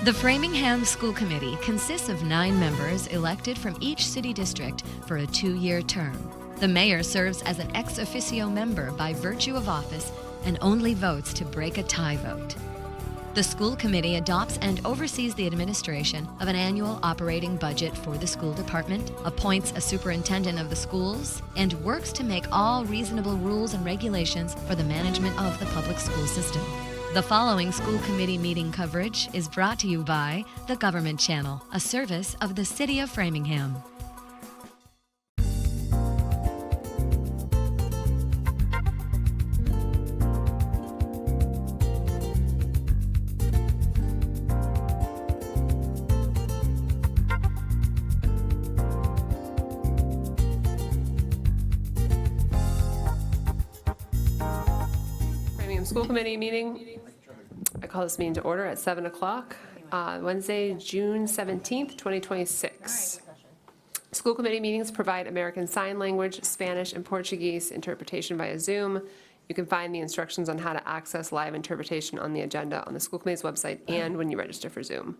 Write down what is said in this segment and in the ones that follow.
The Framingham School Committee consists of 9 members elected from each city district for a 2-year term. The mayor serves as an ex officio member by virtue of office and only votes to break a tie vote. The school committee adopts and oversees the administration of an annual operating budget for the school department, appoints a superintendent of the schools, and works to make all reasonable rules and regulations for the management of the public school system. The following school committee meeting coverage is brought to you by the Government Channel, a service of the City of Framingham. School committee meeting. I call this meeting to order at 7 o'clock, Wednesday, June 17th, 2026. School committee meetings provide American Sign Language, Spanish, and Portuguese interpretation via Zoom. You can find the instructions on how to access live interpretation on the agenda on the school committee's website and when you register for Zoom.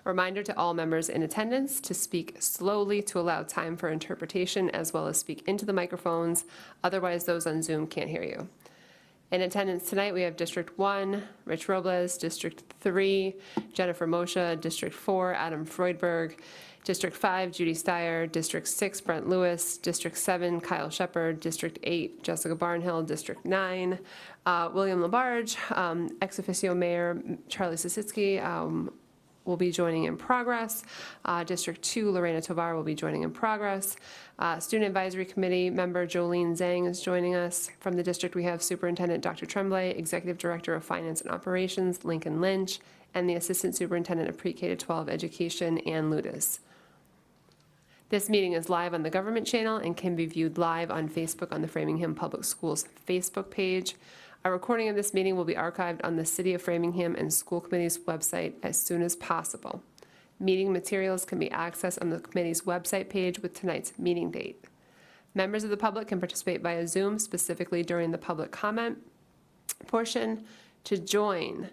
A reminder to all members in attendance to speak slowly to allow time for interpretation, as well as speak into the microphones. Otherwise, those on Zoom can't hear you. In attendance tonight, we have District 1, Rich Robles, District 3, Jennifer Moshe, District 4, Adam Freudberg, District 5, Judy Steyer, District 6, Brent Lewis, District 7, Kyle Shepard, District 8, Jessica Barnhill, District 9, William Labarge, ex officio Mayor Charlie Sisitsky will be joining in progress. District 2, Lorena Tovar will be joining in progress. Student Advisory Committee member Jolene Zhang is joining us. From the district, we have Superintendent Dr. Tremblay, Executive Director of Finance and Operations, Lincoln Lynch, and the Assistant Superintendent of Pre-K-12 Education, Ann Ludis. This meeting is live on the Government Channel and can be viewed live on Facebook on the Framingham Public Schools Facebook page. A recording of this meeting will be archived on the City of Framingham and School Committee's website as soon as possible. Meeting materials can be accessed on the committee's website page with tonight's meeting date. Members of the public can participate via Zoom, specifically during the public comment portion. To join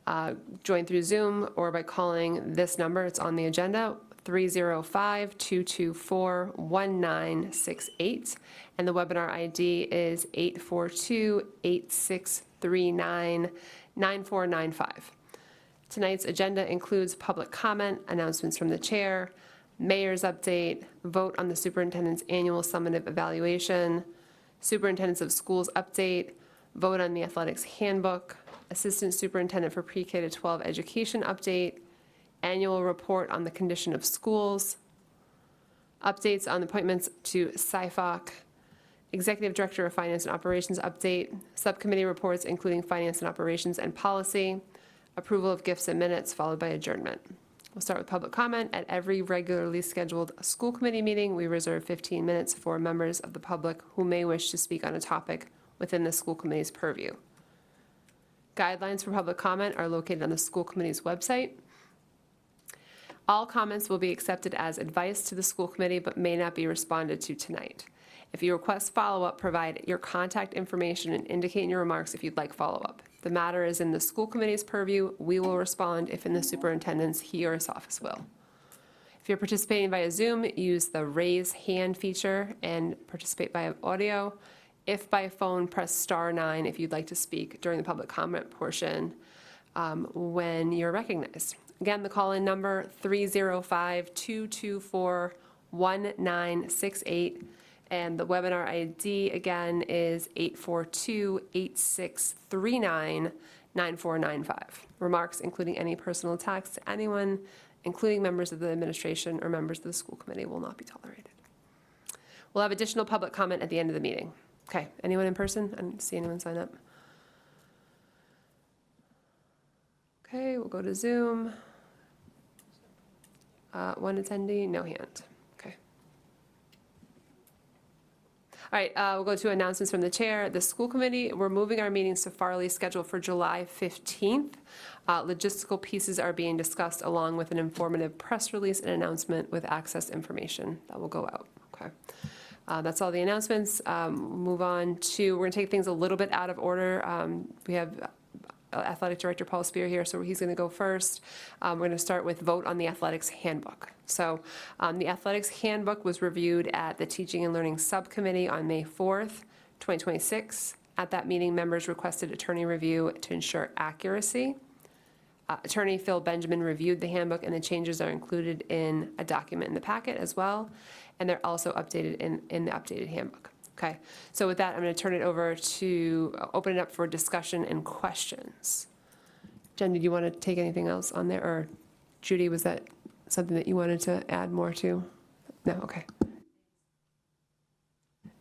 through Zoom or by calling this number, it's on the agenda, 305-224-1968, and the webinar ID is 842-8639-9495. Tonight's agenda includes public comment, announcements from the chair, mayor's update, vote on the superintendent's annual summative evaluation, superintendents of schools update, vote on the athletics handbook, assistant superintendent for pre-K-12 education update, annual report on the condition of schools, updates on appointments to SIFOC, Executive Director of Finance and Operations update, subcommittee reports including Finance and Operations and Policy, approval of gifts and minutes, followed by adjournment. We'll start with public comment. At every regularly scheduled school committee meeting, we reserve 15 minutes for members of the public who may wish to speak on a topic within the school committee's purview. Guidelines for public comment are located on the school committee's website. All comments will be accepted as advice to the school committee but may not be responded to tonight. If you request follow-up, provide your contact information and indicate in your remarks if you'd like follow-up. If the matter is in the school committee's purview, we will respond. If in the superintendent's, he or his office will. If you're participating via Zoom, use the raise hand feature and participate via audio. If by phone, press *9 if you'd like to speak during the public comment portion when you're recognized. Again, the call-in number 305-224-1968, and the webinar ID again is 842-8639-9495. Remarks including any personal attacks to anyone, including members of the administration or members of the school committee, will not be tolerated. We'll have additional public comment at the end of the meeting. Okay, anyone in person? I didn't see anyone sign up. Okay, we'll go to Zoom. One attendee, no hand. Okay. All right, we'll go to announcements from the chair. The school committee, we're moving our meetings to Farley, scheduled for July 15th. Logistical pieces are being discussed along with an informative press release and announcement with access information that will go out. Okay. That's all the announcements. Move on to, we're going to take things a little bit out of order. We have Athletic Director Paul Spear here, so he's going to go first. We're going to start with vote on the athletics handbook. So the athletics handbook was reviewed at the Teaching and Learning Subcommittee on May 4th, 2026. At that meeting, members requested attorney review to ensure accuracy. Attorney Phil Benjamin reviewed the handbook, and the changes are included in a document in the packet as well, and they're also updated in the updated handbook. Okay, so with that, I'm going to turn it over to open it up for discussion and questions. Jen, did you want to take anything else on there, or Judy, was that something that you wanted to add more to? No, okay.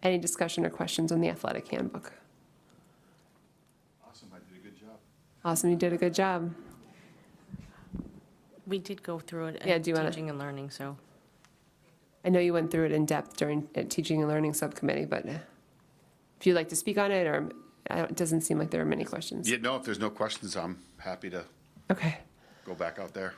Any discussion or questions on the athletic handbook? Awesome, I did a good job. Awesome, you did a good job. We did go through it Yeah, at do you wanna- teaching and learning, so. I know you went through it in depth during Teaching and Learning Subcommittee, but if you'd like to speak on it, or it doesn't seem like there are many questions. Yeah, no, if there's no questions, I'm happy to Okay, go back out there.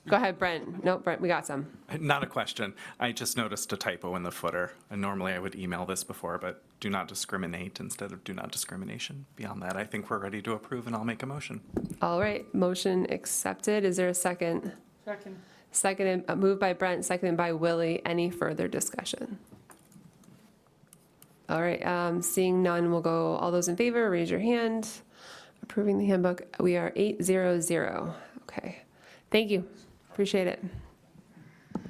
go ahead, Brent. No, Brent, we got some. Not a question. I just noticed a typo in the footer. And normally I would email this before, but do not discriminate instead of do not discrimination. Beyond that, I think we're ready to approve, and I'll make a motion. All right, motion accepted. Is there a second? Second. Seconded, moved by Brent, seconded by Willie. Any further discussion? All right, seeing none, we'll go, all those in favor, raise your hand. Approving the handbook, we are 800. Okay, thank you, appreciate it. All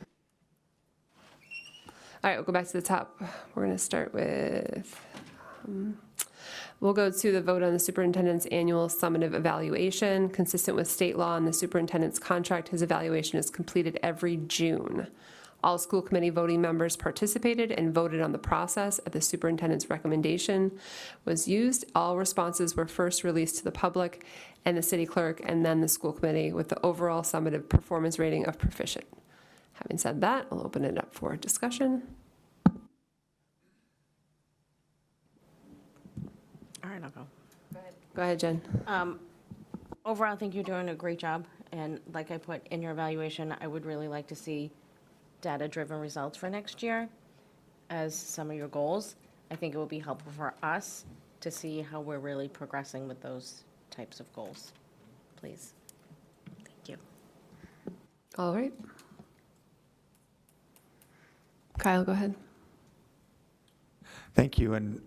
right, we'll go back to the top. We're going to start with, we'll go to the vote on the superintendent's annual summative evaluation. Consistent with state law and the superintendent's contract, his evaluation is completed every June. All school committee voting members participated and voted on the process at the superintendent's recommendation was used. All responses were first released to the public and the city clerk, and then the school committee with the overall summative performance rating of proficient. Having said that, I'll open it up for discussion. All right, I'll go. Go ahead, Jen. Overall, I think you're doing a great job. And like I put in your evaluation, I would really like to see data-driven results for next year as some of your goals. I think it will be helpful for us to see how we're really progressing with those types of goals. Please. Thank you. All right. Kyle, go ahead. Thank you, and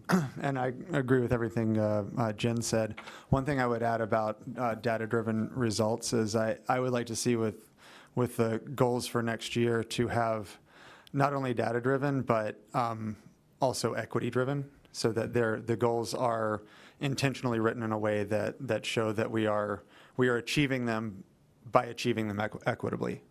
I agree with everything Jen said. One thing I would add about data-driven results is I would like to see with the goals for next year to have not only data-driven, but also equity-driven, so that the goals are intentionally written in a way that show that we are achieving them by achieving them equitably.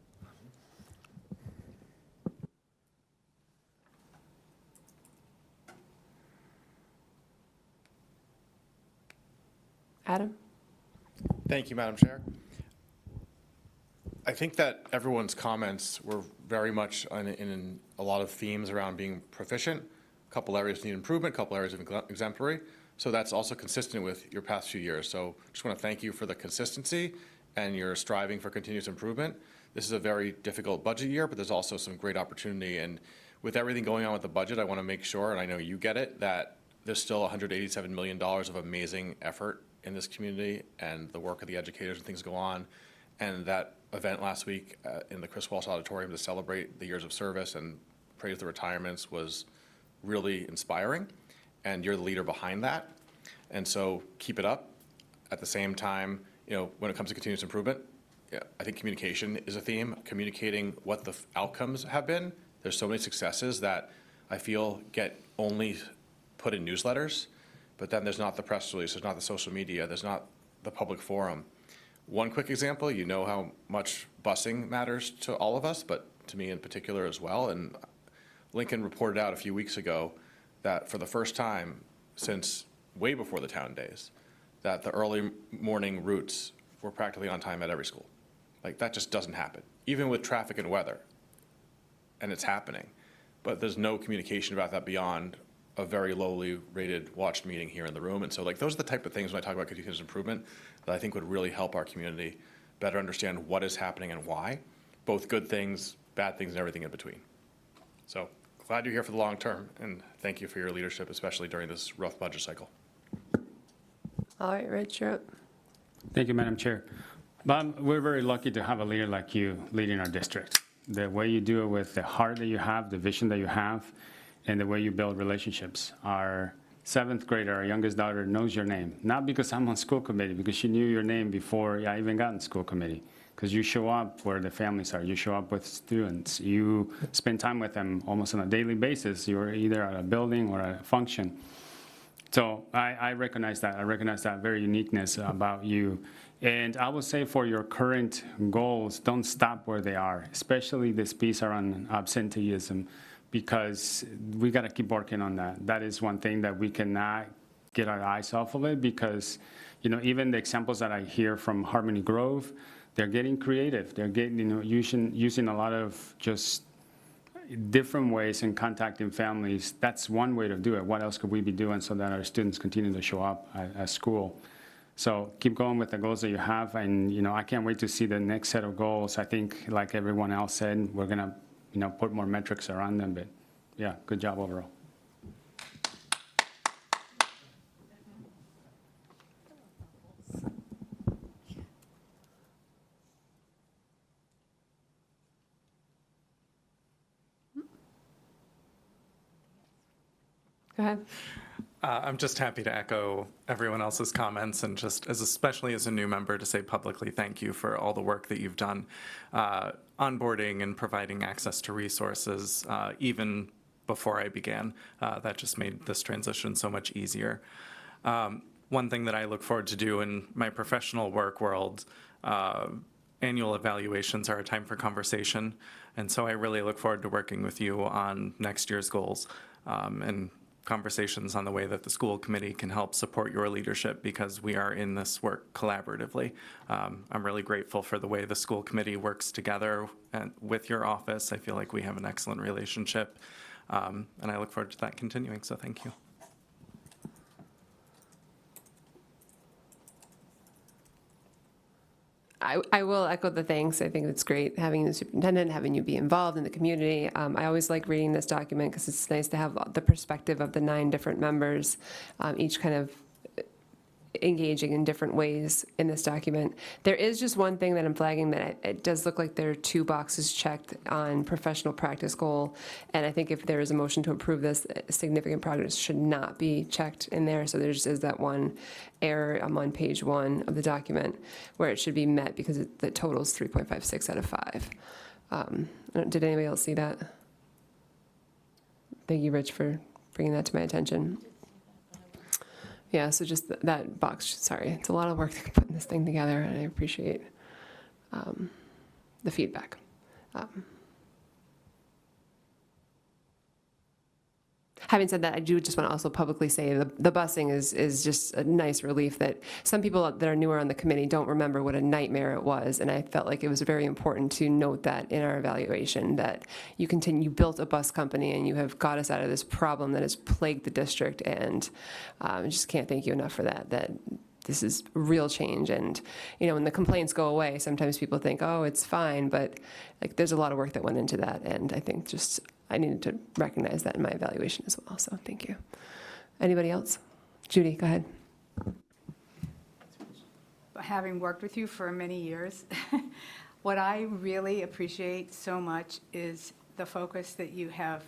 Adam? Thank you, Madam Chair. I think that everyone's comments were very much in a lot of themes around being proficient. A couple areas need improvement, a couple areas of exemplary. So that's also consistent with your past few years. So just want to thank you for the consistency and your striving for continuous improvement. This is a very difficult budget year, but there's also some great opportunity. And with everything going on with the budget, I want to make sure, and I know you get it, that there's still $187 million of amazing effort in this community, and the work of the educators and things go on. And that event last week in the Chris Walsh Auditorium to celebrate the years of service and praise the retirements was really inspiring. And you're the leader behind that. And so keep it up. At the same time, when it comes to continuous improvement, I think communication is a theme. Communicating what the outcomes have been. There's so many successes that I feel get only put in newsletters, but then there's not the press release, there's not the social media, there's not the public forum. One quick example, you know how much busing matters to all of us, but to me in particular as well. And Lincoln reported out a few weeks ago that for the first time since way before the town days, that the early morning routes were practically on time at every school. Like, that just doesn't happen, even with traffic and weather. And it's happening. But there's no communication about that beyond a very lowly rated watched meeting here in the room. And so those are the type of things when I talk about continuous improvement that I think would really help our community better understand what is happening and why, both good things, bad things, and everything in between. So glad you're here for the long term, and thank you for your leadership, especially during this rough budget cycle. All right, Rich, you're up. Thank you, Madam Chair. Bob, we're very lucky to have a leader like you leading our district. The way you do it with the heart that you have, the vision that you have, and the way you build relationships. Our 7th grader, our youngest daughter, knows your name, not because I'm on school committee, because she knew your name before I even got in school committee. Because you show up where the families are, you show up with students, you spend time with them almost on a daily basis. You're either at a building or at a function. So I recognize that. I recognize that very uniqueness about you. And I would say for your current goals, don't stop where they are, especially this piece around absenteeism, because we got to keep working on that. That is one thing that we cannot get our eyes off of it, because, you know, even the examples that I hear from Harmony Grove, they're getting creative. They're getting, you know, using a lot of just different ways in contacting families. That's one way to do it. What else could we be doing so that our students continue to show up at school? So keep going with the goals that you have, and, you know, I can't wait to see the next set of goals. I think, like everyone else said, we're gonna, you know, put more metrics around them, but yeah, good job overall. Go ahead. I'm just happy to echo everyone else's comments, and just especially as a new member, to say publicly thank you for all the work that you've done, onboarding and providing access to resources, even before I began. That just made this transition so much easier. One thing that I look forward to do in my professional work world, annual evaluations are a time for conversation, and so I really look forward to working with you on next year's goals, and conversations on the way that the school committee can help support your leadership, because we are in this work collaboratively. I'm really grateful for the way the school committee works together and with your office. I feel like we have an excellent relationship, and I look forward to that continuing, so thank you. I will echo the thanks. I think it's great having the superintendent, having you be involved in the community. I always like reading this document because it's nice to have the perspective of the 9 different members, each kind of engaging in different ways in this document. There is just one thing that I'm flagging, that it does look like there are 2 boxes checked on professional practice goal. And I think if there is a motion to approve this, significant progress should not be checked in there. So there just is that one error on page 1 of the document where it should be met, because the total is 3.56 out of 5. Did anybody else see that? Thank you, Rich, for bringing that to my attention. Yeah, so just that box, sorry, it's a lot of work to put this thing together, and I appreciate the feedback. Having said that, I do just want to also publicly say the busing is just a nice relief, that some people that are newer on the committee don't remember what a nightmare it was, and I felt like it was very important to note that in our evaluation, that you built a bus company and you have got us out of this problem that has plagued the district, and I just can't thank you enough for that this is real change. And, you know, when the complaints go away, sometimes people think, oh, it's fine, but like there's a lot of work that went into that, and I think just I needed to recognize that in my evaluation as well, so thank you. Anybody else? Judy, go ahead. Having worked with you for many years, what I really appreciate so much is the focus that you have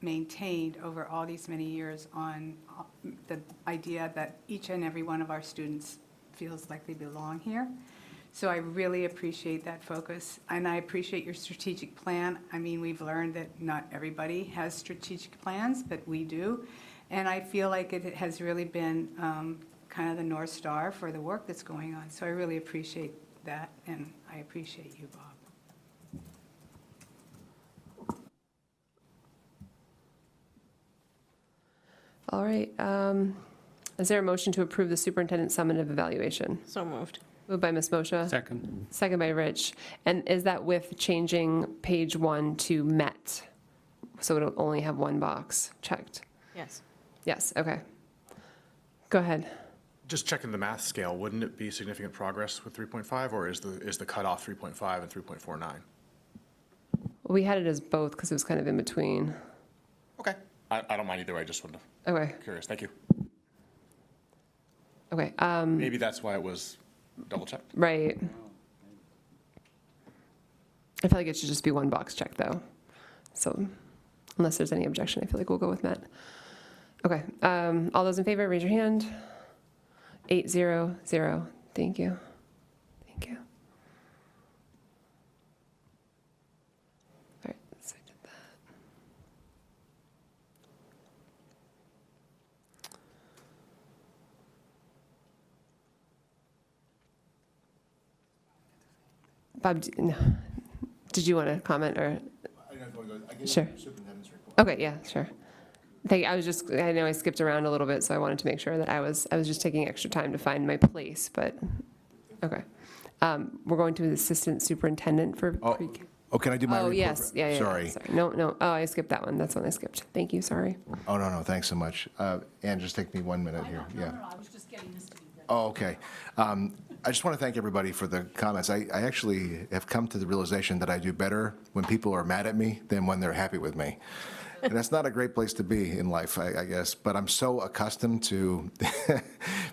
maintained over all these many years on the idea that each and every one of our students feels like they belong here. So I really appreciate that focus, and I appreciate your strategic plan. I mean, we've learned that not everybody has strategic plans, but we do. And I feel like it has really been kind of the North Star for the work that's going on. So I really appreciate that, and I appreciate you, Bob. All right. Is there a motion to approve the superintendent's summative evaluation? So moved. Moved by Ms. Moshe. Second. Second by Rich. And is that with changing page 1 to met? So it'll only have 1 box checked? Yes. Yes, okay. Go ahead. Just checking the math scale, wouldn't it be significant progress with 3.5, or is the cutoff 3.5 and 3.49? We had it as both because it was kind of in between. Okay. I don't mind either way, I just wanted to, Okay, curious, thank you. okay. Maybe that's why it was double check. Right. I feel like it should just be one box check, though. So unless there's any objection, I feel like we'll go with Matt. Okay, all those in favor, raise your hand. 800, thank you. Thank you. All right, so I did that. Bob, did you want to comment, or? Sure. Okay, yeah, sure. Thank you. I know I skipped around a little bit, so I wanted to make sure that I was just taking extra time to find my place, but, okay. We're going to the Assistant Superintendent for pre. Oh, can I do my report? Oh, yes, yeah. Sorry. No, oh, I skipped that one. That's one I skipped. Thank you, sorry. Oh, no, thanks so much. Ann, just take me 1 minute here. Yeah. No, I was just getting this to be ready. Oh, okay. I just want to thank everybody for the comments. I actually have come to the realization that I do better when people are mad at me than when they're happy with me. And that's not a great place to be in life, I guess. But I'm so accustomed to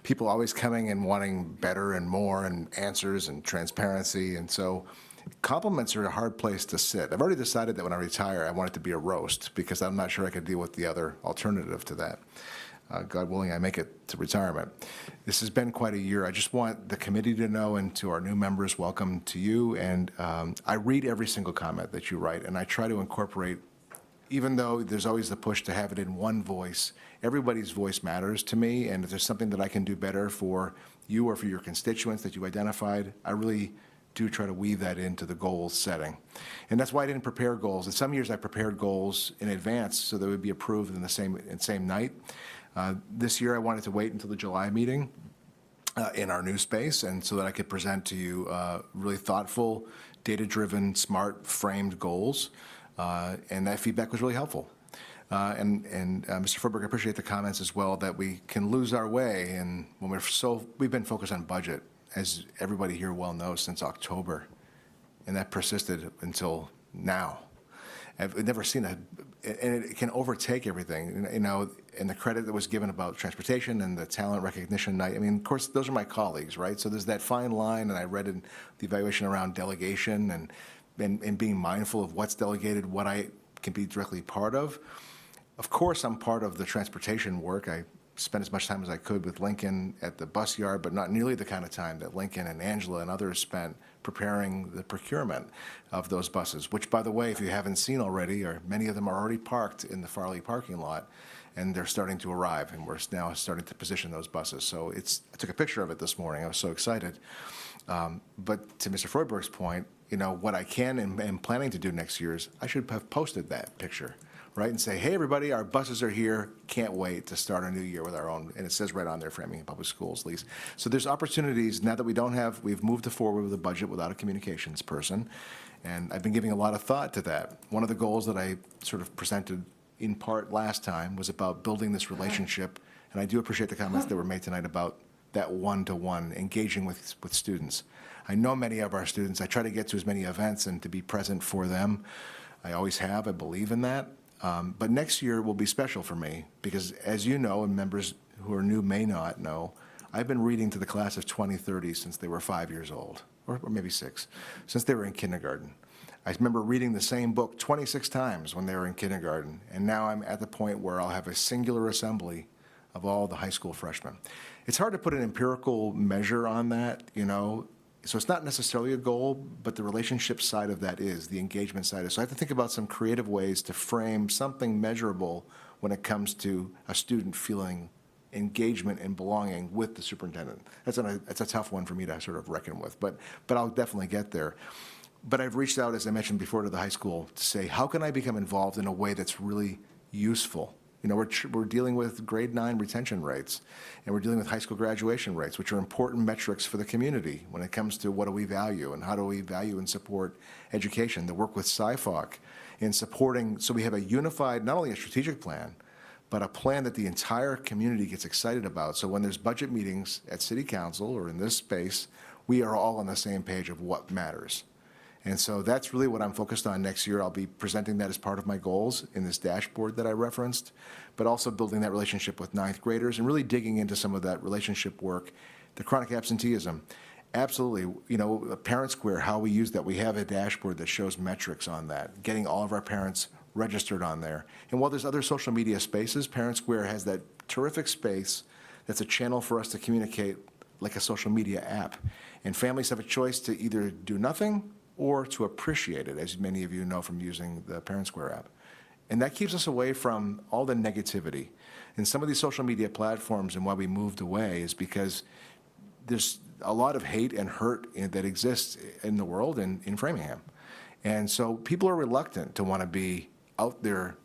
people always coming and wanting better and more and answers and transparency. And so compliments are a hard place to sit. I've already decided that when I retire, I want it to be a roast because I'm not sure I could deal with the other alternative to that. God willing, I make it to retirement. This has been quite a year. I just want the committee to know, and to our new members, welcome to you. And I read every single comment that you write, and I try to incorporate, even though there's always the push to have it in one voice, everybody's voice matters to me, and if there's something that I can do better for you or for your constituents that you identified, I really do try to weave that into the goals setting. And that's why I didn't prepare goals. In some years, I prepared goals in advance so they would be approved in the same night. This year, I wanted to wait until the July meeting in our new space, and so that I could present to you really thoughtful, data-driven, smart, framed goals. And that feedback was really helpful. And Mr. Furberg, I appreciate the comments as well that we can lose our way, and when we've been focused on budget, as everybody here well knows, since October, and that persisted until now. I've never seen and it can overtake everything, and the credit that was given about transportation and the talent recognition night. I mean, of course, those are my colleagues, right? So there's that fine line, and I read in the evaluation around delegation and being mindful of what's delegated, what I can be directly part of. Of course, I'm part of the transportation work. I spent as much time as I could with Lincoln at the bus yard, but not nearly the kind of time that Lincoln and Angela and others spent preparing the procurement of those buses, which, by the way, if you haven't seen already, or many of them are already parked in the Farley parking lot, and they're starting to arrive, and we're now starting to position those buses. So I took a picture of it this morning. I was so excited. But to Mr. Freudberg's point, what I can and am planning to do next year is I should have posted that picture, right, and say, hey, everybody, our buses are here. Can't wait to start a new year with our own. And it says right on there, Framingham Public Schools lease. So there's opportunities now that we've moved forward with a budget without a communications person. And I've been giving a lot of thought to that. One of the goals that I sort of presented in part last time was about building this relationship. And I do appreciate the comments that were made tonight about that one-to-one, engaging with students. I know many of our students. I try to get to as many events and to be present for them. I always have. I believe in that. But next year will be special for me because, as you know, and members who are new may not know, I've been reading to the class of 2030 since they were 5 years old, or maybe 6, since they were in kindergarten. I remember reading the same book 26 times when they were in kindergarten, and now I'm at the point where I'll have a singular assembly of all the high school freshmen. It's hard to put an empirical measure on that, so it's not necessarily a goal, but the relationship side of that is, the engagement side is. So I have to think about some creative ways to frame something measurable when it comes to a student feeling engagement and belonging with the superintendent. That's a tough one for me to sort of reckon with, but I'll definitely get there. But I've reached out, as I mentioned before, to the high school to say, how can I become involved in a way that's really useful? We're dealing with grade 9 retention rates, and we're dealing with high school graduation rates, which are important metrics for the community when it comes to what do we value and how do we value and support education. The work with SciFoc in supporting, so we have a unified, not only a strategic plan, but a plan that the entire community gets excited about. So when there's budget meetings at City Council or in this space, we are all on the same page of what matters. And so that's really what I'm focused on next year. I'll be presenting that as part of my goals in this dashboard that I referenced, but also building that relationship with 9th graders and really digging into some of that relationship work, the chronic absenteeism. Absolutely. You know, Parent Square, how we use that, we have a dashboard that shows metrics on that, getting all of our parents registered on there. And while there's other social media spaces, Parent Square has that terrific space that's a channel for us to communicate like a social media app. And families have a choice to either do nothing or to appreciate it, as many of you know from using the Parent Square app. And that keeps us away from all the negativity. And some of these social media platforms, and why we moved away, is because there's a lot of hate and hurt that exists in the world and in Framingham. And so people are reluctant to want to be out there,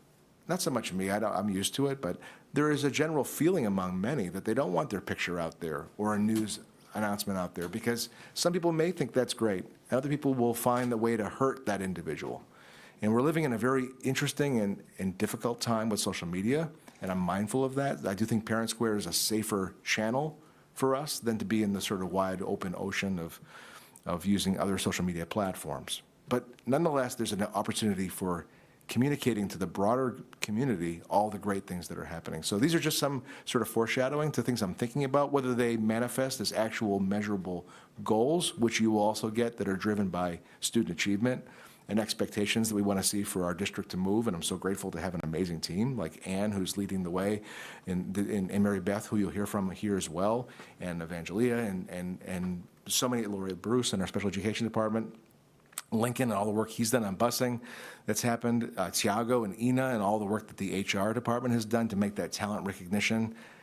not so much me, I'm used to it, but there is a general feeling among many that they don't want their picture out there or a news announcement out there, because some people may think that's great, and other people will find the way to hurt that individual. And we're living in a very interesting and difficult time with social media, and I'm mindful of that. I do think Parent Square is a safer channel for us than to be in the sort of wide open ocean of using other social media platforms. But nonetheless, there's an opportunity for communicating to the broader community all the great things that are happening. So these are just some sort of foreshadowing to things I'm thinking about, whether they manifest as actual measurable goals, which you will also get, that are driven by student achievement and expectations that we want to see for our district to move. And I'm so grateful to have an amazing team like Ann, who's leading the way, and Mary Beth, who you'll hear from here as well, and Evangelia, and so many, Lori Bruce in our special education department, Lincoln and all the work he's done on busing that's happened, Tiago and Ina and all the work that the HR department has done to make that talent recognition.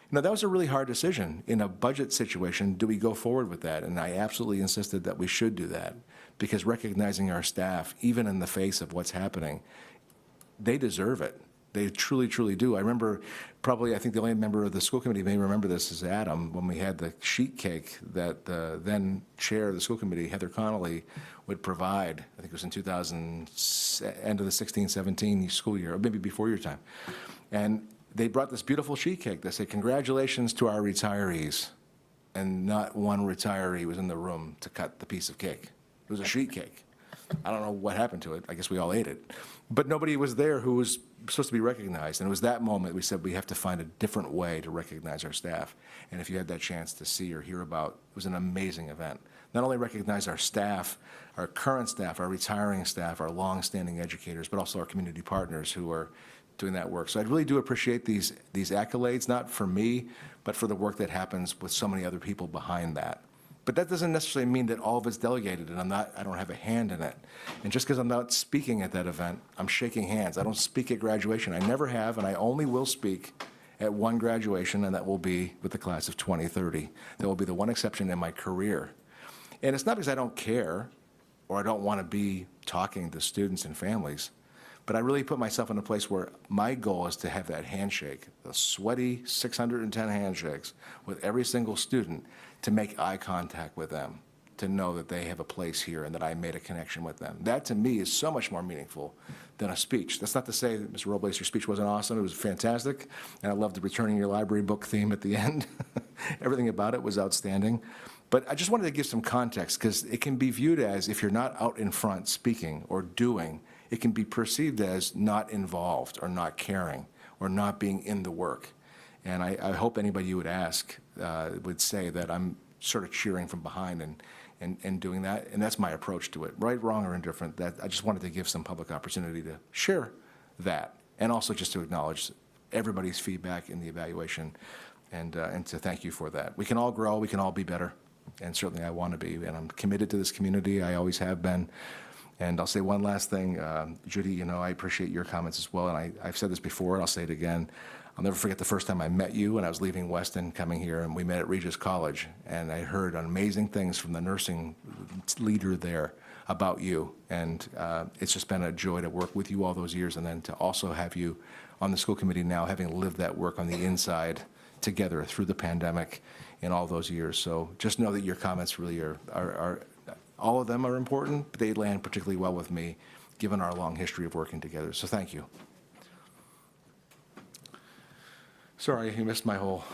You know, that was a really hard decision. In a budget situation, do we go forward with that? And I absolutely insisted that we should do that, because recognizing our staff, even in the face of what's happening, they deserve it. They truly, truly do. I remember, I think the only member of the school committee may remember this is Adam, when we had the sheet cake that the then chair of the school committee, Heather Connolly, would provide. I think it was in 2000, end of the 16-17 school year, or maybe before your time. And they brought this beautiful sheet cake that said, "Congratulations to our retirees." And not one retiree was in the room to cut the piece of cake. It was a sheet cake. I don't know what happened to it. I guess we all ate it. But nobody was there who was supposed to be recognized. And it was that moment we said we have to find a different way to recognize our staff. And if you had that chance to see or hear about, it was an amazing event. Not only recognize our staff, our current staff, our retiring staff, our longstanding educators, but also our community partners who are doing that work. So I really do appreciate these accolades, not for me, but for the work that happens with so many other people behind that. But that doesn't necessarily mean that all of it's delegated and I don't have a hand in it. And just because I'm not speaking at that event, I'm shaking hands. I don't speak at graduation. I never have, and I only will speak at one graduation, and that will be with the class of 2030. That will be the one exception in my career. And it's not because I don't care or I don't want to be talking to students and families, but I really put myself in a place where my goal is to have that handshake, the sweaty 610 handshakes with every single student, to make eye contact with them, to know that they have a place here and that I made a connection with them. That, to me, is so much more meaningful than a speech. That's not to say that, Mr. Robles, your speech wasn't awesome. It was fantastic, and I loved the returning your library book theme at the end. Everything about it was outstanding. But I just wanted to give some context, because it can be viewed as, if you're not out in front speaking or doing, it can be perceived as not involved or not caring or not being in the work. And I hope anybody you would ask would say that I'm sort of cheering from behind and doing that. And that's my approach to it, right, wrong, or indifferent. That I just wanted to give some public opportunity to share that, and also just to acknowledge everybody's feedback in the evaluation, and to thank you for that. We can all grow, we can all be better, and certainly I want to be. And I'm committed to this community. I always have been. And I'll say one last thing, Judy, you know, I appreciate your comments as well, and I've said this before, and I'll say it again. I'll never forget the first time I met you when I was leaving Weston, coming here, and we met at Regis College, and I heard amazing things from the nursing leader there about you, and it's just been a joy to work with you all those years, and then to also have you on the school committee now, having lived that work on the inside together through the pandemic in all those years. So just know that your comments really are all of them are important, but they land particularly well with me, given our long history of working together. So thank you. Sorry, you missed my whole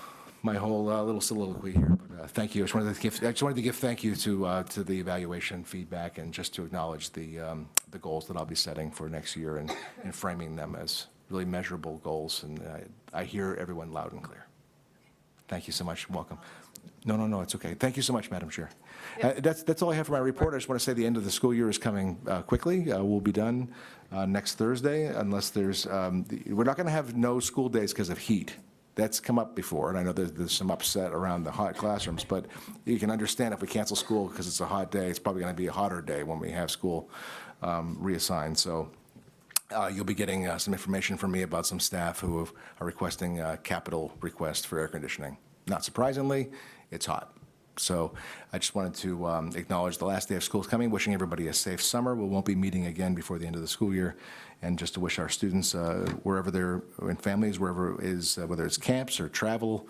little soliloquy here, but thank you. I just wanted to give thank you to the evaluation feedback, and just to acknowledge the goals that I'll be setting for next year, and framing them as really measurable goals. And I hear everyone loud and clear. Thank you so much. Welcome. No, it's okay. Thank you so much, Madam Chair. That's all I have for my report. I just want to say the end of the school year is coming quickly. We'll be done next Thursday unless there's, we're not going to have no school days because of heat. That's come up before, and I know there's some upset around the hot classrooms, but you can understand if we cancel school because it's a hot day, it's probably going to be a hotter day when we have school reassigned. So you'll be getting some information from me about some staff who are requesting capital requests for air conditioning. Not surprisingly, it's hot. So I just wanted to acknowledge the last day of school is coming, wishing everybody a safe summer. We won't be meeting again before the end of the school year. And just to wish our students, wherever they're in families, wherever it is, whether it's camps or travel,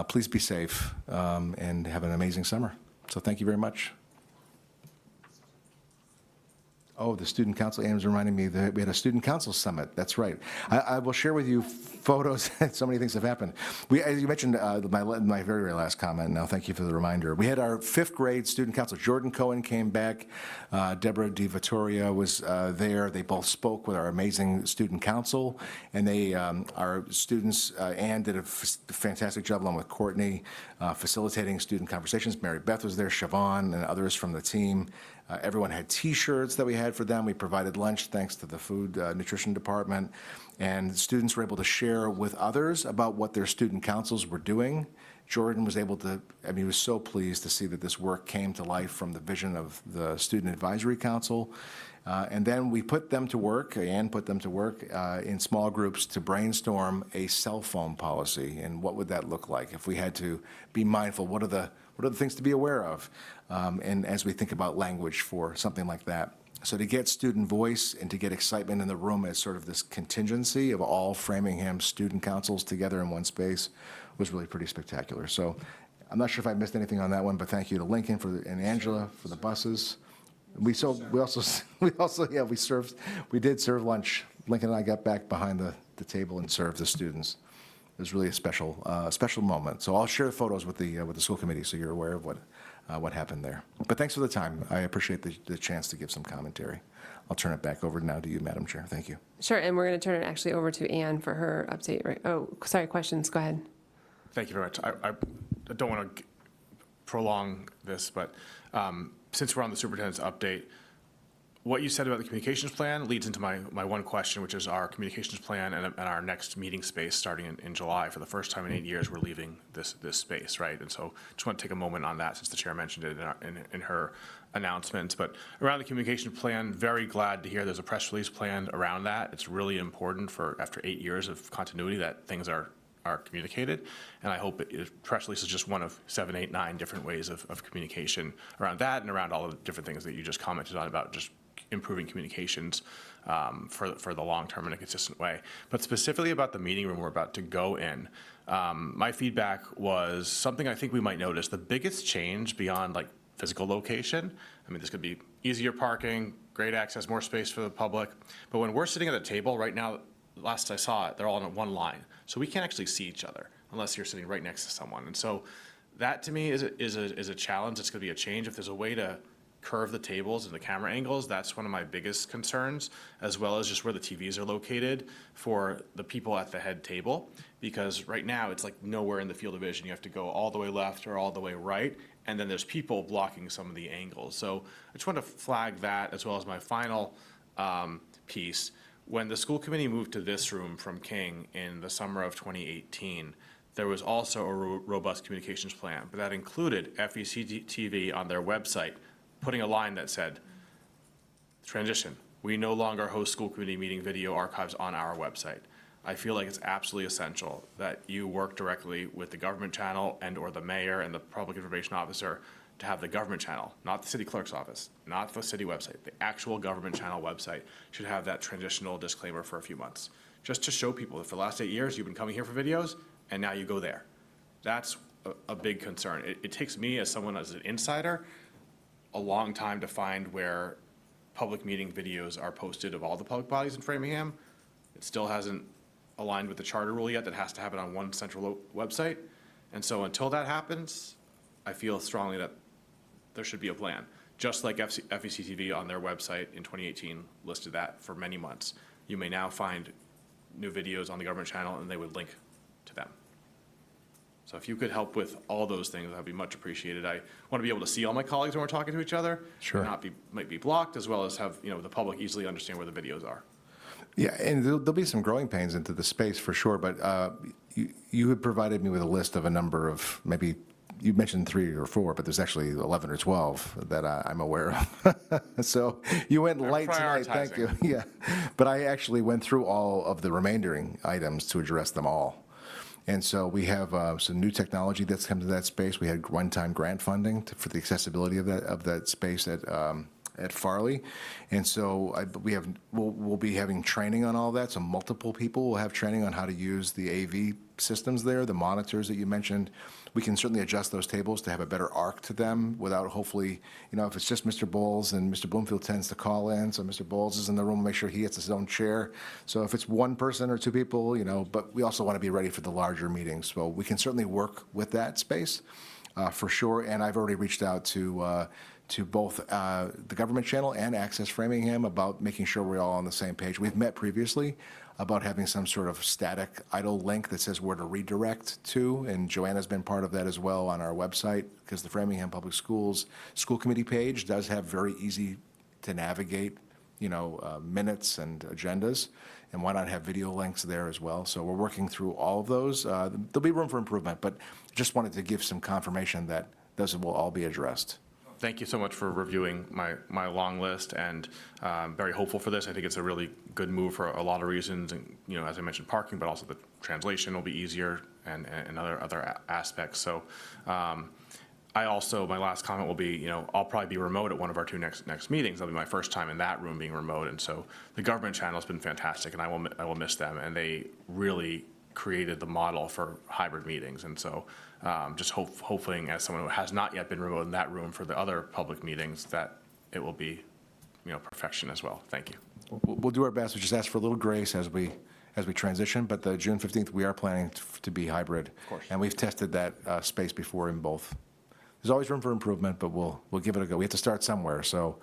please be safe and have an amazing summer. So thank you very much. Oh, the student council, Anne's reminding me that we had a student council summit. That's right. I will share with you photos. So many things have happened. As you mentioned, my very last comment. Now, thank you for the reminder. We had our 5th grade student council. Jordan Cohen came back. Deborah DiVittoria was there. They both spoke with our amazing student council, and our students. Anne did a fantastic job along with Courtney, facilitating student conversations. Mary Beth was there, Siobhan, and others from the team. Everyone had T-shirts that we had for them. We provided lunch thanks to the food nutrition department. And students were able to share with others about what their student councils were doing. Jordan was able to, he was so pleased to see that this work came to life from the vision of the Student Advisory Council. And then we put them to work, Anne put them to work in small groups to brainstorm a cell phone policy. And what would that look like if we had to be mindful? What are the things to be aware of? And as we think about language for something like that. So to get student voice and to get excitement in the room as sort of this contingency of all Framingham student councils together in one space was really pretty spectacular. So I'm not sure if I missed anything on that one, but thank you to Lincoln and Angela for the buses. We did serve lunch. Lincoln and I got back behind the table and served the students. It was really a special moment. So I'll share the photos with the school committee so you're aware of what happened there. But thanks for the time. I appreciate the chance to give some commentary. I'll turn it back over now to you, Madam Chair. Thank you. Sure, and we're going to turn it actually over to Anne for her update. Right? Oh, sorry, questions. Go ahead. Thank you very much. I don't want to prolong this, but since we're on the superintendent's update, what you said about the communications plan leads into my one question, which is our communications plan and our next meeting space starting in July. For the first time in 8 years, we're leaving this space, right? And so just want to take a moment on that since the chair mentioned it in her announcements. But around the communication plan, very glad to hear there's a press release planned around that. It's really important for after 8 years of continuity that things are communicated. And I hope press release is just one of 7, 8, 9 different ways of communication around that and around all the different things that you just commented on about just improving communications for the long term in a consistent way. But specifically about the meeting room we're about to go in, my feedback was something I think we might notice. The biggest change beyond like physical location, this could be easier parking, great access, more space for the public. But when we're sitting at a table right now, last I saw it, they're all in one line. So we can't actually see each other unless you're sitting right next to someone. And so that to me is a challenge. It's going to be a change. If there's a way to curve the tables and the camera angles, that's one of my biggest concerns, as well as just where the TVs are located for the people at the head table. Because right now it's like nowhere in the field of vision. You have to go all the way left or all the way right, and then there's people blocking some of the angles. So I just want to flag that, as well as my final piece. When the school committee moved to this room from King in the summer of 2018, there was also a robust communications plan, but that included FEC-TV on their website, putting a line that said, transition, we no longer host school committee meeting video archives on our website. I feel like it's absolutely essential that you work directly with the government channel and or the mayor and the public information officer to have the government channel, not the city clerk's office, not the city website, the actual government channel website should have that transitional disclaimer for a few months. Just to show people that for the last 8 years, you've been coming here for videos and now you go there. That's a big concern. It takes me as someone as an insider a long time to find where public meeting videos are posted of all the public bodies in Framingham. It still hasn't aligned with the charter rule yet that has to happen on one central website. And so until that happens, I feel strongly that there should be a plan. Just like FEC-TV on their website in 2018 listed that for many months. You may now find new videos on the government channel and they would link to them. So if you could help with all those things, that'd be much appreciated. I want to be able to see all my colleagues when we're talking to each other. Sure. Might be blocked, as well as have, the public easily understand where the videos are. Yeah, and there'll be some growing pains into the space for sure, but you had provided me with a list of a number of, maybe, you mentioned 3 or 4, but there's actually 11 or 12 that I'm aware of. So you went light tonight, thank you. Yeah, but I actually went through all of the remaining items to address them all. And so we have some new technology that's come to that space. We had one-time grant funding for the accessibility of that space at Farley. And so we'll be having training on all that. So multiple people will have training on how to use the AV systems there, the monitors that you mentioned. We can certainly adjust those tables to have a better arc to them without, hopefully, if it's just Mr. Bowles, and Mr. Bloomfield tends to call in, so Mr. Bowles is in the room, make sure he gets his own chair. So if it's one person or 2 people, but we also want to be ready for the larger meetings. So we can certainly work with that space for sure. And I've already reached out to both the government channel and Access Framingham about making sure we're all on the same page. We've met previously about having some sort of static idle link that says where to redirect to, and Joanna's been part of that as well on our website, because the Framingham Public Schools School Committee page does have very easy to navigate, minutes and agendas, and why not have video links there as well? So we're working through all of those. There'll be room for improvement, but just wanted to give some confirmation that those will all be addressed. Thank you so much for reviewing my long list, and very hopeful for this. I think it's a really good move for a lot of reasons, and as I mentioned, parking, but also the translation will be easier and other aspects. So my last comment will be, I'll probably be remote at one of our 2 next meetings. That'll be my first time in that room being remote, and so the government channel has been fantastic, and I will miss them, and they really created the model for hybrid meetings. And so just hoping, as someone who has not yet been remote in that room for the other public meetings, that it will be, perfection as well. Thank you. We'll do our best. We just ask for a little grace as we transition, but the June 15th, we are planning to be hybrid. Of course. And we've tested that space before in both. There's always room for improvement, but we'll give it a go. We have to start somewhere, so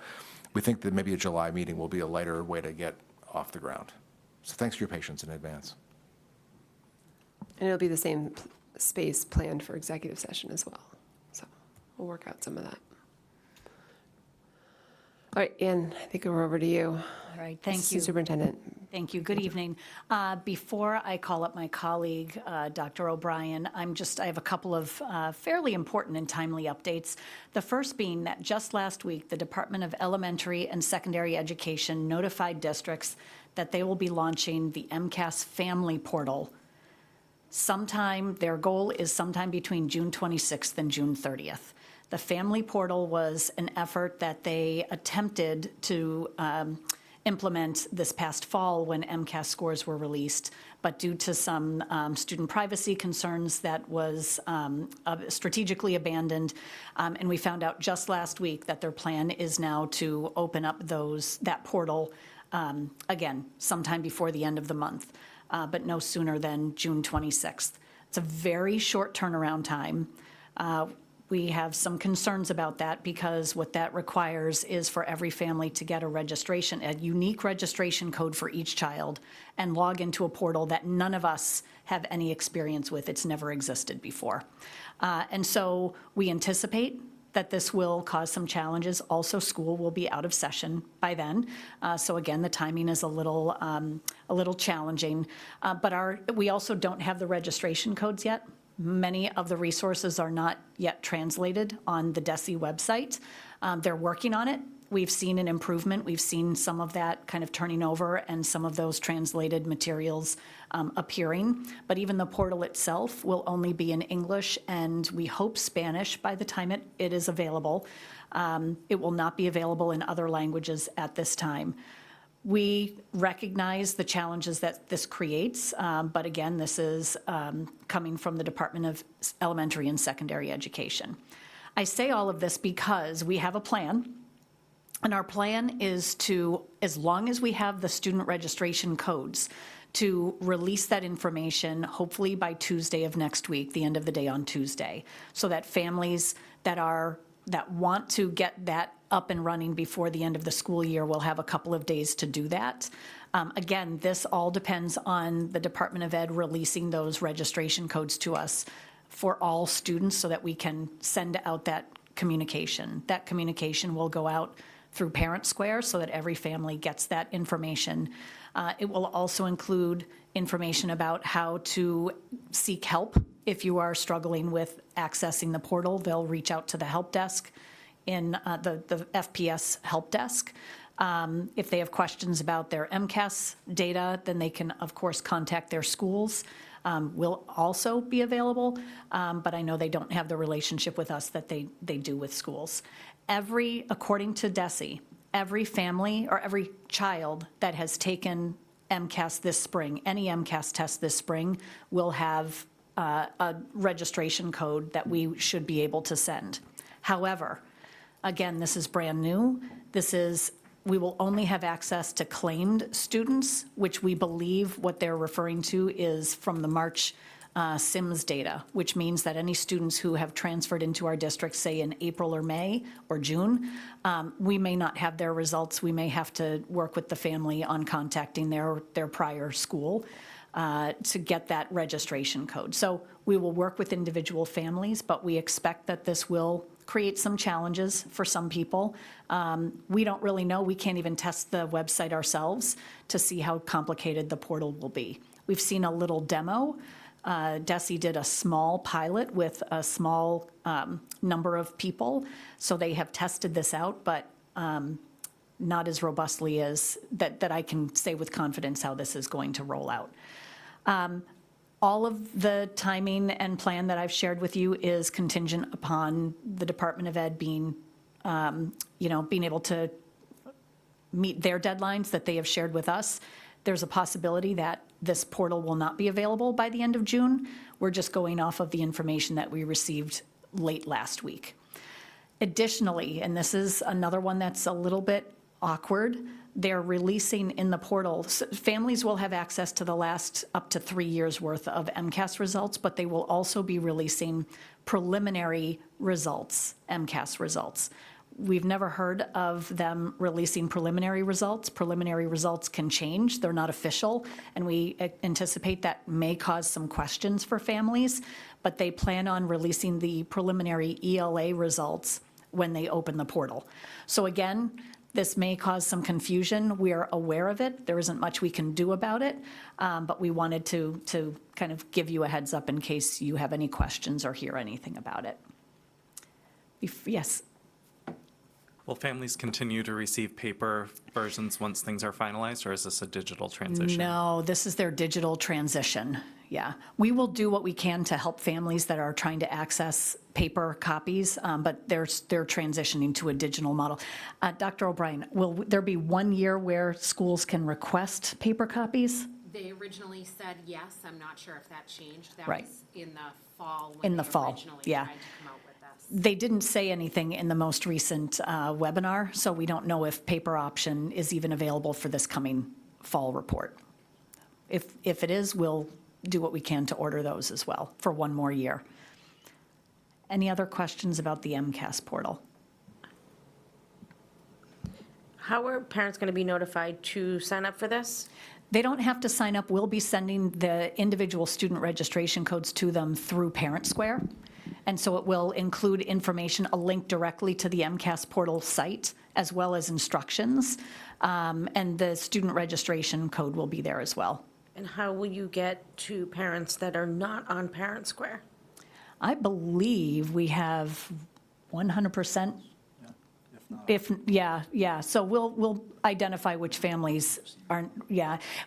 we think that maybe a July meeting will be a lighter way to get off the ground. So thanks for your patience in advance. And it'll be the same space planned for executive session as well. So we'll work out some of that. All right, Ann, I think we're over to you. All right, thank Assistant you. Superintendent. Thank you. Good evening. Before I call up my colleague, Dr. O'Brien, I have a couple of fairly important and timely updates. The first being that just last week, the Department of Elementary and Secondary Education notified districts that they will be launching the MCAS Family Portal. Their goal is sometime between June 26th and June 30th. The Family Portal was an effort that they attempted to implement this past fall when MCAS scores were released, but due to some student privacy concerns, that was strategically abandoned. And we found out just last week that their plan is now to open up that portal again sometime before the end of the month. But no sooner than June 26th. It's a very short turnaround time. We have some concerns about that because what that requires is for every family to get a unique registration code for each child and log into a portal that none of us have any experience with. It's never existed before. And so we anticipate that this will cause some challenges. Also, school will be out of session by then. So again, the timing is a little challenging. But we also don't have the registration codes yet. Many of the resources are not yet translated on the DESE website. They're working on it. We've seen an improvement. We've seen some of that kind of turning over and some of those translated materials appearing. But even the portal itself will only be in English and we hope Spanish by the time it is available. It will not be available in other languages at this time. We recognize the challenges that this creates, but again, this is coming from the Department of Elementary and Secondary Education. I say all of this because we have a plan. And our plan is to, as long as we have the student registration codes, to release that information hopefully by Tuesday of next week, the end of the day on Tuesday, so that families that want to get that up and running before the end of the school year will have a couple of days to do that. Again, this all depends on the Department of Ed releasing those registration codes to us for all students so that we can send out that communication. That communication will go out through Parent Square so that every family gets that information. It will also include information about how to seek help. If you are struggling with accessing the portal, they'll reach out to the help desk in the FPS help desk. If they have questions about their MCAS data, then they can, of course, contact their schools. Will also be available, but I know they don't have the relationship with us that they do with schools. According to DESE, every family or every child that has taken MCAS this spring, any MCAS test this spring, will have a registration code that we should be able to send. However, again, this is brand new. We will only have access to claimed students, which we believe what they're referring to is from the March SIMS data, which means that any students who have transferred into our district, say in April or May or June, we may not have their results. We may have to work with the family on contacting their prior school to get that registration code. So we will work with individual families, but we expect that this will create some challenges for some people. We don't really know. We can't even test the website ourselves to see how complicated the portal will be. We've seen a little demo. DESE did a small pilot with a small number of people, so they have tested this out, but not as robustly as that I can say with confidence how this is going to roll out. All of the timing and plan that I've shared with you is contingent upon the Department of Ed being able to meet their deadlines that they have shared with us. There's a possibility that this portal will not be available by the end of June. We're just going off of the information that we received late last week. Additionally, and this is another one that's a little bit awkward, they're releasing in the portal, families will have access to the last up to 3 years worth of MCAS results, but they will also be releasing preliminary results, MCAS results. We've never heard of them releasing preliminary results. Preliminary results can change. They're not official, and we anticipate that may cause some questions for families, but they plan on releasing the preliminary ELA results when they open the portal. So again, this may cause some confusion. We are aware of it. There isn't much we can do about it, but we wanted to kind of give you a heads up in case you have any questions or hear anything about it. Yes. Will families continue to receive paper versions once things are finalized, or is this a digital transition? No, this is their digital transition. Yeah. We will do what we can to help families that are trying to access paper copies, but they're transitioning to a digital model. Dr. O'Brien, will there be 1 year where schools can request paper copies? They originally said yes. I'm not sure if that changed. That Right. was in the fall. In the fall, Originally yeah. tried to come out with this. They didn't say anything in the most recent webinar, so we don't know if paper option is even available for this coming fall report. If it is, we'll do what we can to order those as well for 1 more year. Any other questions about the MCAS portal? How are parents going to be notified to sign up for this? They don't have to sign up. We'll be sending the individual student registration codes to them through Parent Square. And so it will include information, a link directly to the MCAS portal site, as well as instructions. And the student registration code will be there as well. And how will you get to parents that are not on Parent Square? I believe we have 100%. So we'll identify which families aren't,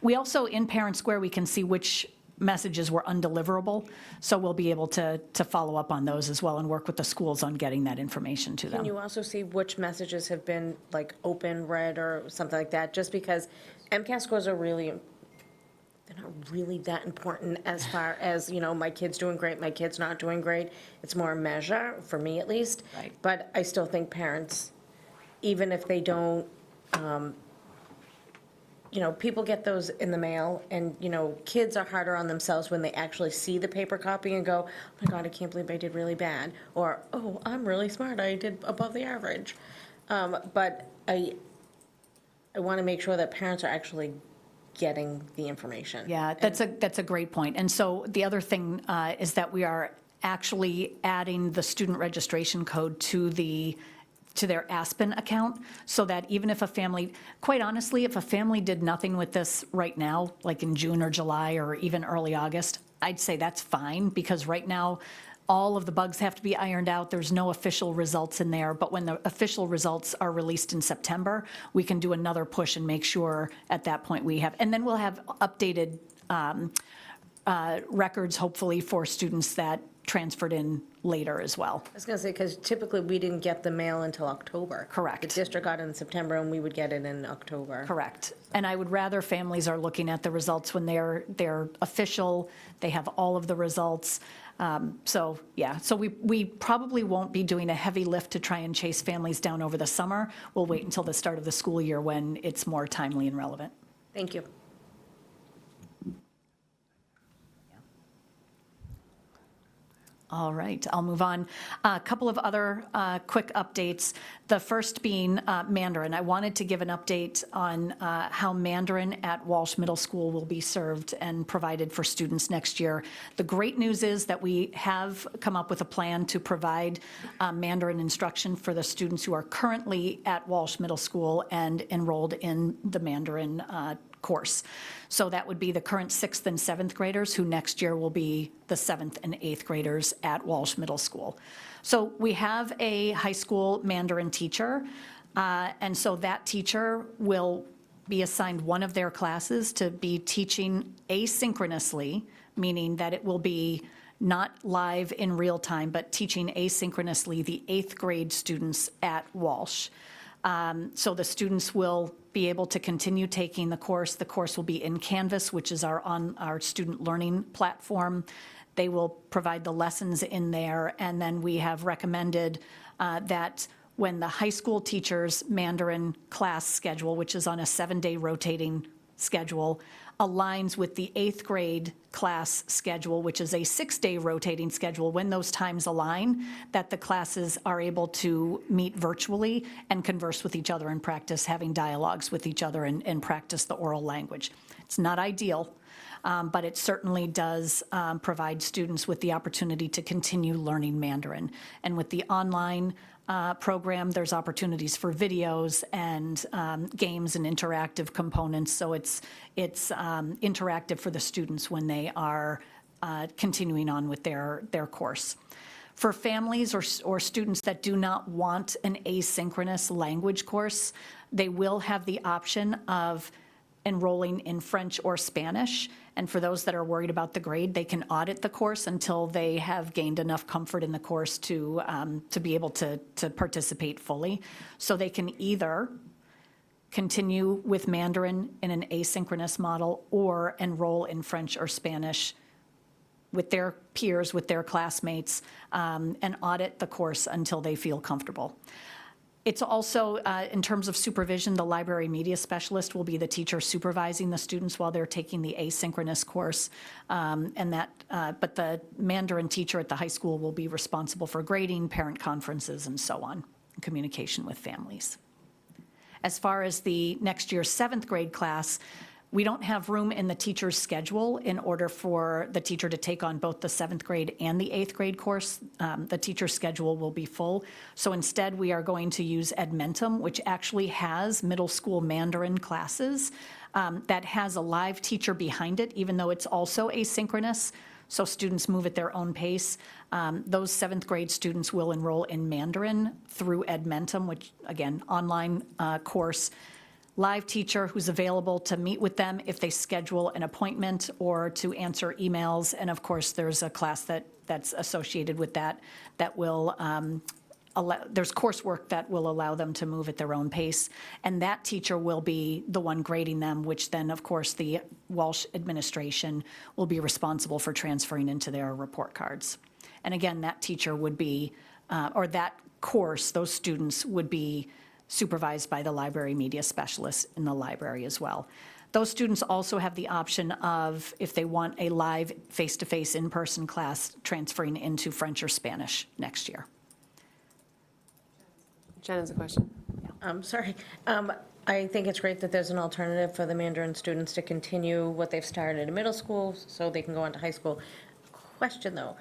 We also, in Parent Square, we can see which messages were undeliverable, so we'll be able to follow up on those as well and work with the schools on getting that information to them. Can you also see which messages have been like open, read, or something like that? Just because MCAS scores are they're not really that important as far as, my kid's doing great, my kid's not doing great. It's more a measure, for me at least. Right. But I still think parents, even if they don't, people get those in the mail, and, kids are harder on themselves when they actually see the paper copy and go, oh my God, I can't believe I did really bad. Or, oh, I'm really smart, I did above the average. But I want to make sure that parents are actually getting the information. Yeah, that's a great point. And so the other thing is that we are actually adding the student registration code to their Aspen account, so that even if a family, quite honestly, if a family did nothing with this right now, like in June or July or even early August, I'd say that's fine, because right now, all of the bugs have to be ironed out. There's no official results in there, but when the official results are released in September, we can do another push and make sure at that point we have, and then we'll have updated records, hopefully, for students that transferred in later as well. I was going to say, because typically we didn't get the mail until October. Correct. The district got it in September, and we would get it in October. Correct. And I would rather families are looking at the results when they're official, they have all of the results. So, yeah, so we probably won't be doing a heavy lift to try and chase families down over the summer. We'll wait until the start of the school year when it's more timely and relevant. Thank you. All right, I'll move on. A couple of other quick updates. The first being Mandarin. I wanted to give an update on how Mandarin at Walsh Middle School will be served and provided for students next year. The great news is that we have come up with a plan to provide Mandarin instruction for the students who are currently at Walsh Middle School and enrolled in the Mandarin course. So that would be the current 6th and 7th graders, who next year will be the 7th and 8th graders at Walsh Middle School. So we have a high school Mandarin teacher, and so that teacher will be assigned one of their classes to be teaching asynchronously, meaning that it will be not live in real time, but teaching asynchronously the 8th grade students at Walsh. So the students will be able to continue taking the course. The course will be in Canvas, which is our student learning platform. They will provide the lessons in there, and then we have recommended that when the high school teacher's Mandarin class schedule, which is on a 7-day rotating schedule, aligns with the 8th grade class schedule, which is a 6-day rotating schedule, when those times align, that the classes are able to meet virtually and converse with each other and practice having dialogues with each other and practice the oral language. It's not ideal, but it certainly does provide students with the opportunity to continue learning Mandarin. And with the online program, there's opportunities for videos and games and interactive components, so it's interactive for the students when they are continuing on with their course. For families or students that do not want an asynchronous language course, they will have the option of enrolling in French or Spanish. And for those that are worried about the grade, they can audit the course until they have gained enough comfort in the course to be able to participate fully. So they can either continue with Mandarin in an asynchronous model or enroll in French or Spanish with their peers, with their classmates, and audit the course until they feel comfortable. It's also, in terms of supervision, the library media specialist will be the teacher supervising the students while they're taking the asynchronous course, but the Mandarin teacher at the high school will be responsible for grading, parent conferences, and so on, communication with families. As far as the next year's 7th grade class, we don't have room in the teacher's schedule in order for the teacher to take on both the 7th grade and the 8th grade course. The teacher's schedule will be full. So instead, we are going to use Edmentum, which actually has middle school Mandarin classes that has a live teacher behind it, even though it's also asynchronous. So students move at their own pace. Those 7th grade students will enroll in Mandarin through Edmentum, which, again, online course. Live teacher who's available to meet with them if they schedule an appointment or to answer emails. And of course, there's a class that's associated with that will there's coursework that will allow them to move at their own pace. And that teacher will be the one grading them, which then, of course, the Walsh administration will be responsible for transferring into their report cards. And again, that teacher would be, or that course, those students would be supervised by the library media specialist in the library as well. Those students also have the option of, if they want a live face-to-face in-person class, transferring into French or Spanish next year. Jen has a question. Sorry. I think it's great that there's an alternative for the Mandarin students to continue what they've started in middle school so they can go on to high school. Question though,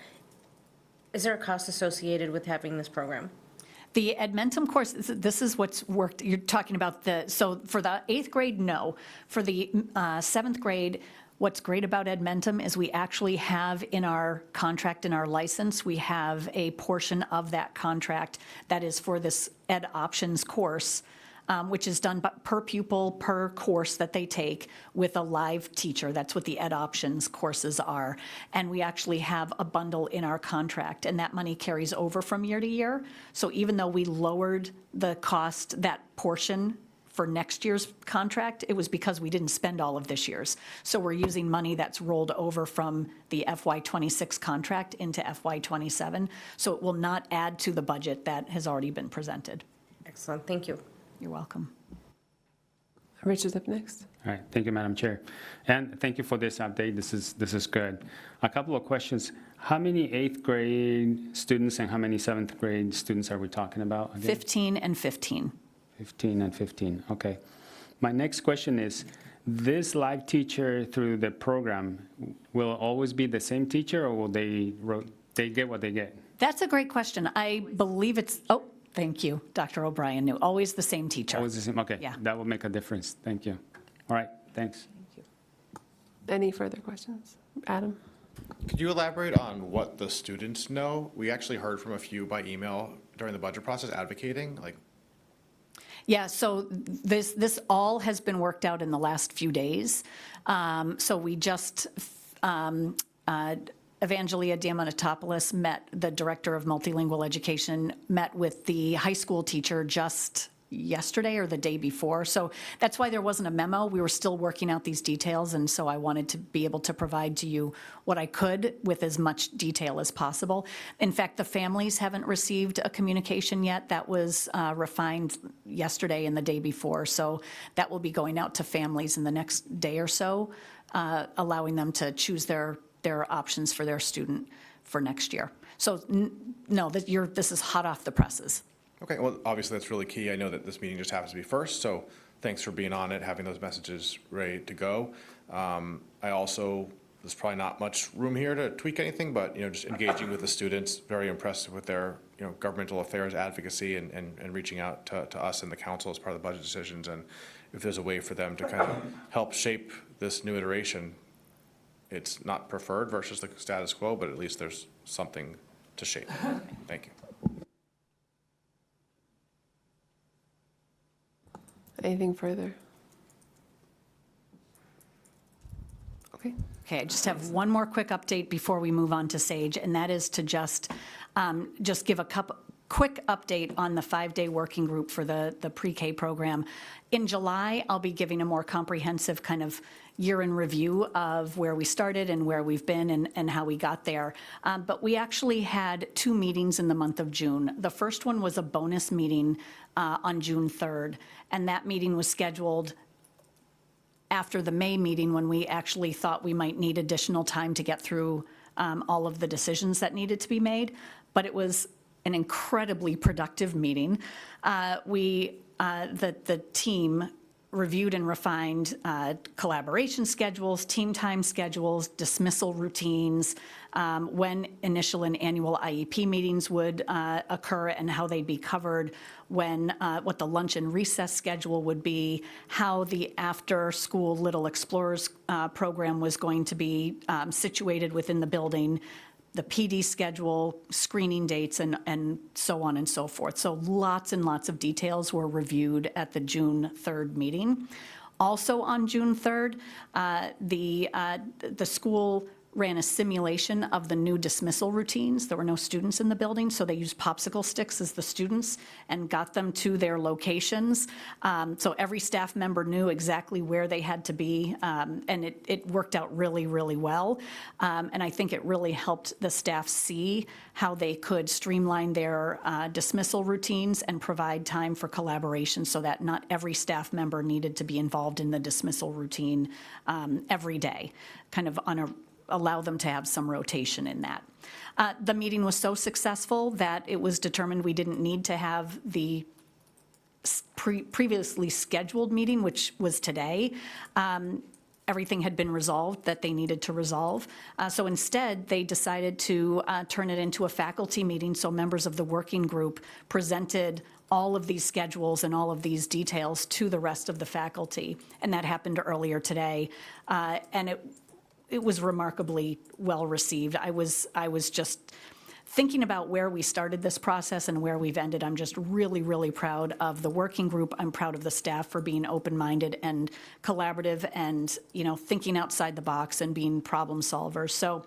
Is there a cost associated with having this program? The Edmentum course, this is what's worked, you're talking about so for the 8th grade, no. For the 7th grade, what's great about Edmentum is we actually have in our contract, in our license, we have a portion of that contract that is for this Ed Options course, which is done per pupil, per course that they take with a live teacher. That's what the Ed Options courses are. And we actually have a bundle in our contract, and that money carries over from year to year. So even though we lowered the cost, that portion for next year's contract, it was because we didn't spend all of this year's. So we're using money that's rolled over from the FY26 contract into FY27. So it will not add to the budget that has already been presented. Excellent, thank you. You're welcome. Richard's up next. All right, thank you, Madam Chair. And thank you for this update. This is good. A couple of questions. How many 8th grade students and how many 7th grade students are we talking about again? 15 and 15. 15 and 15, okay. My next question is, this live teacher through the program will always be the same teacher, or will they get what they get? That's a great question. I believe it's, oh, thank you, Dr. O'Brien knew. Always the same teacher. Always the same, okay. Yeah. That will make a difference, thank you. All right, thanks. Any further questions? Adam? Could you elaborate on what the students know? We actually heard from a few by email during the budget process advocating, like, Yeah, so this all has been worked out in the last few days. So we just, Evangelia Diamantopoulos met, the director of multilingual education, met with the high school teacher just yesterday or the day before. So that's why there wasn't a memo. We were still working out these details, and so I wanted to be able to provide to you what I could with as much detail as possible. In fact, the families haven't received a communication yet. That was refined yesterday and the day before. So that will be going out to families in the next day or so, allowing them to choose their options for their student for next year. So no, this is hot off the presses. okay, well, obviously that's really key. I know that this meeting just happens to be first, so thanks for being on it, having those messages ready to go. I also, there's probably not much room here to tweak anything, but, just engaging with the students, very impressed with their, governmental affairs advocacy and reaching out to us and the council as part of the budget decisions. And if there's a way for them to kind of help shape this new iteration, it's not preferred versus the status quo, but at least there's something to shape. Thank you. Anything further? Okay. Okay, I just have one more quick update before we move on to SAGE, and that is to just give a quick update on the 5-day working group for the pre-K program. In July, I'll be giving a more comprehensive kind of year in review of where we started and where we've been and how we got there. But we actually had 2 meetings in the month of June. The first one was a bonus meeting on June 3rd, and that meeting was scheduled after the May meeting when we actually thought we might need additional time to get through all of the decisions that needed to be made. But it was an incredibly productive meeting. The team reviewed and refined collaboration schedules, team time schedules, dismissal routines, when initial and annual IEP meetings would occur and how they'd be covered, what the lunch and recess schedule would be, how the after-school Little Explorers program was going to be situated within the building, the PD schedule, screening dates, and so on and so forth. So lots and lots of details were reviewed at the June 3rd meeting. Also on June 3rd, the school ran a simulation of the new dismissal routines. There were no students in the building, so they used popsicle sticks as the students and got them to their locations. So every staff member knew exactly where they had to be, and it worked out really, really well. And I think it really helped the staff see how they could streamline their dismissal routines and provide time for collaboration so that not every staff member needed to be involved in the dismissal routine every day, kind of allow them to have some rotation in that. The meeting was so successful that it was determined we didn't need to have the previously scheduled meeting, which was today. everything had been resolved that they needed to resolve. So instead, they decided to turn it into a faculty meeting, so members of the working group presented all of these schedules and all of these details to the rest of the faculty, and that happened earlier today. And it was remarkably well received. I was just thinking about where we started this process and where we've ended. I'm just really, really proud of the working group. I'm proud of the staff for being open-minded and collaborative and, thinking outside the box and being problem solvers. So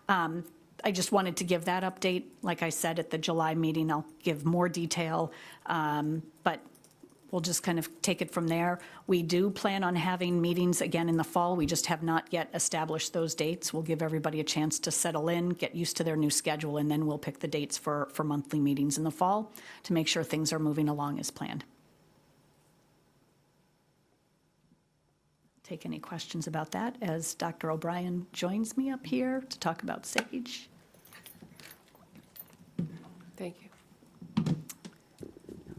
I just wanted to give that update. Like I said, at the July meeting, I'll give more detail, but we'll just kind of take it from there. We do plan on having meetings again in the fall. We just have not yet established those dates. We'll give everybody a chance to settle in, get used to their new schedule, and then we'll pick the dates for monthly meetings in the fall to make sure things are moving along as planned. Take any questions about that as Dr. O'Brien joins me up here to talk about SAGE. Thank you.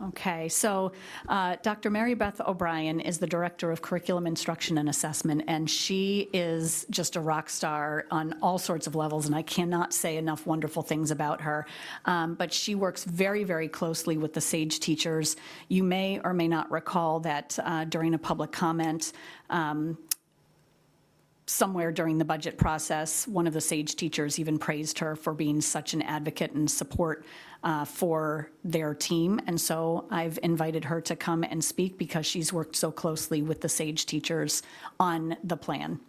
Okay, so Dr. Mary Beth O'Brien is the Director of Curriculum Instruction and Assessment, and she is just a rock star on all sorts of levels, and I cannot say enough wonderful things about her. But she works very, very closely with the SAGE teachers. You may or may not recall that during a public comment, somewhere during the budget process, one of the SAGE teachers even praised her for being such an advocate and support for their team. And so I've invited her to come and speak because she's worked so closely with the SAGE teachers on the plan.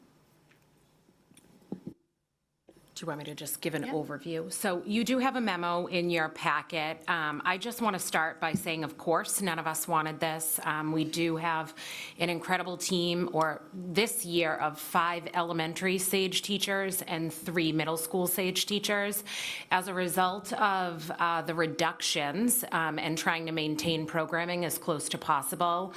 Do you want me to just give an overview? So you do have a memo in your packet. I just want to start by saying, of course, none of us wanted this. We do have an incredible team, or this year, of 5 elementary SAGE teachers and 3 middle school SAGE teachers. As a result of the reductions and trying to maintain programming as close to possible,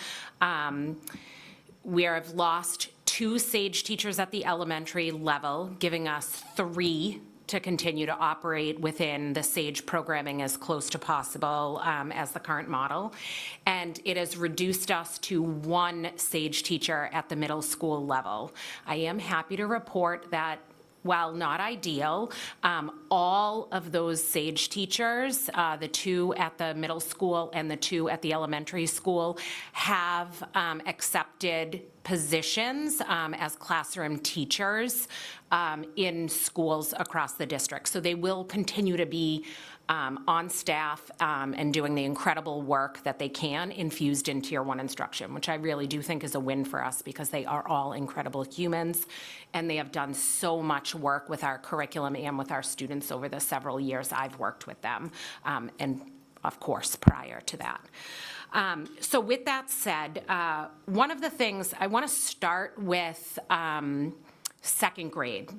we have lost 2 SAGE teachers at the elementary level, giving us 3 to continue to operate within the SAGE programming as close to possible as the current model. And it has reduced us to 1 SAGE teacher at the middle school level. I am happy to report that while not ideal, all of those SAGE teachers, the 2 at the middle school and the 2 at the elementary school, have accepted positions as classroom teachers in schools across the district. So they will continue to be on staff and doing the incredible work that they can infused in Tier 1 instruction, which I really do think is a win for us because they are all incredible humans and they have done so much work with our curriculum and with our students over the several years I've worked with them, and of course prior to that. So with that said, one of the things I want to start with second grade.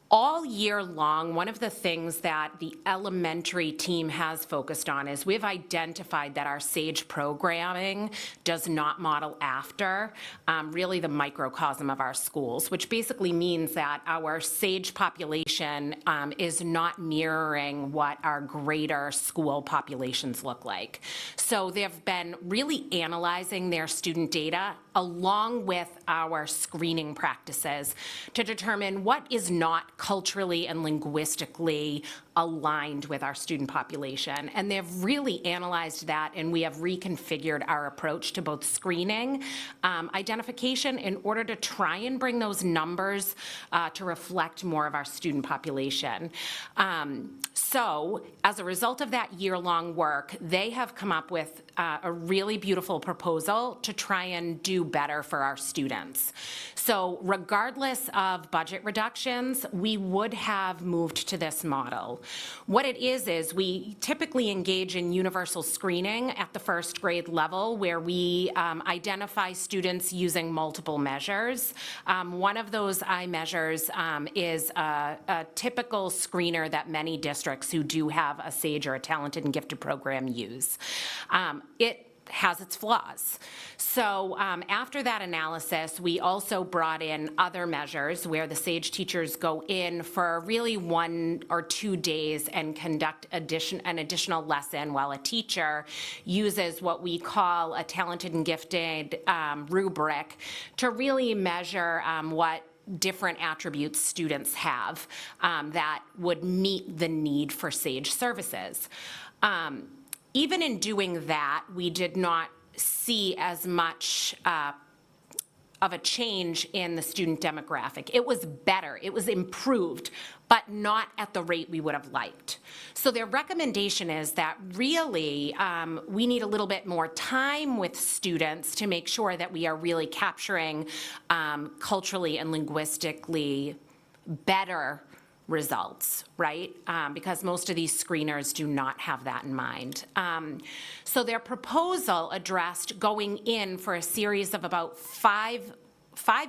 All year long, one of the things that the elementary team has focused on is we've identified that our SAGE programming does not model after really the microcosm of our schools, which basically means that our SAGE population is not mirroring what our greater school populations look like. So they've been really analyzing their student data along with our screening practices to determine what is not culturally and linguistically aligned with our student population. And they've really analyzed that, and we have reconfigured our approach to both screening, identification, in order to try and bring those numbers to reflect more of our student population. So as a result of that year-long work, they have come up with a really beautiful proposal to try and do better for our students. So regardless of budget reductions, we would have moved to this model. What it is we typically engage in universal screening at the first grade level, where we identify students using multiple measures. One of those measures is a typical screener that many districts who do have a SAGE or a talented and gifted program use. It has its flaws. So after that analysis, we also brought in other measures where the SAGE teachers go in for really 1 or 2 days and conduct an additional lesson while a teacher uses what we call a talented and gifted rubric to really measure what different attributes students have that would meet the need for SAGE services. Even in doing that, we did not see as much of a change in the student demographic. It was better, it was improved, but not at the rate we would have liked. So their recommendation is that really we need a little bit more time with students to make sure that we are really capturing culturally and linguistically better results, right? Because most of these screeners do not have that in mind. So their proposal addressed going in for a series of about five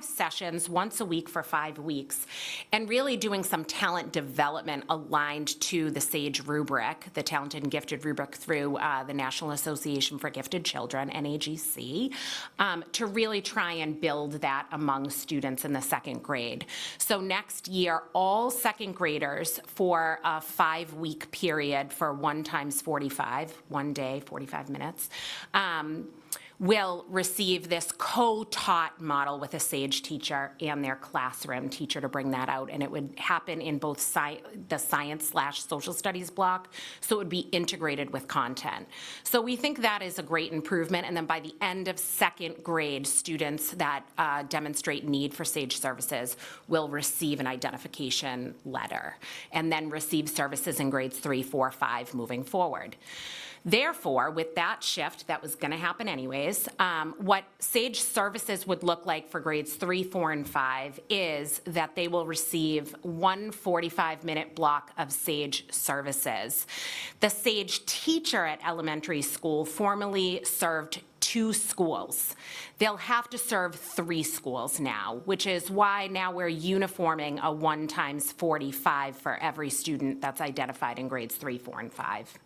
sessions once a week for 5 weeks, and really doing some talent development aligned to the SAGE rubric, the Talented and Gifted rubric through the National Association for Gifted Children, NAGC, to really try and build that among students in the 2nd grade. So next year, all 2nd graders for a 5-week period for 1 times 45, 1 day, 45 minutes, will receive this co-taught model with a SAGE teacher and their classroom teacher to bring that out. And it would happen in both the science/social studies block, so it would be integrated with content. So we think that is a great improvement. And then by the end of 2nd grade, students that demonstrate need for SAGE services will receive an identification letter and then receive services in grades 3, 4, 5 moving forward. Therefore, with that shift that was going to happen anyways, what SAGE services would look like for grades 3, 4, and 5 is that they will receive 1 45-minute block of SAGE services. The SAGE teacher at elementary school formerly served 2 schools. They'll have to serve 3 schools now, which is why now we're uniforming a 1 times 45 for every student that's identified in grades 3, 4, and 5.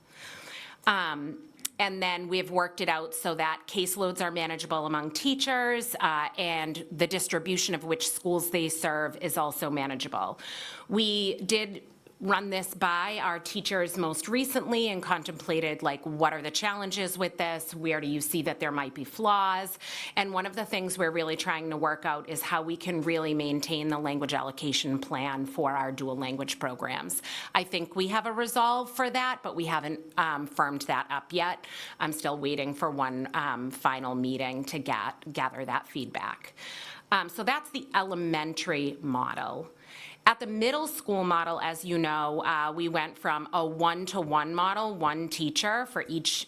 And then we've worked it out so that caseloads are manageable among teachers, and the distribution of which schools they serve is also manageable. We did run this by our teachers most recently and contemplated, like, what are the challenges with this? Where do you see that there might be flaws? And one of the things we're really trying to work out is how we can really maintain the language allocation plan for our dual language programs. I think we have a resolve for that, but we haven't firmed that up yet. I'm still waiting for one final meeting to gather that feedback. So that's the elementary model. At the middle school model, as you know, we went from a 1-to-1 model, 1 teacher for each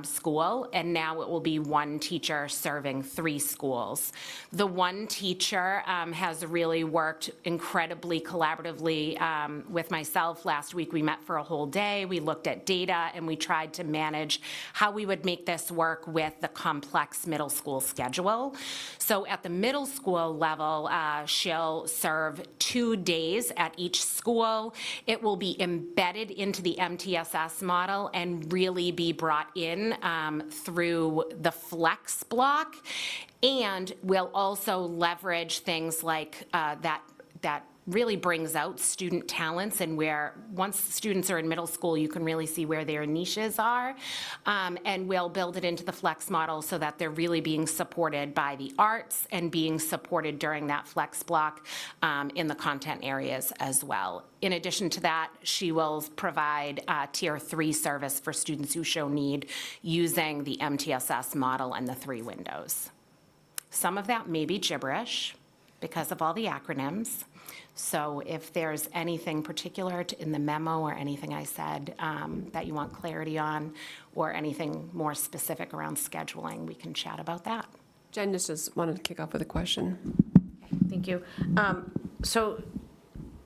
school, and now it will be 1 teacher serving 3 schools. The 1 teacher has really worked incredibly collaboratively with myself. Last week we met for a whole day. We looked at data and we tried to manage how we would make this work with the complex middle school schedule. So at the middle school level, she'll serve 2 days at each school. It will be embedded into the MTSS model and really be brought in through the flex block, and we'll also leverage things like that really brings out student talents, and where once students are in middle school, you can really see where their niches are, and we'll build it into the flex model so that they're really being supported by the arts and being supported during that flex block in the content areas as well. In addition to that, she will provide Tier 3 service for students who show need using the MTSS model and the 3 windows. Some of that may be gibberish because of all the acronyms. So if there's anything particular in the memo or anything I said that you want clarity on, or anything more specific around scheduling, we can chat about that. Jen just wanted to kick off with a question. Thank you. So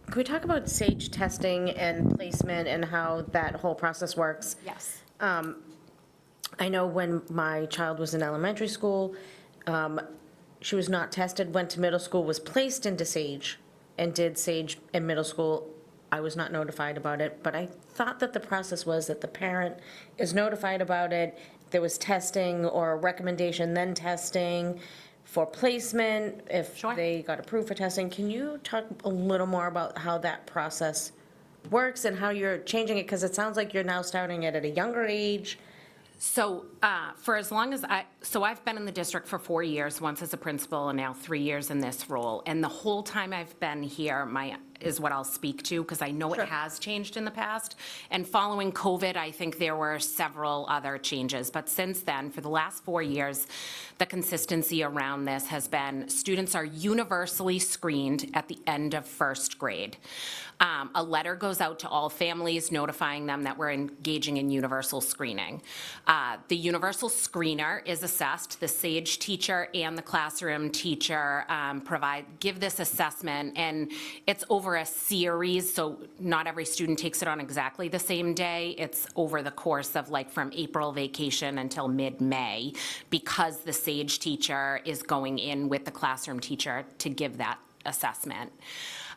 can we talk about SAGE testing and placement and how that whole process works? Yes. I know when my child was in elementary school, she was not tested, went to middle school, was placed into SAGE, and did SAGE in middle school. I was not notified about it, but I thought that the process was that the parent is notified about it, there was testing or a recommendation, then testing for placement, if Sure. they got approved for testing. Can you talk a little more about how that process works and how you're changing it? Because it sounds like you're now starting it at a younger age. So for as long as I've been in the district for 4 years, once as a principal and now 3 years in this role. And the whole time I've been here, is what I'll speak to, because I know it has changed in the past. And following COVID, I think there were several other changes. But since then, for the last 4 years, the consistency around this has been students are universally screened at the end of first grade. A letter goes out to all families notifying them that we're engaging in universal screening. The universal screener is assessed. The SAGE teacher and the classroom teacher give this assessment, and it's over a series, so not every student takes it on exactly the same day. It's over the course of from April vacation until mid-May, because the SAGE teacher is going in with the classroom teacher to give that assessment.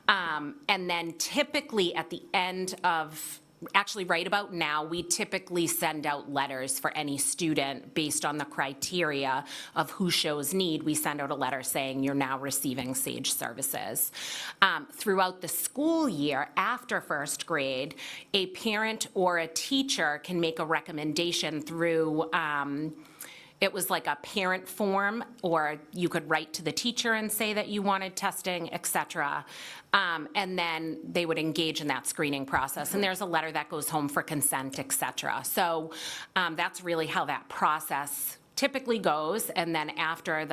And then typically at the end of, actually right about now, we typically send out letters for any student based on the criteria of who shows need. We send out a letter saying you're now receiving SAGE services. Throughout the school year, after first grade, a parent or a teacher can make a recommendation through it was like a parent form, or you could write to the teacher and say that you wanted testing, et cetera. And then they would engage in that screening process. And there's a letter that goes home for consent, et cetera. So that's really how that process typically goes. And then after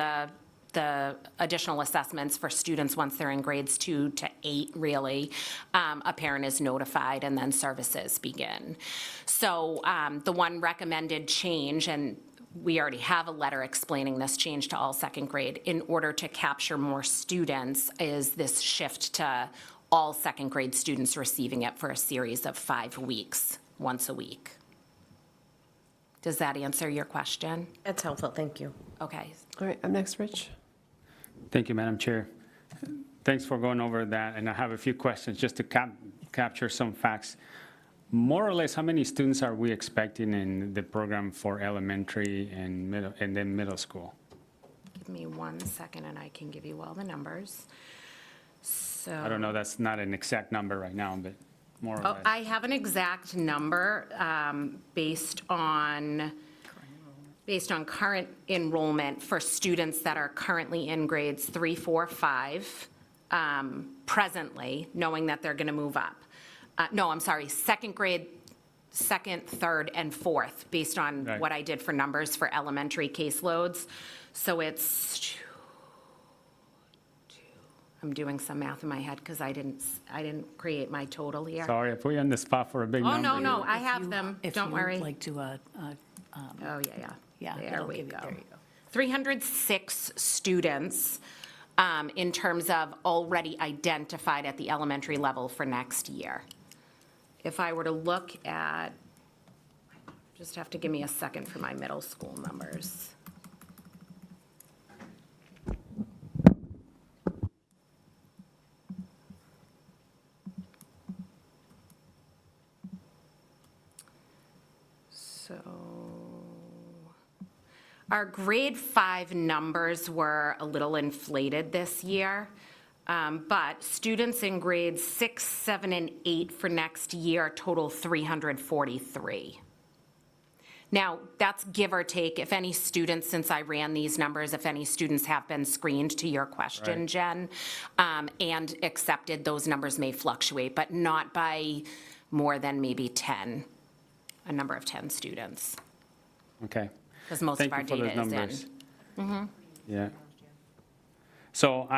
the additional assessments for students, once they're in grades 2 to 8, really, a parent is notified and then services begin. So the one recommended change, and we already have a letter explaining this change to all second grade, in order to capture more students, is this shift to all second grade students receiving it for a series of 5 weeks, once a week. Does that answer your question? That's helpful, thank you. Okay. All right, up next, Rich. Thank you, Madam Chair. Thanks for going over that, and I have a few questions just to capture some facts. More or less, how many students are we expecting in the program for elementary and then middle school? Give me 1 second and I can give you all the numbers. So I don't know, that's not an exact number right now, but more or less. I have an exact number based on current enrollment for students that are currently in grades 3, 4, 5, presently, knowing that they're going to move up. No, I'm sorry, second grade, second, third, and fourth, based on Right. what I did for numbers for elementary caseloads. So it's I'm doing some math in my head because I didn't create my total here. Sorry, I put you on the spot for a big number. Oh, no, I have them, don't worry. Like to, Oh, yeah. yeah, There that'll we give you- go. there you go. 306 students in terms of already identified at the elementary level for next year. If I were to look at, just have to give me a second for my middle school numbers. So our grade 5 numbers were a little inflated this year, but students in grades 6, 7, and 8 for next year total 343. Now, that's give or take. If any students, since I ran these numbers, if any students have been screened, to your question, Right. Jen, and accepted, those numbers may fluctuate, but not by more than maybe 10, a number of 10 students, Okay. because most of our Thank you for data those is in. numbers. Yeah. So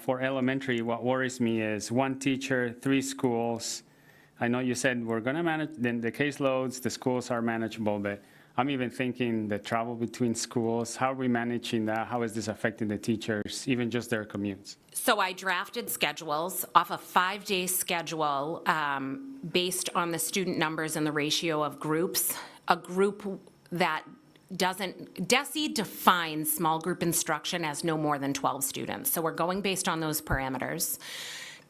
for elementary, what worries me is 1 teacher, 3 schools. I know you said we're going to manage, then the caseloads, the schools are manageable, but I'm even thinking the travel between schools, how are we managing that? How is this affecting the teachers, even just their commutes? So I drafted schedules off a 5-day schedule based on the student numbers and the ratio of groups. A group that doesn't, DESE defines small group instruction as no more than 12 students. So we're going based on those parameters.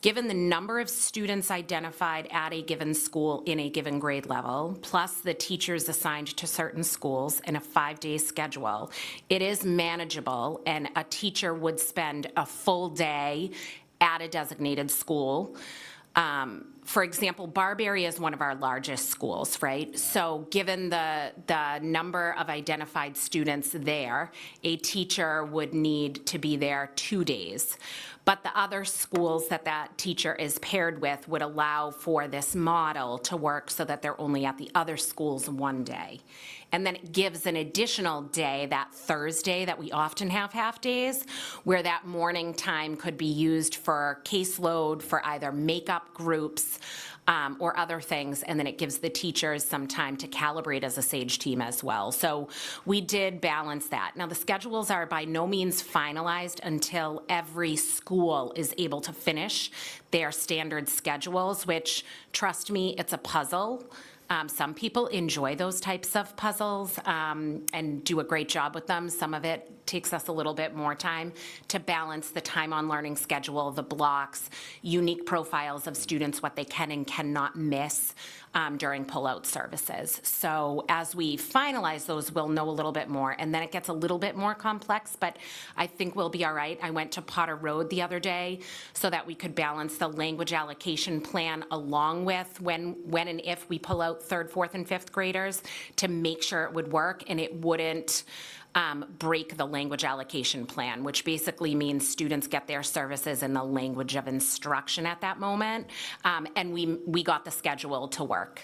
Given the number of students identified at a given school in a given grade level, plus the teachers assigned to certain schools in a 5-day schedule, it is manageable, and a teacher would spend a full day at a designated school. For example, Barberry is one of our largest schools, right? So given the number of identified students there, a teacher would need to be there 2 days. But the other schools that that teacher is paired with would allow for this model to work so that they're only at the other schools 1 day. And then it gives an additional day, that Thursday that we often have half days, where that morning time could be used for caseload, for either makeup groups, or other things, and then it gives the teachers some time to calibrate as a SAGE team as well. So we did balance that. Now, the schedules are by no means finalized until every school is able to finish their standard schedules, which, trust me, it's a puzzle. Some people enjoy those types of puzzles and do a great job with them. Some of it takes us a little bit more time to balance the time on learning schedule, the blocks, unique profiles of students, what they can and cannot miss during pull-out services. So as we finalize those, we'll know a little bit more, and then it gets a little bit more complex, but I think we'll be all right. I went to Potter Road the other day so that we could balance the language allocation plan along with when and if we pull out 3rd, 4th, and 5th graders to make sure it would work and it wouldn't break the language allocation plan, which basically means students get their services in the language of instruction at that moment, and we got the schedule to work.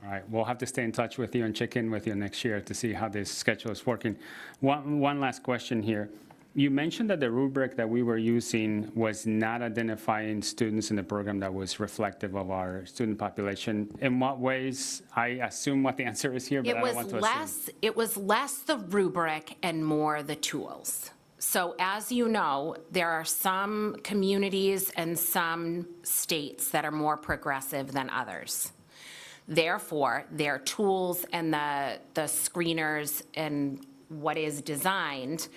All right, we'll have to stay in touch with you and check in with you next year to see how this schedule is working. One last question here. You mentioned that the rubric that we were using was not identifying students in the program that was reflective of our student population. In what ways? I assume what the answer is here, but I don't want to assume. It was less the rubric and more the tools. So as you know, there are some communities and some states that are more progressive than others. Therefore, their tools and the screeners and what is designed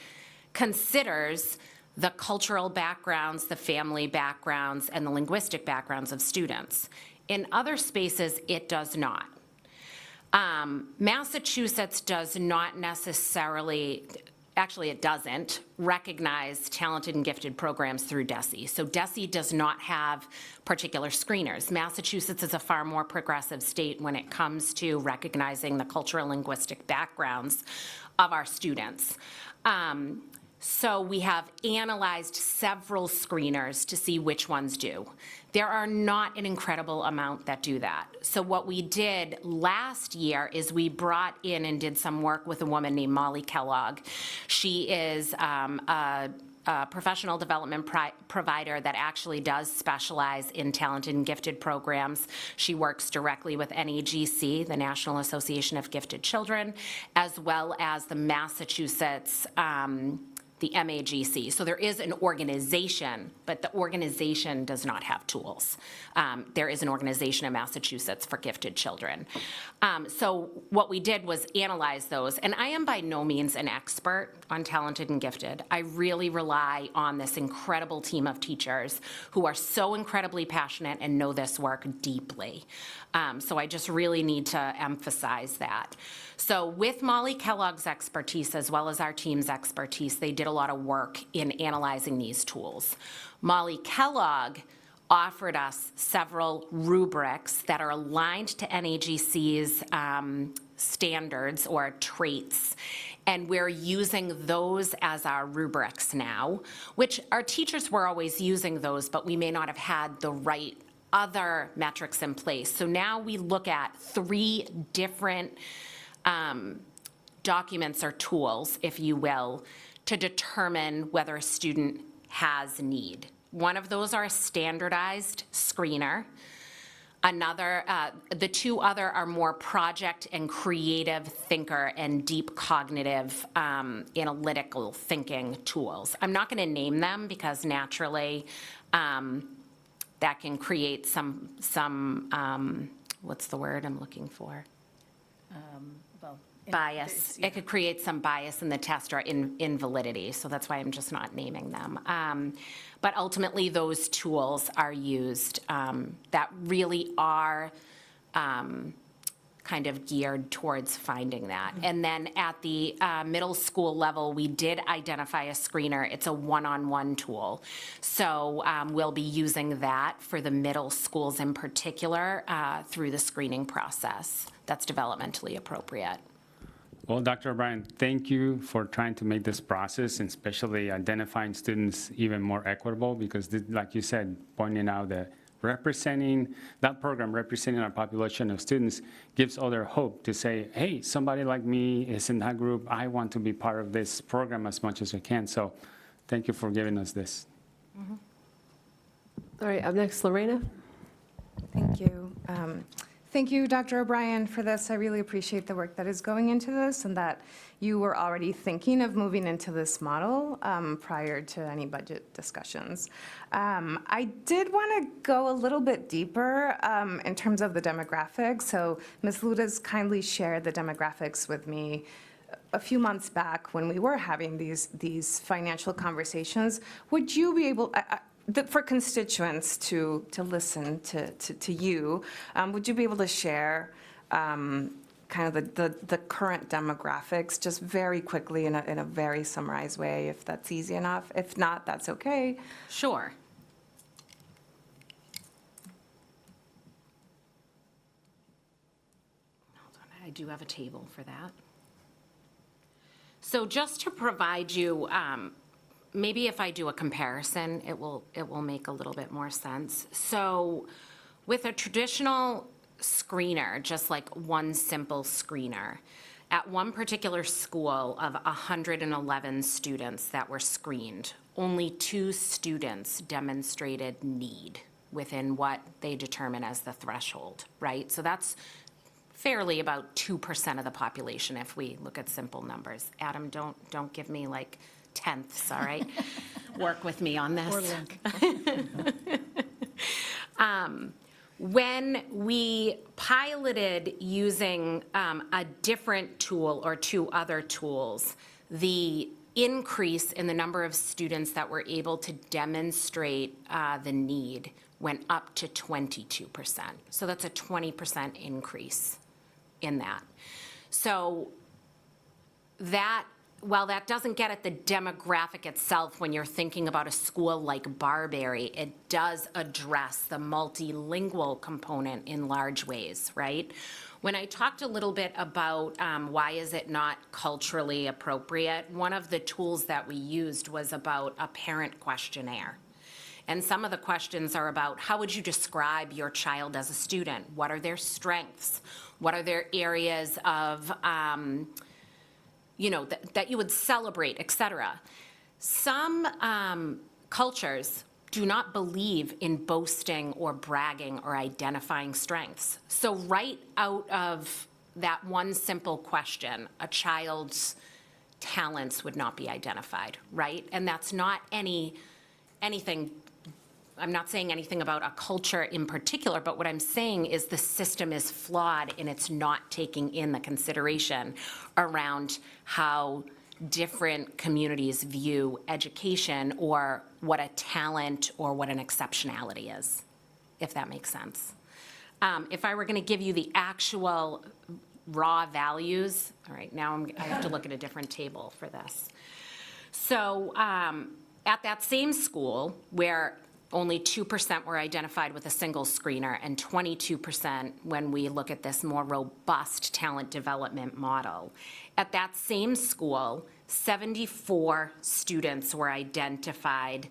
considers the cultural backgrounds, the family backgrounds, and the linguistic backgrounds of students. In other spaces, it does not. Massachusetts does not necessarily, actually it doesn't, recognize talented and gifted programs through DESE. So DESE does not have particular screeners. Massachusetts is a far more progressive state when it comes to recognizing the cultural linguistic backgrounds of our students. So we have analyzed several screeners to see which ones do. There are not an incredible amount that do that. So what we did last year is we brought in and did some work with a woman named Molly Kellogg. She is a professional development provider that actually does specialize in talented and gifted programs. She works directly with NAGC, the National Association of Gifted Children, as well as the Massachusetts the MAGC. So there is an organization, but the organization does not have tools. There is an organization in Massachusetts for gifted children. So what we did was analyze those, and I am by no means an expert on talented and gifted. I really rely on this incredible team of teachers who are so incredibly passionate and know this work deeply. So I just really need to emphasize that. So with Molly Kellogg's expertise as well as our team's expertise, they did a lot of work in analyzing these tools. Molly Kellogg offered us several rubrics that are aligned to NAGC's standards or traits, and we're using those as our rubrics now, which our teachers were always using those, but we may not have had the right other metrics in place. So now we look at 3 different documents or tools, if you will, to determine whether a student has need. One of those are a standardized screener. Another, the 2 other are more project and creative thinker and deep cognitive analytical thinking tools. I'm not going to name them because naturally that can create some what's the word I'm looking for? Well, bias. It could create some bias in the test or invalidity, so that's why I'm just not naming them. But ultimately, those tools are used that really are kind of geared towards finding that. And then at the middle school level, we did identify a screener. It's a one-on-one tool. So we'll be using that for the middle schools in particular through the screening process that's developmentally appropriate. Well, Dr. O'Brien, thank you for trying to make this process, and especially identifying students, even more equitable, because like you said, pointing out that that program representing our population of students gives other hope to say, hey, somebody like me is in that group. I want to be part of this program as much as I can. So thank you for giving us this. All right, up next, Lorena. Thank you. Thank you, Dr. O'Brien, for this. I really appreciate the work that is going into this and that you were already thinking of moving into this model prior to any budget discussions. I did want to go a little bit deeper in terms of the demographics. So Ms. Luda's kindly shared the demographics with me a few months back when we were having these financial conversations. Would you be able, for constituents to listen to you, would you be able to share kind of the current demographics just very quickly in a very summarized way, if that's easy enough? If not, that's okay. Sure. Hold on, I do have a table for that. So just to provide you, maybe if I do a comparison, it will make a little bit more sense. So with a traditional screener, just like one simple screener, at one particular school of 111 students that were screened, only 2 students demonstrated need within what they determine as the threshold, right? So that's fairly about 2% of the population if we look at simple numbers. Adam, don't give me like tenths, all right? Work with me on this. When we piloted using a different tool or 2 other tools, the increase in the number of students that were able to demonstrate the need went up to 22%. So that's a 20% increase in that. So that, while that doesn't get at the demographic itself when you're thinking about a school like Barberry, it does address the multilingual component in large ways, right? When I talked a little bit about why is it not culturally appropriate, one of the tools that we used was about a parent questionnaire. And some of the questions are about how would you describe your child as a student? What are their strengths? What are their areas of that you would celebrate, et cetera. Some cultures do not believe in boasting or bragging or identifying strengths. So right out of that one simple question, a child's talents would not be identified, right? And that's not anything, I'm not saying anything about a culture in particular, but what I'm saying is the system is flawed and it's not taking in the consideration around how different communities view education or what a talent or what an exceptionality is, if that makes sense. If I were going to give you the actual raw values, all right, now I have to look at a different table for this. So at that same school where only 2% were identified with a single screener and 22% when we look at this more robust talent development model. At that same school, 74 students were identified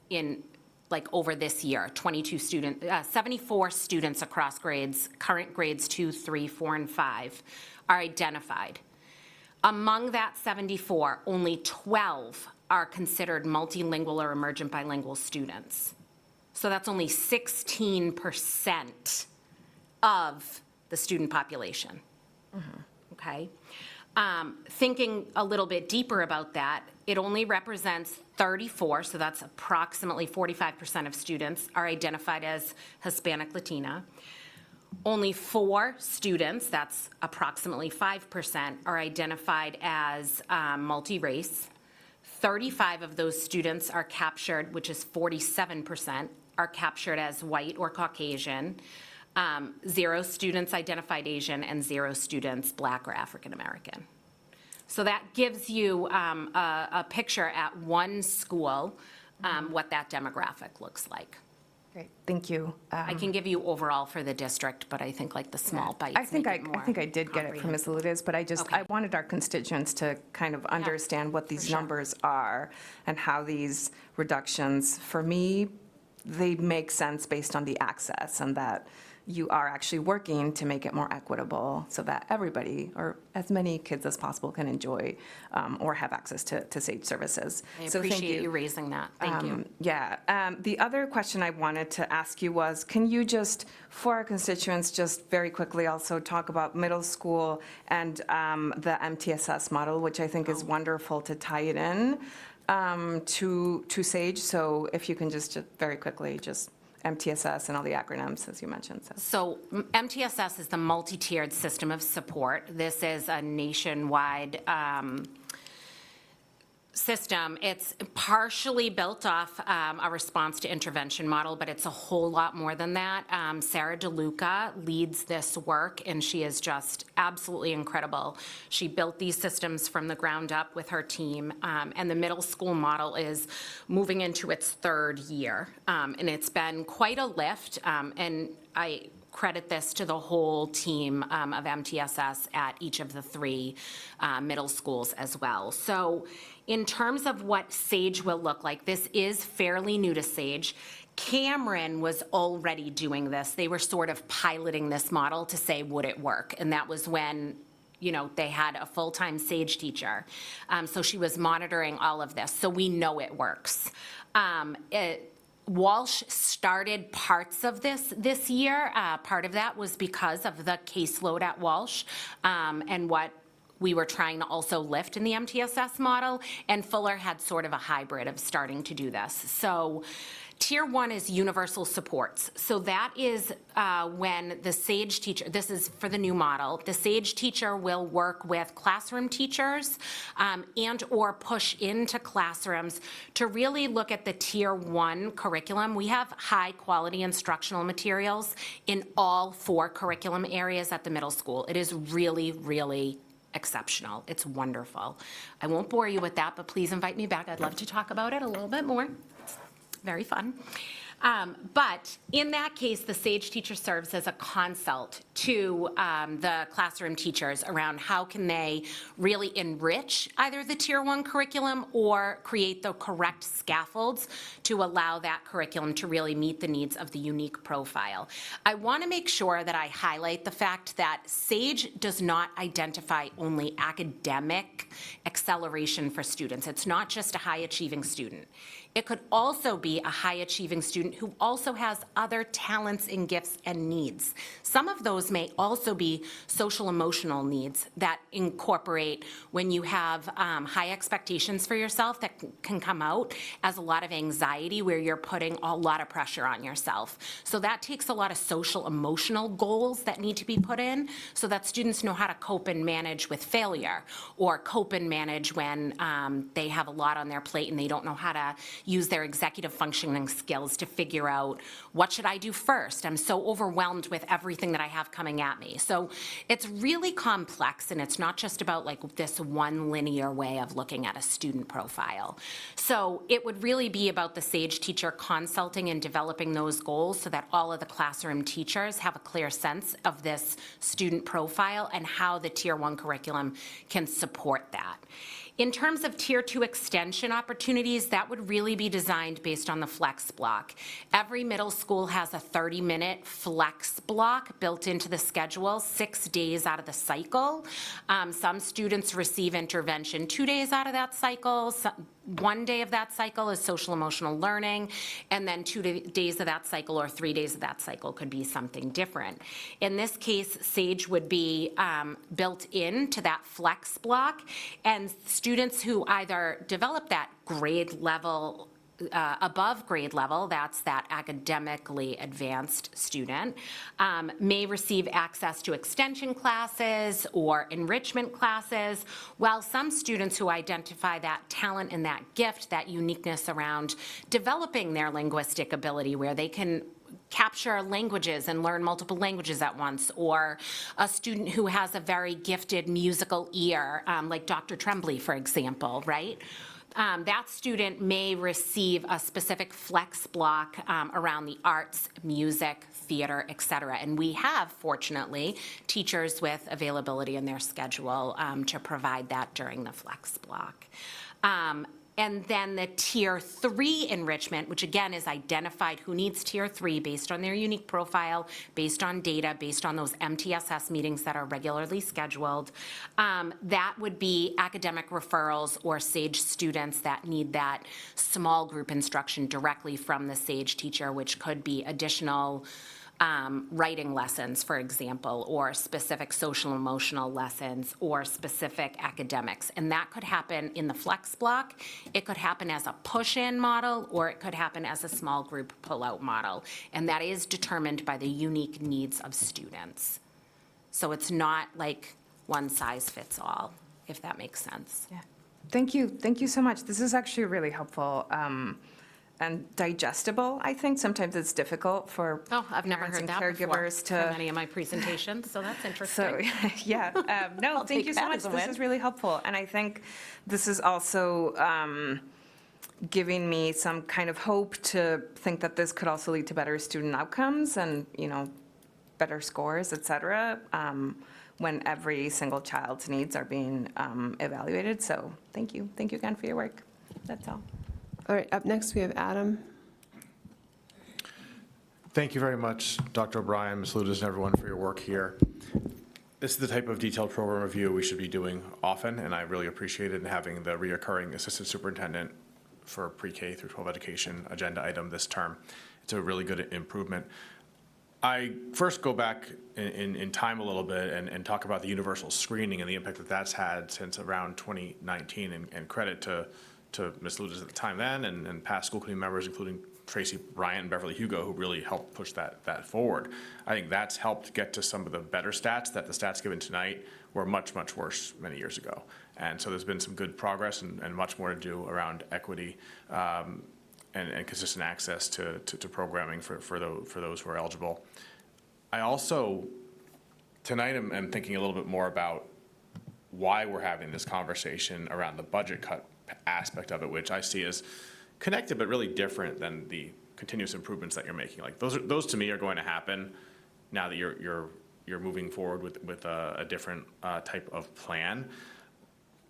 in, like over this year, 74 students across grades, current grades 2, 3, 4, and 5 are identified. Among that 74, only 12 are considered multilingual or emergent bilingual students. So that's only 16% of the student population. Okay? Thinking a little bit deeper about that, it only represents 34, so that's approximately 45% of students are identified as Hispanic Latina. Only 4 students, that's approximately 5%, are identified as multi-race. 35 of those students are captured, which is 47%, are captured as white or Caucasian. 0 students identified Asian, and 0 students Black or African American. So that gives you a picture at one school, what that demographic looks like. Great, thank you. I can give you overall for the district, but I think like the small bites I think make it more I think I did get it from Ms. Ludes, but I wanted our constituents to kind of understand what these numbers are and how these reductions, for me, they make sense based on the access, and that you are actually working to make it more equitable so that everybody, or as many kids as possible, can enjoy or have access to SAGE services. I So thank appreciate you raising that. Thank you. Yeah. The other question I wanted to ask you was, can you just, for our constituents, just very quickly also talk about middle school and the MTSS model, which I think is wonderful to tie it in to SAGE. So if you can just very quickly, just MTSS and all the acronyms, as you mentioned. So MTSS is the multi-tiered system of support. This is a nationwide system. It's partially built off a response to intervention model, but it's a whole lot more than that. Sarah DeLuca leads this work, and she is just absolutely incredible. She built these systems from the ground up with her team, and the middle school model is moving into its 3rd year. And it's been quite a lift, and I credit this to the whole team of MTSS at each of the 3 middle schools as well. So in terms of what SAGE will look like, this is fairly new to SAGE. Cameron was already doing this. They were sort of piloting this model to say, would it work? And that was when, you know, they had a full-time SAGE teacher. So she was monitoring all of this. So we know it works. Walsh started parts of this year. Part of that was because of the caseload at Walsh and what we were trying to also lift in the MTSS model, and Fuller had sort of a hybrid of starting to do this. So Tier 1 is universal supports. So that is when the SAGE teacher, this is for the new model, the SAGE teacher will work with classroom teachers and or push into classrooms to really look at the Tier 1 curriculum. We have high quality instructional materials in all 4 curriculum areas at the middle school. It is really, really exceptional. It's wonderful. I won't bore you with that, but please invite me back. I'd love to talk about it a little bit more. It's very fun. But in that case, the SAGE teacher serves as a consult to the classroom teachers around how can they really enrich either the Tier 1 curriculum or create the correct scaffolds to allow that curriculum to really meet the needs of the unique profile. I want to make sure that I highlight the fact that SAGE does not identify only academic acceleration for students. It's not just a high-achieving student. It could also be a high-achieving student who also has other talents and gifts and needs. Some of those may also be social-emotional needs that incorporate when you have high expectations for yourself that can come out as a lot of anxiety where you're putting a lot of pressure on yourself. So that takes a lot of social-emotional goals that need to be put in so that students know how to cope and manage with failure or cope and manage when they have a lot on their plate and they don't know how to use their executive functioning skills to figure out, what should I do first? I'm so overwhelmed with everything that I have coming at me. So it's really complex, and it's not just about like this one linear way of looking at a student profile. So it would really be about the SAGE teacher consulting and developing those goals so that all of the classroom teachers have a clear sense of this student profile and how the Tier 1 curriculum can support that. In terms of Tier 2 extension opportunities, that would really be designed based on the flex block. Every middle school has a 30-minute flex block built into the schedule, 6 days out of the cycle. Some students receive intervention 2 days out of that cycle. 1 day of that cycle is social emotional learning, and then 2 days of that cycle or 3 days of that cycle could be something different. In this case, SAGE would be built into that flex block, and students who either develop that grade level above grade level, that's that academically advanced student, may receive access to extension classes or enrichment classes, while some students who identify that talent and that gift, that uniqueness around developing their linguistic ability, where they can capture languages and learn multiple languages at once, or a student who has a very gifted musical ear, like Dr. Tremblay, for example, right? That student may receive a specific flex block around the arts, music, theater, et cetera. And we have, fortunately, teachers with availability in their schedule to provide that during the flex block. And then the Tier 3 enrichment, which again is identified who needs Tier 3 based on their unique profile, based on data, based on those MTSS meetings that are regularly scheduled. That would be academic referrals or SAGE students that need that small group instruction directly from the SAGE teacher, which could be additional writing lessons, for example, or specific social emotional lessons, or specific academics. And that could happen in the flex block. It could happen as a push-in model, or it could happen as a small group pull-out model. And that is determined by the unique needs of students. So it's not like one size fits all, if that makes sense. Yeah. Thank you so much. This is actually really helpful. And digestible, I think. Sometimes it's difficult for Oh, I've never parents heard and that before caregivers from to. any of my presentations, so that's So, interesting. yeah, no, I'll thank take you so that much. as a This win. is really helpful. And I think this is also giving me some kind of hope to think that this could also lead to better student outcomes and, better scores, et cetera, when every single child's needs are being evaluated. So thank you. Thank you again for your work. That's all. All right, up next, we have Adam. Thank you very much, Dr. O'Brien, Ms. Ludas, and everyone for your work here. This is the type of detailed program review we should be doing often, and I really appreciated having the reoccurring assistant superintendent for pre-K through 12 education agenda item this term. It's a really good improvement. I first go back in time a little bit and talk about the universal screening and the impact that that's had since around 2019, and credit to Ms. Ludas at the time then, and past school committee members, including Tracy Bryant and Beverly Hugo, who really helped push that forward. I think that's helped get to some of the better stats that the stats given tonight were much, much worse many years ago. And so there's been some good progress and much more to do around equity and consistent access to programming for those who are eligible. I also, tonight, am thinking a little bit more about why we're having this conversation around the budget cut aspect of it, which I see as connected but really different than the continuous improvements that you're making. Like those to me are going to happen now that you're moving forward with a different type of plan.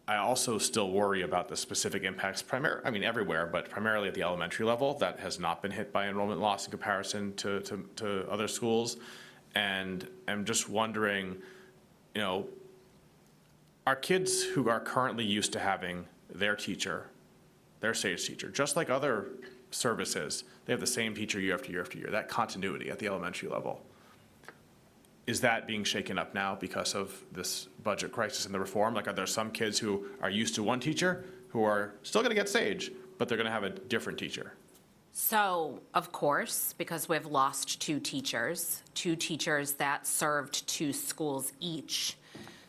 I also still worry about the specific impacts, everywhere, but primarily at the elementary level, that has not been hit by enrollment loss in comparison to other schools. And I'm just wondering, our kids who are currently used to having their teacher, their SAGE teacher, just like other services, they have the same teacher year after year after year, that continuity at the elementary level. Is that being shaken up now because of this budget crisis and the reform? Like, are there some kids who are used to one teacher who are still going to get SAGE, but they're going to have a different teacher? So, of course, because we've lost two teachers that served two schools each.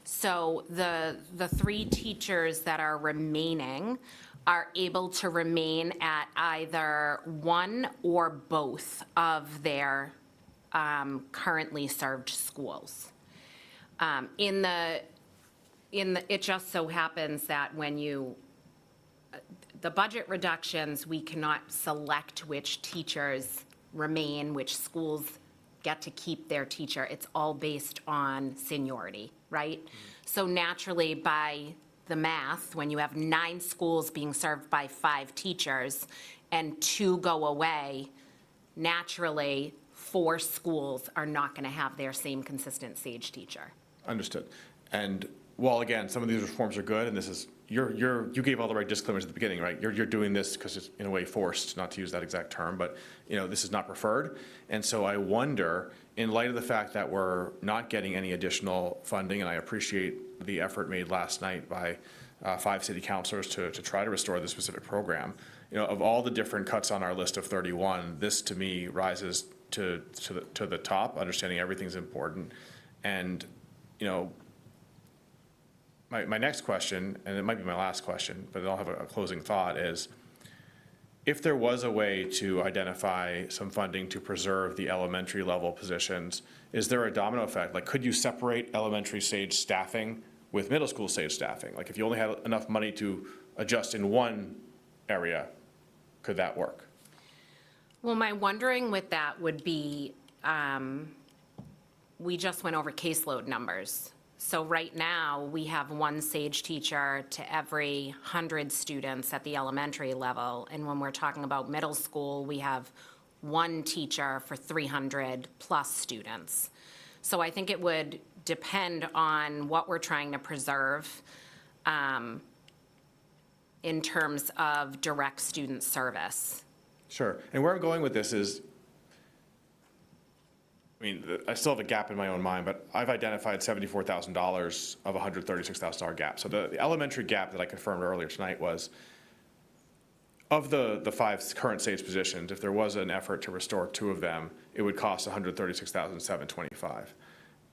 So the three teachers that are remaining are able to remain at either one or both of their currently served schools. It just so happens that when the budget reductions, we cannot select which teachers remain, which schools get to keep their teacher. It's all based on seniority, right? So naturally, by the math, when you have 9 schools being served by 5 teachers and 2 go away, naturally, 4 schools are not going to have their same consistent SAGE teacher. Understood. And while, again, some of these reforms are good, and this is, you gave all the right disclaimers at the beginning, right? You're doing this because it's in a way forced, not to use that exact term, but this is not preferred. And so I wonder, in light of the fact that we're not getting any additional funding, and I appreciate the effort made last night by 5 city councilors to try to restore this specific program, of all the different cuts on our list of 31, this to me rises to the top, understanding everything's important. And, my next question, and it might be my last question, but I'll have a closing thought, is if there was a way to identify some funding to preserve the elementary level positions, is there a domino effect? Like, could you separate elementary stage staffing with middle school stage staffing? Like, if you only had enough money to adjust in one area, could that work? Well, my wondering with that would be, we just went over caseload numbers. So right now, we have one SAGE teacher to every 100 students at the elementary level. And when we're talking about middle school, we have one teacher for 300 plus students. So I think it would depend on what we're trying to preserve in terms of direct student service. Sure. And where I'm going with this is, I still have a gap in my own mind, but I've identified $74,000 of a $136,000 gap. So the elementary gap that I confirmed earlier tonight was, of the 5 current SAGE positions, if there was an effort to restore 2 of them, it would cost $136,725.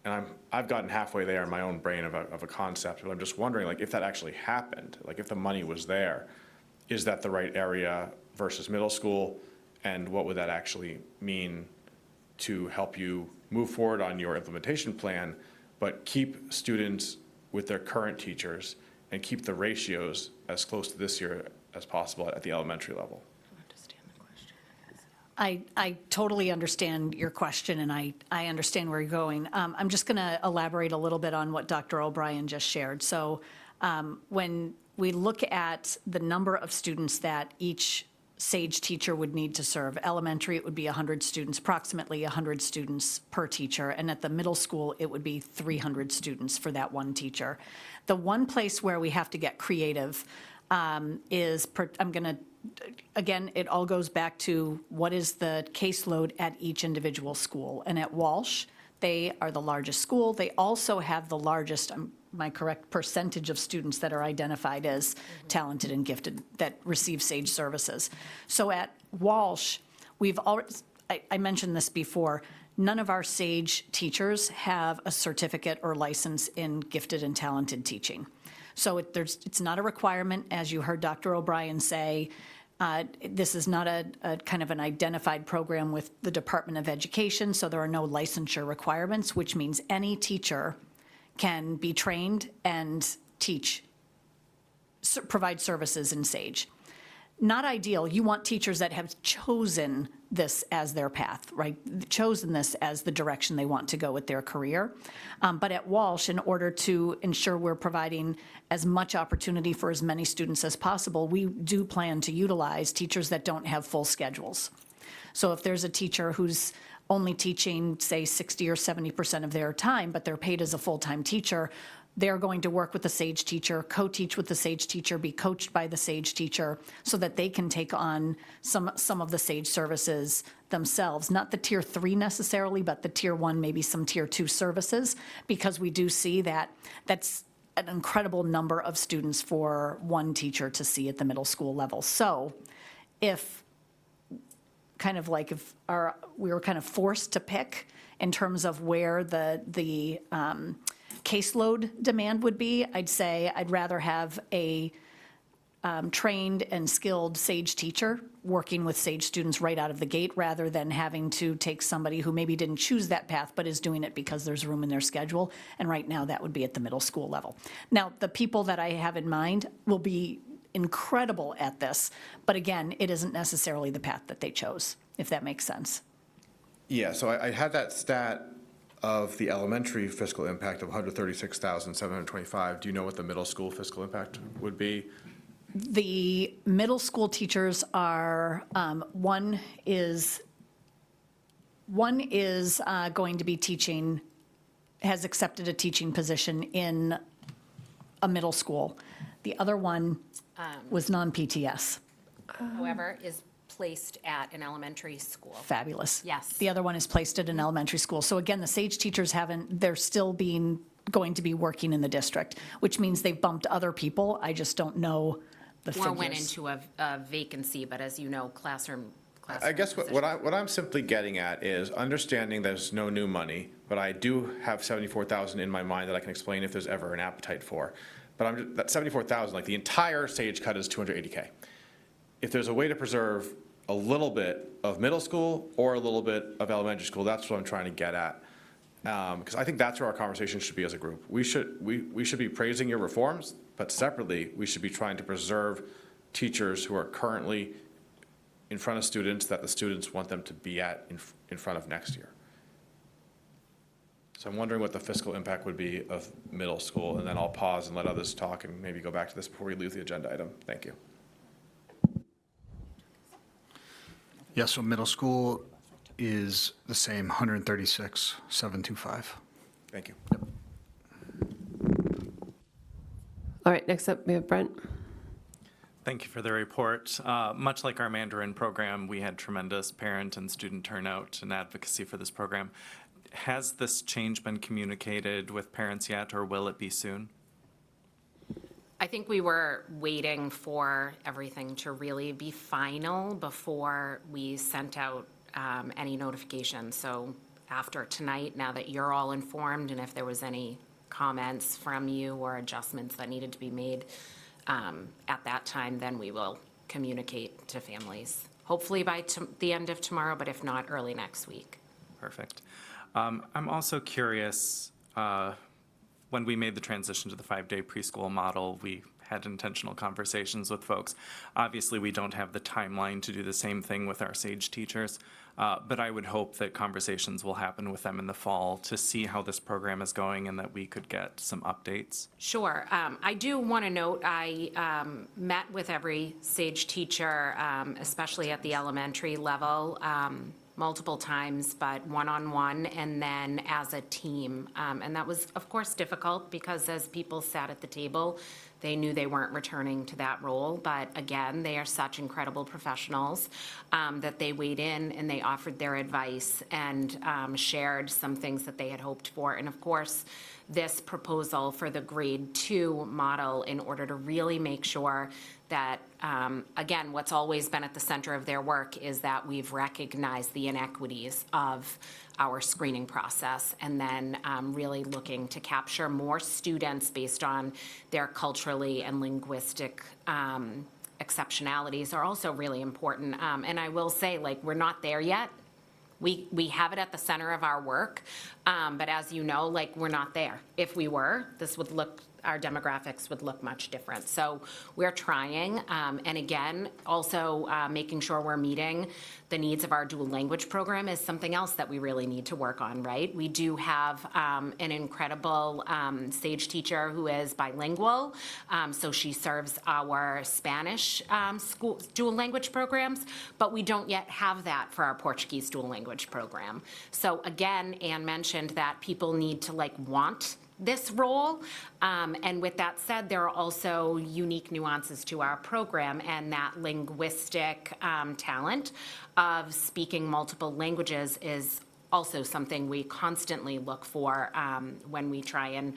And I've gotten halfway there in my own brain of a concept, but I'm just wondering, like, if that actually happened, like if the money was there, is that the right area versus middle school? And what would that actually mean to help you move forward on your implementation plan, but keep students with their current teachers and keep the ratios as close to this year as possible at the elementary level? I totally understand your question, and I understand where you're going. I'm just going to elaborate a little bit on what Dr. O'Brien just shared. So when we look at the number of students that each SAGE teacher would need to serve, elementary, it would be 100 students, approximately 100 students per teacher, and at the middle school, it would be 300 students for that one teacher. The one place where we have to get creative is, I'm going to, again, it all goes back to what is the caseload at each individual school. And at Walsh, they are the largest school. They also have the largest, my correct, percentage of students that are identified as talented and gifted that receive SAGE services. So at Walsh, we've already, I mentioned this before, none of our SAGE teachers have a certificate or license in gifted and talented teaching. So it's not a requirement, as you heard Dr. O'Brien say. This is not a kind of an identified program with the Department of Education, so there are no licensure requirements, which means any teacher can be trained and provide services in SAGE. Not ideal. You want teachers that have chosen this as their path, right? Chosen this as the direction they want to go with their career. But at Walsh, in order to ensure we're providing as much opportunity for as many students as possible, we do plan to utilize teachers that don't have full schedules. So if there's a teacher who's only teaching, say, 60 or 70% of their time, but they're paid as a full-time teacher, they're going to work with the SAGE teacher, co-teach with the SAGE teacher, be coached by the SAGE teacher, so that they can take on some of the SAGE services themselves. Not the tier 3 necessarily, but the tier 1, maybe some tier 2 services, because we do see that that's an incredible number of students for one teacher to see at the middle school level. So if we were kind of forced to pick in terms of where the caseload demand would be, I'd say I'd rather have a trained and skilled SAGE teacher working with SAGE students right out of the gate, rather than having to take somebody who maybe didn't choose that path but is doing it because there's room in their schedule. And right now, that would be at the middle school level. Now, the people that I have in mind will be incredible at this, but again, it isn't necessarily the path that they chose, if that makes sense. Yeah, so I had that stat of the elementary fiscal impact of $136,725. Do you know what the middle school fiscal impact would be? The middle school teachers are, one is going to be teaching, has accepted a teaching position in a middle school. The other one was non-PTS. However, is placed at an elementary school. Fabulous. Yes. The other one is placed at an elementary school. So again, the SAGE teachers they're still going to be working in the district, which means they've bumped other people. I just don't know Or went figures. into a vacancy, but as you know, classroom I guess what I'm simply getting at is understanding there's no new money, but I do have 74,000 in my mind that I can explain if there's ever an appetite for. But that 74,000, like the entire Sage cut is 280K. If there's a way to preserve a little bit of middle school or a little bit of elementary school, that's what I'm trying to get at. Because I think that's where our conversation should be as a group. We should be praising your reforms, but separately, we should be trying to preserve teachers who are currently in front of students that the students want them to be at in front of next year. So I'm wondering what the fiscal impact would be of middle school, and then I'll pause and let others talk and maybe go back to this before we lose the agenda item. Thank you. Yeah, so middle school is the same, 136,725. Thank you. All right, next up, we have Brent. Thank you for the report. Much like our Mandarin program, we had tremendous parent and student turnout and advocacy for this program. Has this change been communicated with parents yet, or will it be soon? I think we were waiting for everything to really be final before we sent out any notification. So after tonight, now that you're all informed, and if there was any comments from you or adjustments that needed to be made at that time, then we will communicate to families. Hopefully by the end of tomorrow, but if not, early next week. Perfect. I'm also curious, when we made the transition to the 5-day preschool model, we had intentional conversations with folks. Obviously, we don't have the timeline to do the same thing with our SAGE teachers, but I would hope that conversations will happen with them in the fall to see how this program is going and that we could get some updates. Sure. I do want to note, I met with every SAGE teacher, especially at the elementary level, multiple times, but one-on-one and then as a team. And that was, of course, difficult because as people sat at the table, they knew they weren't returning to that role. But again, they are such incredible professionals that they weighed in and they offered their advice and shared some things that they had hoped for. And of course, this proposal for the grade 2 model in order to really make sure that, again, what's always been at the center of their work is that we've recognized the inequities of our screening process and then really looking to capture more students based on their culturally and linguistic exceptionalities are also really important. And I will say, like, we're not there yet. We have it at the center of our work, but as you know, like, we're not there. If we were, our demographics would look much different. So we're trying, and again, also making sure we're meeting the needs of our dual language program is something else that we really need to work on, right? We do have an incredible SAGE teacher who is bilingual, so she serves our Spanish school dual language programs, but we don't yet have that for our Portuguese dual language program. So again, Anne mentioned that people need to want this role. And with that said, there are also unique nuances to our program, and that linguistic talent of speaking multiple languages is also something we constantly look for when we try and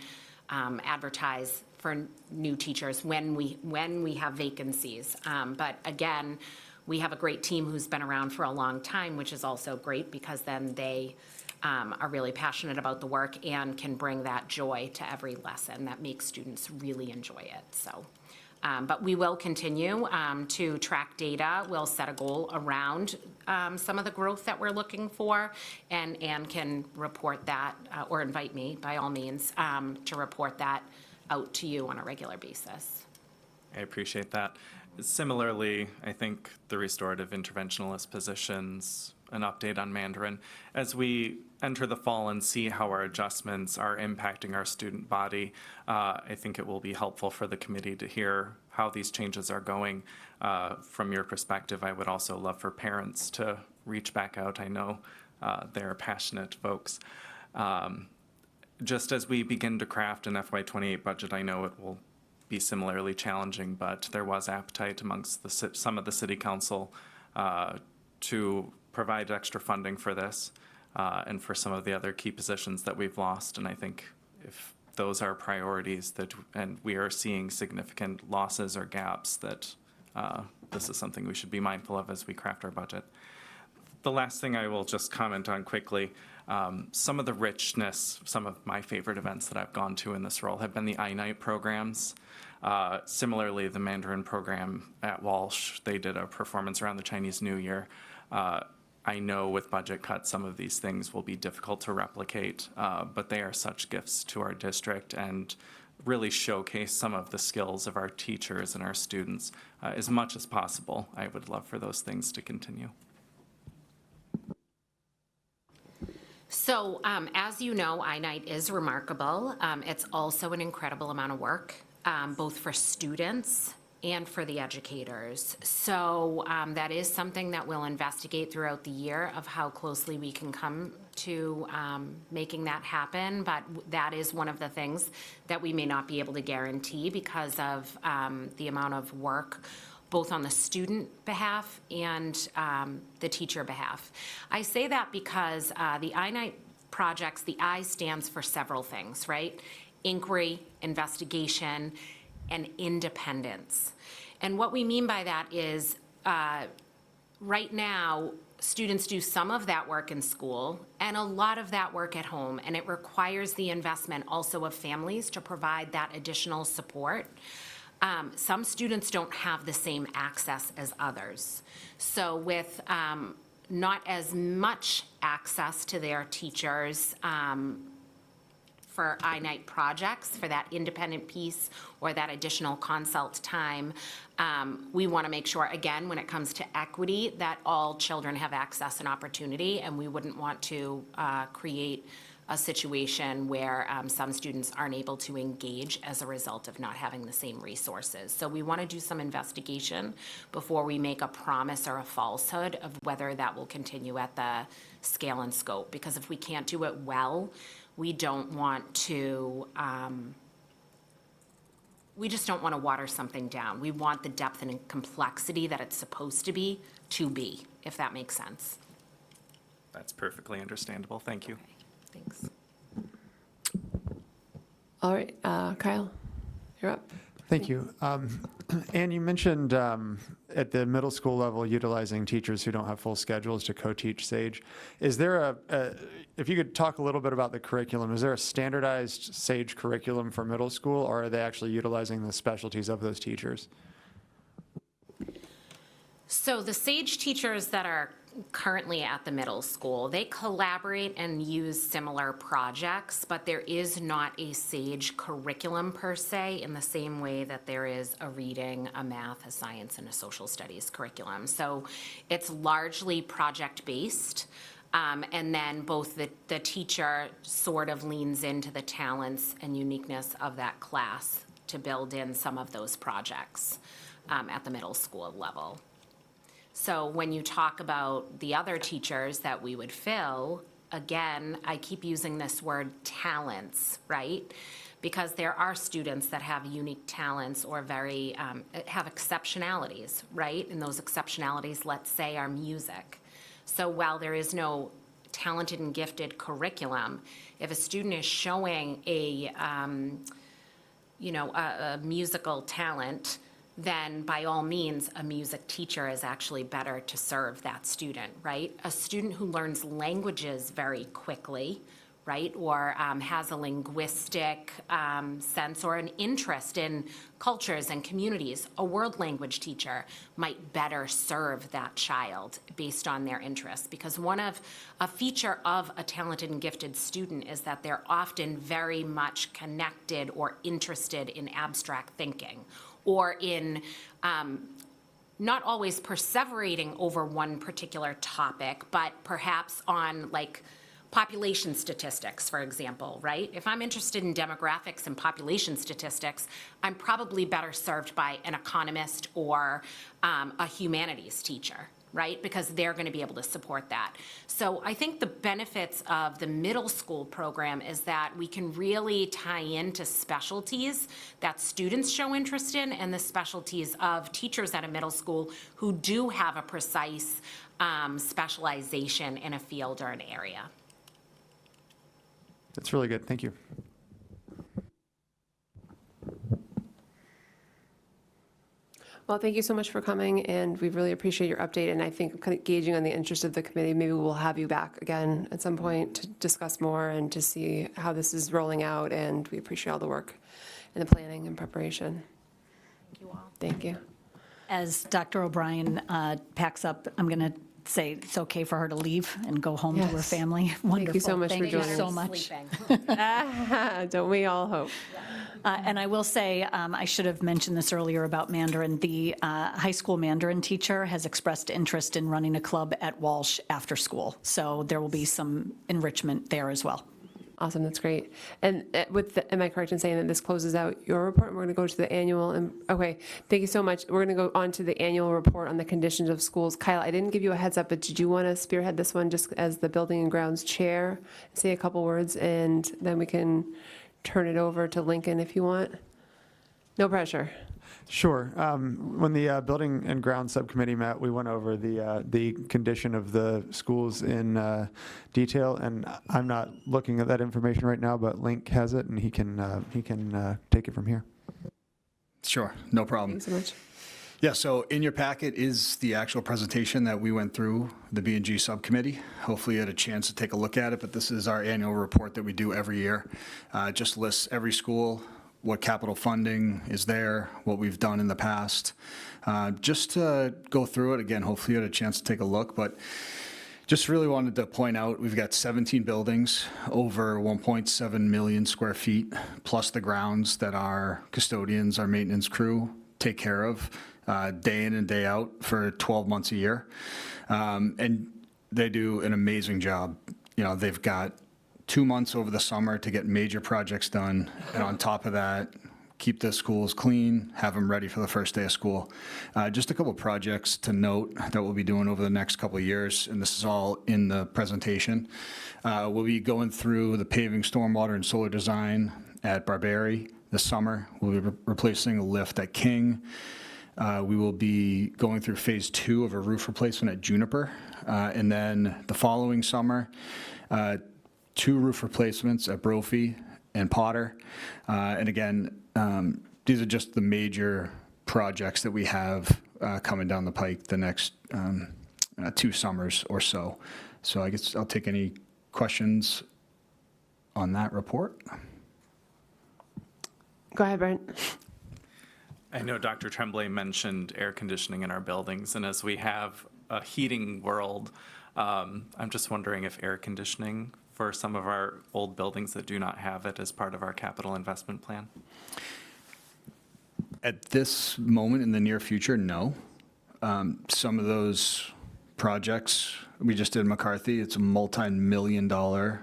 advertise for new teachers when we have vacancies. But again, we have a great team who's been around for a long time, which is also great because then they are really passionate about the work and can bring that joy to every lesson that makes students really enjoy it. So, but we will continue to track data. We'll set a goal around some of the growth that we're looking for, and Anne can report that or invite me, by all means, to report that out to you on a regular basis. I appreciate that. Similarly, I think the restorative interventionalist positions, an update on Mandarin. As we enter the fall and see how our adjustments are impacting our student body, I think it will be helpful for the committee to hear how these changes are going. From your perspective, I would also love for parents to reach back out. I know they're passionate folks. Just as we begin to craft an FY28 budget, I know it will be similarly challenging, but there was appetite amongst some of the city council to provide extra funding for this and for some of the other key positions that we've lost. And I think if those are priorities and we are seeing significant losses or gaps that this is something we should be mindful of as we craft our budget. The last thing I will just comment on quickly, some of the richness, some of my favorite events that I've gone to in this role have been the iNight programs. Similarly, the Mandarin program at Walsh, they did a performance around the Chinese New Year. I know with budget cuts, some of these things will be difficult to replicate, but they are such gifts to our district and really showcase some of the skills of our teachers and our students as much as possible. I would love for those things to continue. So as you know, iNight is remarkable. It's also an incredible amount of work, both for students and for the educators. So that is something that we'll investigate throughout the year of how closely we can come to making that happen. But that is one of the things that we may not be able to guarantee because of the amount of work both on the student behalf and the teacher behalf. I say that because the iNight projects, the I stands for several things, right? Inquiry, investigation, and independence. And what we mean by that is right now, students do some of that work in school and a lot of that work at home, and it requires the investment also of families to provide that additional support. Some students don't have the same access as others. So with not as much access to their teachers for iNight projects, for that independent piece or that additional consult time, we want to make sure, again, when it comes to equity, that all children have access and opportunity, and we wouldn't want to create a situation where some students aren't able to engage as a result of not having the same resources. So we want to do some investigation before we make a promise or a falsehood of whether that will continue at the scale and scope. Because if we can't do it well, we don't want to, we just don't want to water something down. We want the depth and complexity that it's supposed to be, if that makes sense. That's perfectly understandable. Thank you. Thanks. All right, Kyle, you're up. Thank you. Anne, you mentioned at the middle school level utilizing teachers who don't have full schedules to co-teach SAGE. Is there if you could talk a little bit about the curriculum, is there a standardized SAGE curriculum for middle school, or are they actually utilizing the specialties of those teachers? So the SAGE teachers that are currently at the middle school, they collaborate and use similar projects, but there is not a SAGE curriculum per se in the same way that there is a reading, a math, a science, and a social studies curriculum. So it's largely project-based, and then both the teacher sort of leans into the talents and uniqueness of that class to build in some of those projects at the middle school level. So when you talk about the other teachers that we would fill, again, I keep using this word talents, right? Because there are students that have unique talents or very, have exceptionalities, right? And those exceptionalities, let's say, are music. So while there is no talented and gifted curriculum, if a student is showing a musical talent, then by all means, a music teacher is actually better to serve that student, right? A student who learns languages very quickly, right, or has a linguistic sense or an interest in cultures and communities, a world language teacher might better serve that child based on their interests. Because a feature of a talented and gifted student is that they're often very much connected or interested in abstract thinking, or in not always perseverating over one particular topic, but perhaps on like population statistics, for example, right? If I'm interested in demographics and population statistics, I'm probably better served by an economist or a humanities teacher, right? Because they're going to be able to support that. So I think the benefits of the middle school program is that we can really tie into specialties that students show interest in and the specialties of teachers at a middle school who do have a precise specialization in a field or an area. That's really good. Thank you. Well, thank you so much for coming, and we really appreciate your update, and I think kind of gauging on the interest of the committee, maybe we'll have you back again at some point to discuss more and to see how this is rolling out, and we appreciate all the work and the planning and preparation. Thank you all. Thank you. As Dr. O'Brien packs up, I'm going to say it's okay for her to leave and go home to her Yes. family. Wonderful. Thank you so much for Thank you joining so us. much. Don't we all hope? And I will say, I should have mentioned this earlier about Mandarin. The high school Mandarin teacher has expressed interest in running a club at Walsh after school. So there will be some enrichment there as well. Awesome, that's great. And am I correct in saying that this closes out your report? And we're going to go to the annual, okay, thank you so much. We're going to go on to the annual report on the conditions of schools. Kyle, I didn't give you a heads up, but did you want to spearhead this one just as the Building and Grounds Chair? Say a couple words, and then we can turn it over to Lincoln if you want. No pressure. Sure. When the Building and Grounds Subcommittee met, we went over the condition of the schools in detail, and I'm not looking at that information right now, but Link has it, and he can take it from here. Sure, no problem. Thanks so much. Yeah, so in your packet is the actual presentation that we went through, the B&G subcommittee. Hopefully you had a chance to take a look at it, but this is our annual report that we do every year. Just lists every school, what capital funding is there, what we've done in the past. Just to go through it, again, hopefully you had a chance to take a look, but just really wanted to point out, we've got 17 buildings, over 1.7 million square feet, plus the grounds that our custodians, our maintenance crew take care of day in and day out for 12 months a year. And they do an amazing job. You know, they've got 2 months over the summer to get major projects done, and on top of that, keep the schools clean, have them ready for the first day of school. Just a couple of projects to note that we'll be doing over the next couple of years, and this is all in the presentation. We'll be going through the paving, stormwater, and solar design at Barberry this summer. We'll be replacing a lift at King. We will be going through phase 2 of a roof replacement at Juniper. And then the following summer, 2 roof replacements at Brophy and Potter. And again, these are just the major projects that we have coming down the pike the next 2 summers or so. So I guess I'll take any questions on that report. Go ahead, Brent. I know Dr. Tremblay mentioned air conditioning in our buildings, and as we have a heating world, I'm just wondering if air conditioning for some of our old buildings that do not have it as part of our capital investment plan? At this moment in the near future, no. Some of those projects, we just did McCarthy, it's a multi-million-dollar.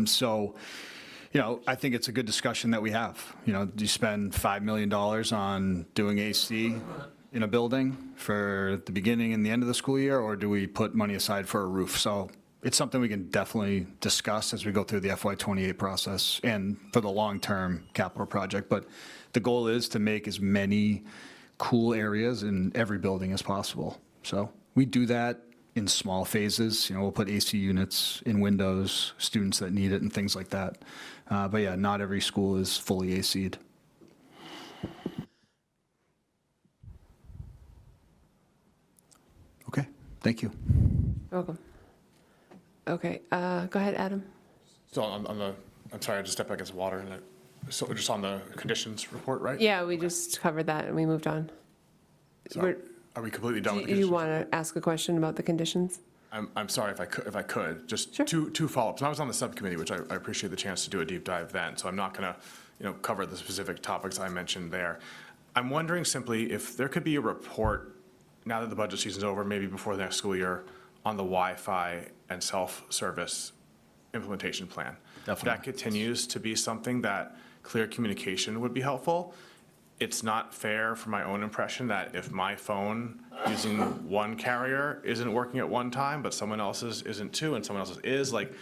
So, you know, I think it's a good discussion that we have. You know, do you spend $5 million on doing AC in a building for the beginning and the end of the school year, or do we put money aside for a roof? So it's something we can definitely discuss as we go through the FY28 process and for the long-term capital project. But the goal is to make as many cool areas in every building as possible. So we do that in small phases. You know, we'll put AC units in windows, students that need it and things like that. But yeah, not every school is fully AC'd. Okay, thank you. You're welcome. Okay, go ahead, Adam. So on the, I'm sorry, I just stepped back against water. So just on the conditions report, right? Yeah, we just covered that and we moved on. So are we completely done with the Do you conditions? want to ask a question about the conditions? I'm sorry if I could, just two follow-ups. And I was on the subcommittee, which I appreciate the chance to do a deep dive then, so I'm not going to, cover the specific topics I mentioned there. I'm wondering simply if there could be a report, now that the budget season's over, maybe before the next school year, on the Wi-Fi and self-service implementation plan. Definitely. That continues to be something that clear communication would be helpful. It's not fair for my own impression that if my phone using one carrier isn't working at one time, but someone else's isn't too, and someone else's is, like,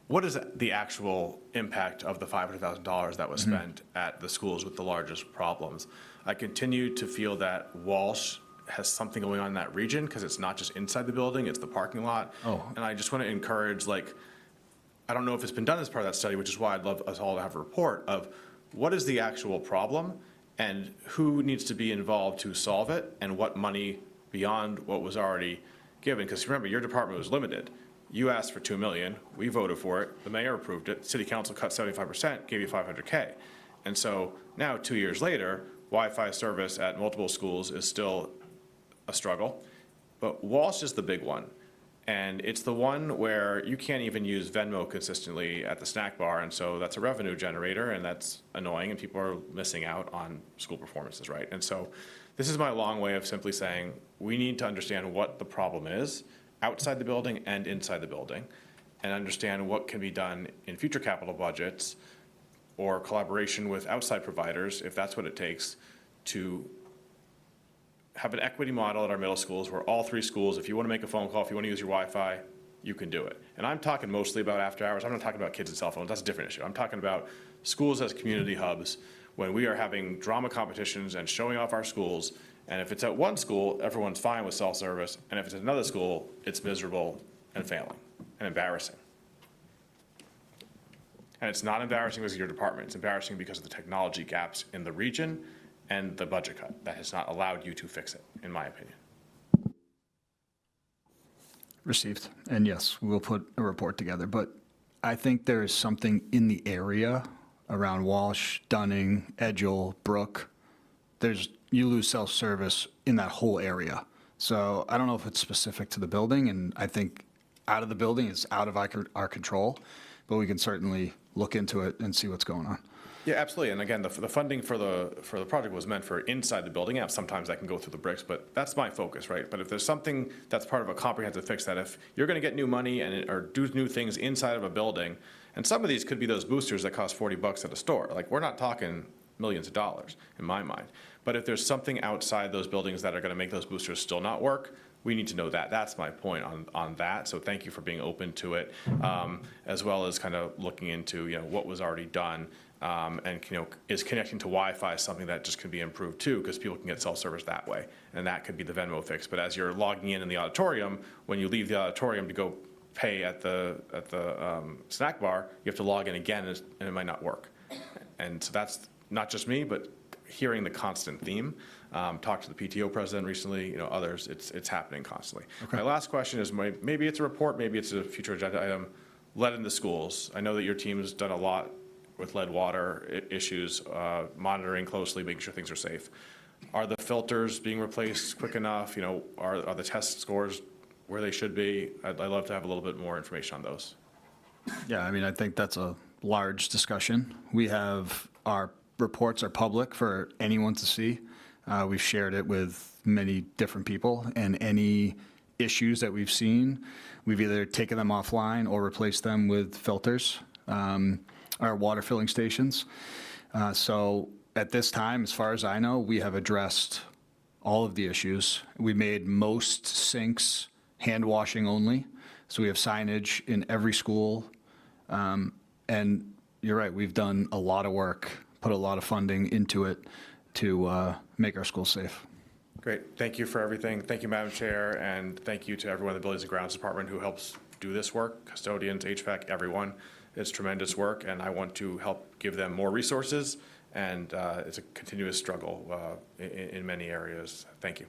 what is the actual impact of the $500,000 that was spent at the schools with the largest problems? I continue to feel that Walsh has something going on in that region, because it's not just inside the building, it's the parking lot. And I just want to encourage, like, I don't know if it's been done as part of that study, which is why I'd love us all to have a report of what is the actual problem, and who needs to be involved to solve it, and what money beyond what was already given. Because remember, your department was limited. You asked for 2 million, we voted for it, the mayor approved it, city council cut 75%, gave you 500K. And so now, 2 years later, Wi-Fi service at multiple schools is still a struggle, but Walsh is the big one. And it's the one where you can't even use Venmo consistently at the snack bar, and so that's a revenue generator, and that's annoying, and people are missing out on school performances, right? And so this is my long way of simply saying, we need to understand what the problem is outside the building and inside the building, and understand what can be done in future capital budgets or collaboration with outside providers, if that's what it takes, to have an equity model at our middle schools where all 3 schools, if you want to make a phone call, if you want to use your Wi-Fi, you can do it. And I'm talking mostly about after hours. I'm not talking about kids and cell phones. That's a different issue. I'm talking about schools as community hubs when we are having drama competitions and showing off our schools. And if it's at one school, everyone's fine with cell service. And if it's at another school, it's miserable and failing and embarrassing. And it's not embarrassing because of your department. It's embarrassing because of the technology gaps in the region and the budget cut that has not allowed you to fix it, in my opinion. Received. And yes, we'll put a report together. But I think there is something in the area around Walsh, Dunning, Edgell, Brook. You lose self-service in that whole area. So I don't know if it's specific to the building, and I think out of the building is out of our control, but we can certainly look into it and see what's going on. Yeah, absolutely. And again, the funding for the project was meant for inside the building. Yeah, sometimes that can go through the bricks, but that's my focus, right? But if there's something that's part of a comprehensive fix, that if you're going to get new money or do new things inside of a building, and some of these could be those boosters that cost $40 at a store. Like, we're not talking millions of dollars in my mind. But if there's something outside those buildings that are going to make those boosters still not work, we need to know that. That's my point on that. So thank you for being open to it, as well as kind of looking into, what was already done. And, is connecting to Wi-Fi something that just can be improved too, because people can get self-service that way. And that could be the Venmo fix. But as you're logging in the auditorium, when you leave the auditorium to go pay at the snack bar, you have to log in again, and it might not work. And so that's not just me, but hearing the constant theme. Talked to the PTO president recently, others, it's happening constantly. Okay. My last question is, maybe it's a report, maybe it's a future agenda item, lead in the schools. I know that your team has done a lot with lead water issues, monitoring closely, making sure things are safe. Are the filters being replaced quick enough? Are the test scores where they should be? I'd love to have a little bit more information on those. Yeah, I think that's a large discussion. Our reports are public for anyone to see. We've shared it with many different people, and any issues that we've seen, we've either taken them offline or replaced them with filters, our water filling stations. So at this time, as far as I know, we have addressed all of the issues. We made most sinks hand washing only. So we have signage in every school. And you're right, we've done a lot of work, put a lot of funding into it to make our schools safe. Great. Thank you for everything. Thank you, Madam Chair, and thank you to everyone in the Buildings and Grounds Department who helps do this work, custodians, HVAC, everyone. It's tremendous work, and I want to help give them more resources, and it's a continuous struggle in many areas. Thank you.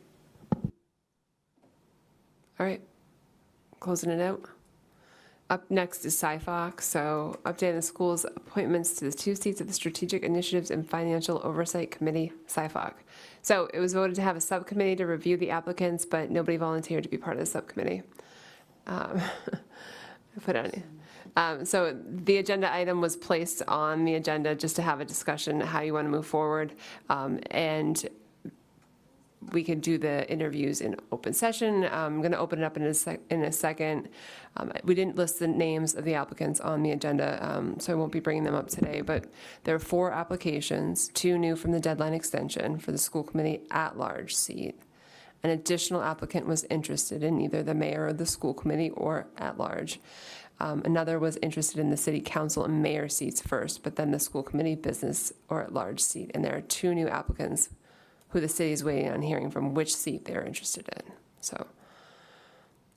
All right, closing it out. Up next is SIFOC, so updating the school's appointments to the 2 seats of the Strategic Initiatives and Financial Oversight Committee, SIFOC. So it was voted to have a subcommittee to review the applicants, but nobody volunteered to be part of the subcommittee. So the agenda item was placed on the agenda just to have a discussion how you want to move forward, and we could do the interviews in open session. I'm going to open it up in a second. We didn't list the names of the applicants on the agenda, so I won't be bringing them up today, but there are 4 applications, 2 new from the deadline extension for the school committee at-large seat. An additional applicant was interested in either the mayor or the school committee or at-large. Another was interested in the city council and mayor seats first, but then the school committee, business, or at-large seat. And there are 2 new applicants who the city is waiting on hearing from which seat they're interested in. So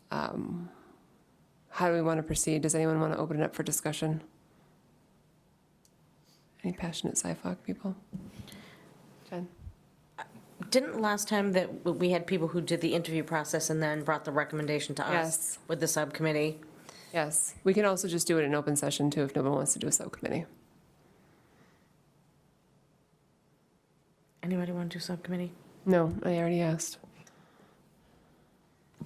how do we want to proceed? Does anyone want to open it up for discussion? Any passionate SIFOC people? Jen? Didn't last time that we had people who did the interview process and then brought the recommendation to us Yes. with the subcommittee? Yes. We can also just do it in open session too if no one wants to do a subcommittee. Anybody want to do subcommittee? No, I already asked.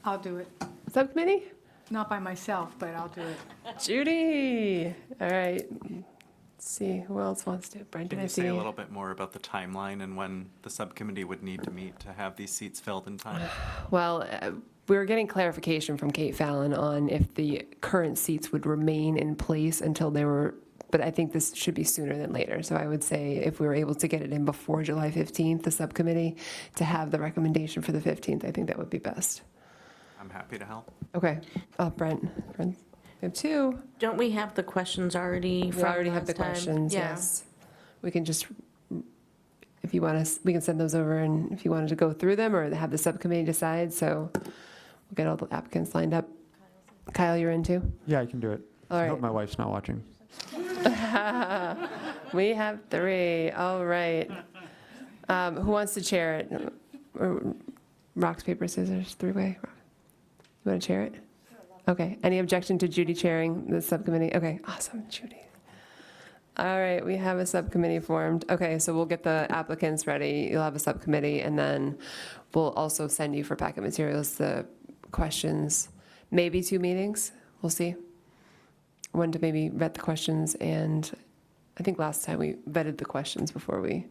I'll do it. Subcommittee? Not by myself, but I'll do it. Judy. All right. Let's see, who else wants to? Brendan, Can I you see. say a little bit more about the timeline and when the subcommittee would need to meet to have these seats filled in time? Well, we were getting clarification from Kate Fallon on if the current seats would remain in place until they were, but I think this should be sooner than later. So I would say if we were able to get it in before July 15th, the subcommittee, to have the recommendation for the 15th, I think that would be best. I'm happy to help. Okay. Brent, we have two. Don't we have the questions already We from already have the last time? questions, Yeah. yes. We can just, if you want us, we can send those over, and if you wanted to go through them or have the subcommittee decide, so we'll get all the applicants lined up. Kyle, you're in too? Yeah, I can do it. All I right. hope my wife's not watching. We have three, all right. Who wants to chair it? Or rocks, paper, scissors, three-way? You want to chair it? Okay, any objection to Judy chairing the subcommittee? Okay, awesome, Judy. All right, we have a subcommittee formed. Okay, so we'll get the applicants ready. You'll have a subcommittee, and then we'll also send you for packet materials the questions. Maybe 2 meetings, we'll see. One to maybe vet the questions, and I think last time we vetted the questions before we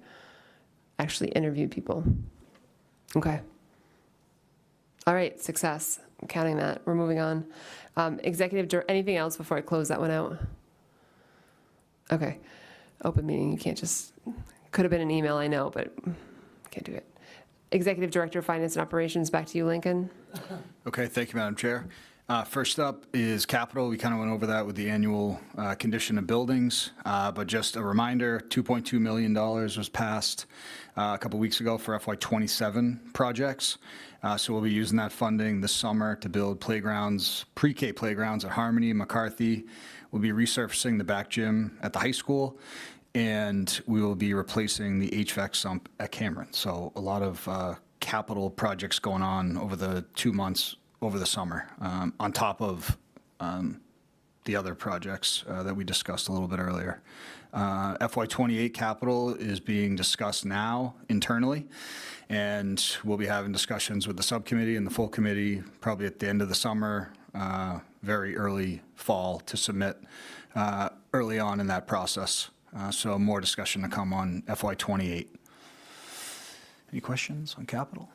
actually interviewed people. Okay. All right, success. I'm counting that. We're moving on. Anything else before I close that one out? Okay. Open meeting, you can't just, could have been an email, I know, but can't do it. Executive Director of Finance and Operations, back to you, Lincoln. Okay, thank you, Madam Chair. First up is capital. We kind of went over that with the annual condition of buildings, but just a reminder, $2.2 million was passed a couple weeks ago for FY27 projects. So we'll be using that funding this summer to build playgrounds, pre-K playgrounds at Harmony and McCarthy. We'll be resurfacing the back gym at the high school, and we will be replacing the HVAC sump at Cameron. So a lot of capital projects going on over the 2 months over the summer, on top of the other projects that we discussed a little bit earlier. FY28 capital is being discussed now internally, and we'll be having discussions with the subcommittee and the full committee probably at the end of the summer, very early fall to submit early on in that process. So more discussion to come on FY28. Any questions on capital?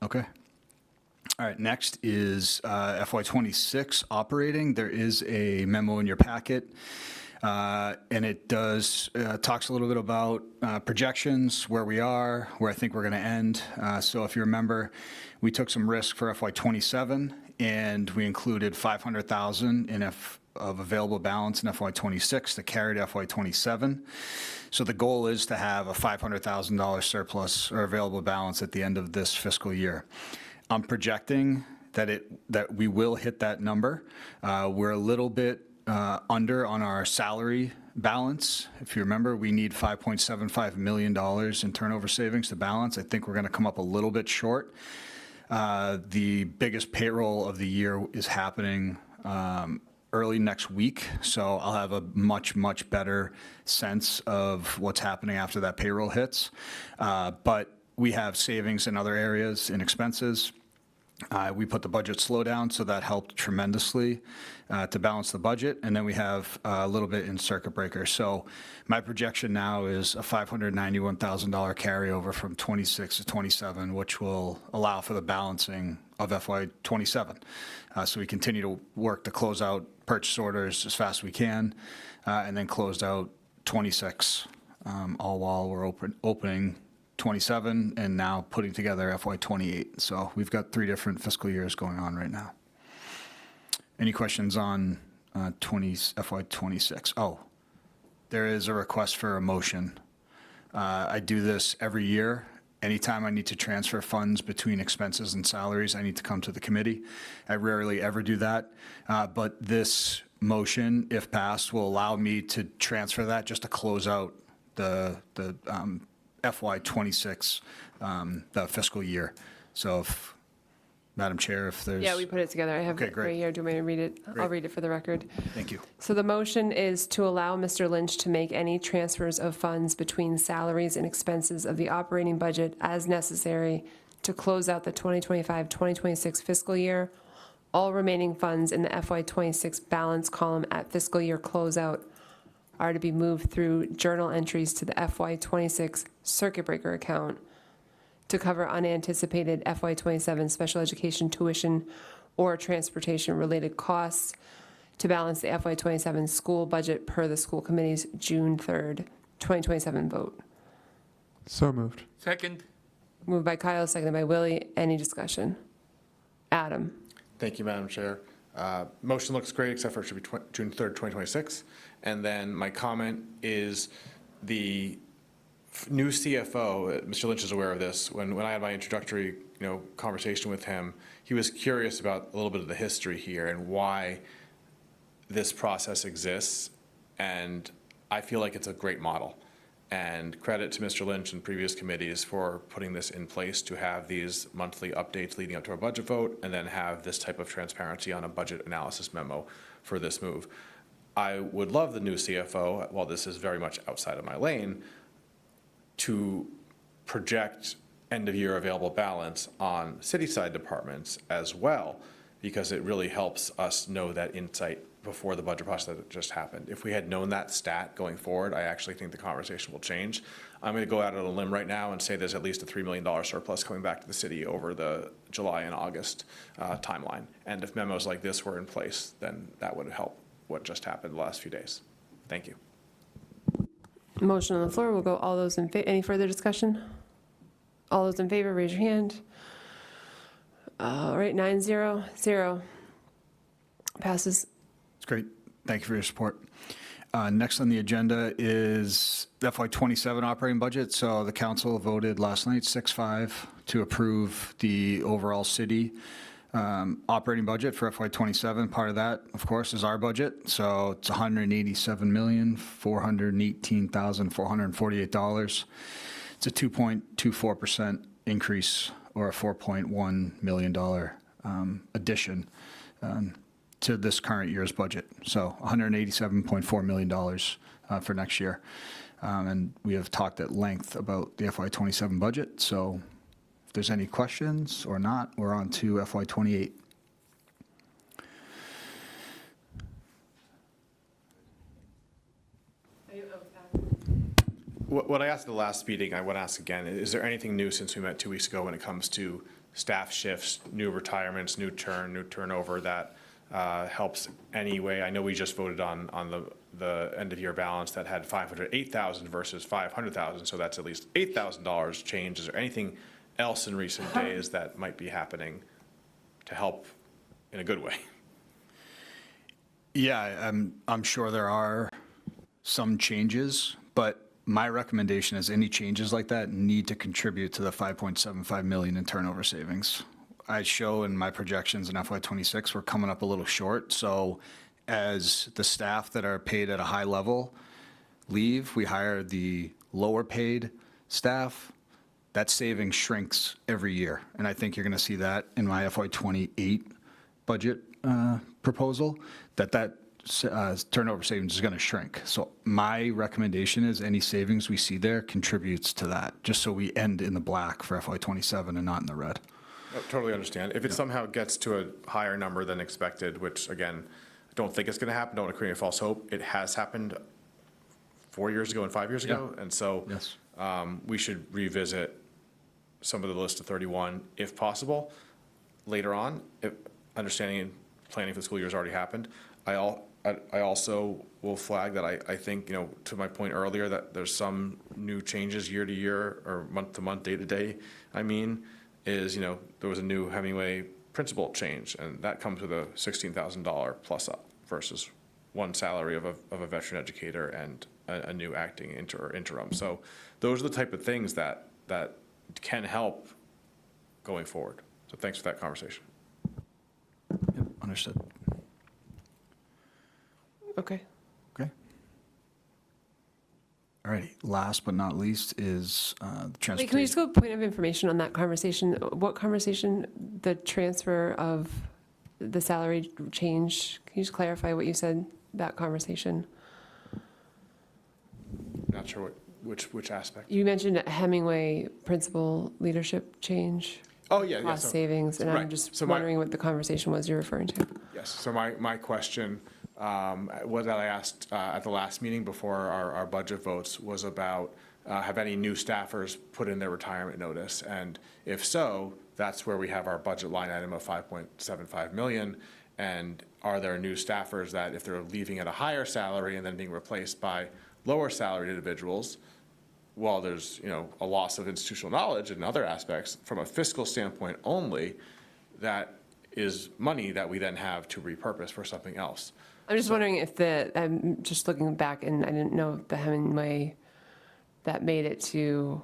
Okay. All right, next is FY26 operating. There is a memo in your packet, and it does talks a little bit about projections, where we are, where I think we're going to end. So if you remember, we took some risk for FY27, and we included $500,000 of available balance in FY26 to carry to FY27. So the goal is to have a $500,000 surplus or available balance at the end of this fiscal year. I'm projecting that we will hit that number. We're a little bit under on our salary balance. If you remember, we need $5.75 million in turnover savings to balance. I think we're going to come up a little bit short. The biggest payroll of the year is happening early next week, so I'll have a much, much better sense of what's happening after that payroll hits. But we have savings in other areas in expenses. We put the budget slowdown, so that helped tremendously to balance the budget. And then we have a little bit in circuit breaker. So my projection now is a $591,000 carryover from 26 to 27, which will allow for the balancing of FY27. So we continue to work to close out purchase orders as fast as we can, and then closed out 26, all while we're opening 27 and now putting together FY28. So we've got 3 different fiscal years going on right now. Any questions on FY26? Oh, there is a request for a motion. I do this every year. Anytime I need to transfer funds between expenses and salaries, I need to come to the committee. I rarely ever do that, but this motion, if passed, will allow me to transfer that just to close out the FY '26, the fiscal year. So if, Madam Chair, if there's. Yeah, we put it together. I have Okay, it great. right here. Do you want me to read it? I'll Great. read it for the record. Thank you. So the motion is to allow Mr. Lynch to make any transfers of funds between salaries and expenses of the operating budget as necessary to close out the 2025-2026 fiscal year. All remaining funds in the FY '26 balance column at fiscal year closeout are to be moved through journal entries to the FY '26 circuit breaker account to cover unanticipated FY '27 special education tuition or transportation-related costs to balance the FY '27 school budget per the school committee's June 3rd, 2027 vote. So moved. Second. Moved by Kyle, seconded by Willie. Any discussion? Adam? Thank you, Madam Chair. Motion looks great, except for it should be June 3rd, 2026. And then my comment is the new CFO, Mr. Lynch is aware of this, when I had my introductory, conversation with him, he was curious about a little bit of the history here and why this process exists. And I feel like it's a great model. And credit to Mr. Lynch and previous committees for putting this in place to have these monthly updates leading up to our budget vote and then have this type of transparency on a budget analysis memo for this move. I would love the new CFO, while this is very much outside of my lane, to project end-of-year available balance on city-side departments as well, because it really helps us know that insight before the budget process that just happened. If we had known that stat going forward, I actually think the conversation will change. I'm going to go out on a limb right now and say there's at least a $3 million surplus coming back to the city over the July and August timeline. And if memos like this were in place, then that would help what just happened the last few days. Thank you. Motion on the floor. We'll go all those in favor. Any further discussion? All those in favor, raise your hand. All right, 9-0-0. Passes. It's great. Thank you for your support. Next on the agenda is FY '27 operating budget. So the council voted last night, 6-5, to approve the overall city operating budget for FY '27. Part of that, of course, is our budget. So it's $187,418,448. It's a 2.24% increase, or a $4.1 million addition to this current year's budget. So $187.4 million for next year. And we have talked at length about the FY '27 budget. So if there's any questions or not, we're on to FY '28. What I asked at the last meeting, I want to ask again, is there anything new since we met 2 weeks ago when it comes to staff shifts, new retirements, new turnover that helps anyway? I know we just voted on the end of year balance that had $508,000 versus $500,000, so that's at least $8,000 change. Is there anything else in recent days that might be happening to help in a good way? Yeah, I'm sure there are some changes, but my recommendation is any changes like that need to contribute to the $5.75 million in turnover savings. I show in my projections in FY '26, we're coming up a little short. So as the staff that are paid at a high level leave, we hire the lower paid staff. That saving shrinks every year. And I think you're going to see that in my FY '28 budget proposal, that turnover savings is going to shrink. So my recommendation is any savings we see there contributes to that, just so we end in the black for FY '27 and not in the red. I totally understand. If it somehow gets to a higher number than expected, which again, I don't think it's going to happen, don't want to create a false hope. It has happened 4 years ago and 5 years ago. And so Yes. We should revisit some of the list of 31 if possible later on, if understanding and planning for the school year has already happened. I also will flag that I think, to my point earlier, that there's some new changes year to year or month to month, day to day. There was a new Hemingway principal change, and that comes with a $16,000 plus up versus one salary of a veteran educator and a new acting interim. So those are the type of things that can help going forward. So thanks for that conversation. Yep, understood. Okay. Okay. All righty, last but not least is the Wait, transportation. can we just go point of information on that conversation? What conversation, the transfer of the salary change? Can you just clarify what you said, that conversation? Not sure which aspect. You mentioned a Hemingway principal leadership change, Oh, yeah, yeah. cost so- savings, and I'm right. just So my- wondering what the conversation was you're referring to. Yes, so my question, what that I asked at the last meeting before our budget votes was about, have any new staffers put in their retirement notice? And if so, that's where we have our budget line item of 5.75 million. And are there new staffers that if they're leaving at a higher salary and then being replaced by lower salaried individuals, while there's, a loss of institutional knowledge and other aspects, from a fiscal standpoint only, that is money that we then have to repurpose for something else. I'm just wondering if I'm just looking back, and I didn't know if the Hemingway, that made it to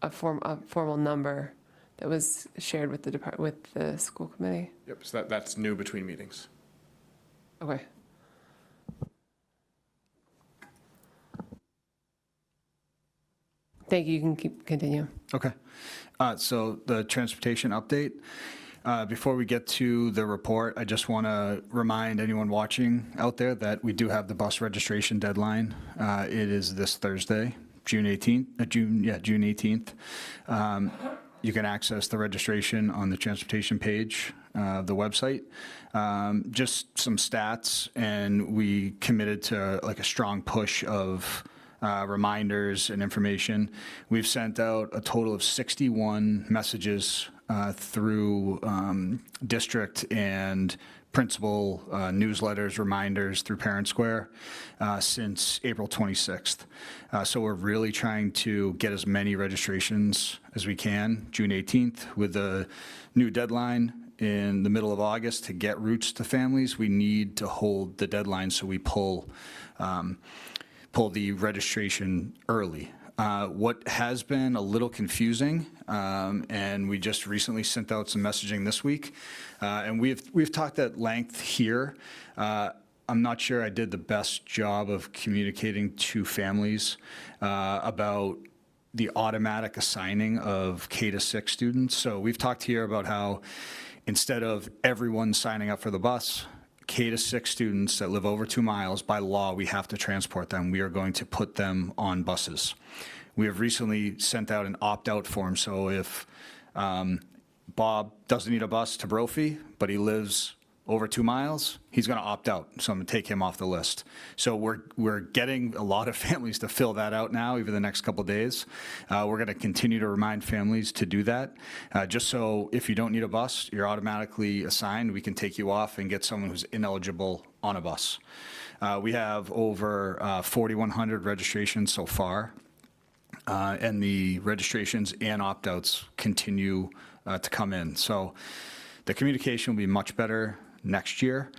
a formal number that was shared with with the school committee. Yep, so that's new between meetings. Okay. Thank you, you can continue. Okay. So the transportation update. Before we get to the report, I just want to remind anyone watching out there that we do have the bus registration deadline. It is this Thursday, June 18th. June 18th. You can access the registration on the transportation page of the website. Just some stats, and we committed to like a strong push of reminders and information. We've sent out a total of 61 messages through district and principal newsletters, reminders through Parent Square since April 26th. So we're really trying to get as many registrations as we can, June 18th, with a new deadline in the middle of August to get routes to families. We need to hold the deadline, so we pull the registration early. What has been a little confusing, and we just recently sent out some messaging this week, and we've talked at length here. I'm not sure I did the best job of communicating to families about the automatic assigning of K-6 students. So we've talked here about how instead of everyone signing up for the bus, K-6 students that live over 2 miles, by law, we have to transport them. We are going to put them on buses. We have recently sent out an opt-out form, so if Bob doesn't need a bus to Brophy, but he lives over 2 miles, he's going to opt out, so I'm going to take him off the list. So we're getting a lot of families to fill that out now over the next couple of days. We're going to continue to remind families to do that, just so if you don't need a bus, you're automatically assigned. We can take you off and get someone who's ineligible on a bus. We have over 4,100 registrations so far, and the registrations and opt-outs continue to come in. So the communication will be much better next year,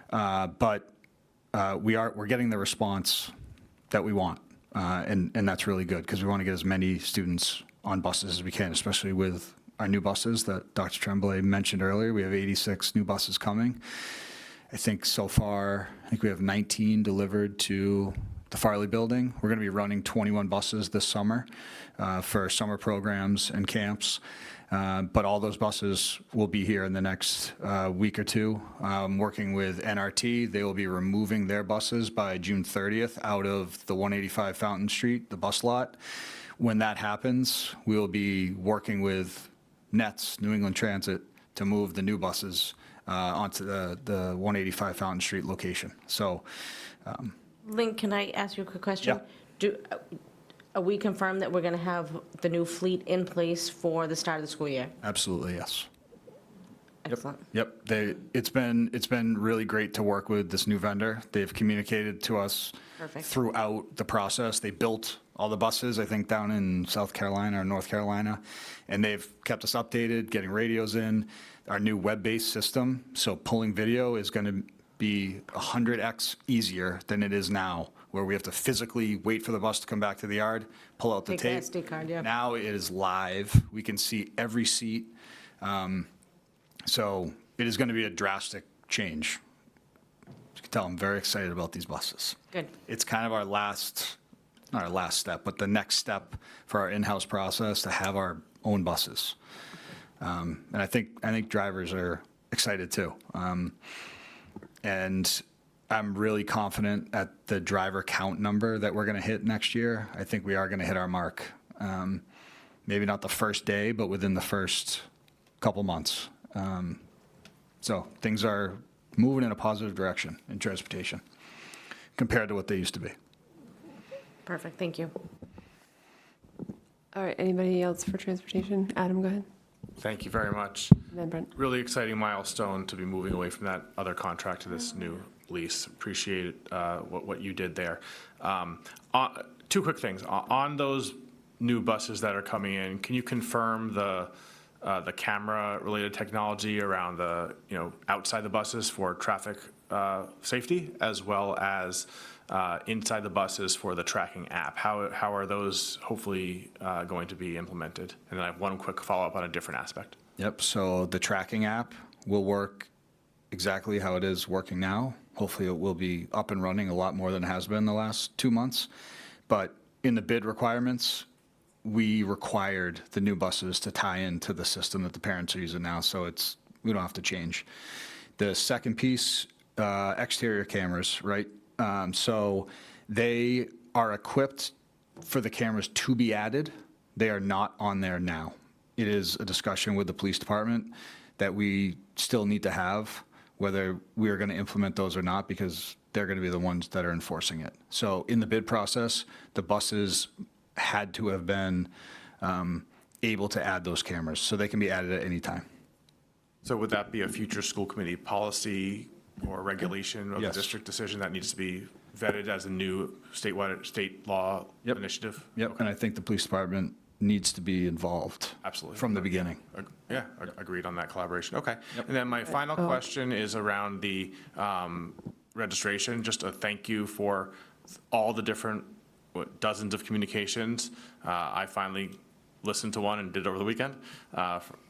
but we're getting the response that we want, and that's really good because we want to get as many students on buses as we can, especially with our new buses that Dr. Tremblay mentioned earlier. We have 86 new buses coming. I think so far, we have 19 delivered to the Farley building. We're going to be running 21 buses this summer for summer programs and camps. But all those buses will be here in the next week or two. Working with NRT, they will be removing their buses by June 30th out of the 185 Fountain Street, the bus lot. When that happens, we will be working with NETS, New England Transit, to move the new buses onto the 185 Fountain Street location. So, Lynn, can I ask you a quick question? Yeah. Are we confirmed that we're going to have the new fleet in place for the start of the school year? absolutely, yes. Excellent. Yep, it's been really great to work with this new vendor. They've communicated to us Perfect. throughout the process. They built all the buses, I think, down in South Carolina or North Carolina, and they've kept us updated, getting radios in, our new web-based system. So pulling video is going to be 100x easier than it is now, where we have to physically wait for the bus to come back to the yard, pull out the Take tape. the SD card, yeah. Now it is live. We can see every seat. So it is going to be a drastic change. You can tell I'm very excited about these buses. Good. It's kind of our last not our last step, but the next step for our in-house process to have our own buses. And I think drivers are excited too. And I'm really confident at the driver count number that we're going to hit next year. I think we are going to hit our mark. Maybe not the first day, but within the first couple months. So things are moving in a positive direction in transportation compared to what they used to be. Perfect, thank you. All right, anybody else for transportation? Adam, go ahead. Thank you very much. And then Brent. Really exciting milestone to be moving away from that other contract to this new lease. Appreciate what you did there. Two quick things. On those new buses that are coming in, can you confirm the camera-related technology around the, outside the buses for traffic safety, as well as inside the buses for the tracking app? How are those hopefully going to be implemented? And then I have one quick follow-up on a different aspect. Yep, so the tracking app will work exactly how it is working now. Hopefully it will be up and running a lot more than it has been the last 2 months. But in the bid requirements, we required the new buses to tie into the system that the parents are using now, so we don't have to change. The second piece, exterior cameras, right? So they are equipped for the cameras to be added. They are not on there now. It is a discussion with the police department that we still need to have, whether we are going to implement those or not, because they're going to be the ones that are enforcing it. So in the bid process, the buses had to have been able to add those cameras, so they can be added at any time. So would that be a future school committee policy or regulation of the Yes. district decision that needs to be vetted as a new state law initiative? Yep, and I think the police department needs to be involved. Absolutely. From the beginning. Yeah, agreed on that collaboration. Okay. And then my final question is around the registration. Just a thank you for all the different dozens of communications. I finally listened to one and did it over the weekend.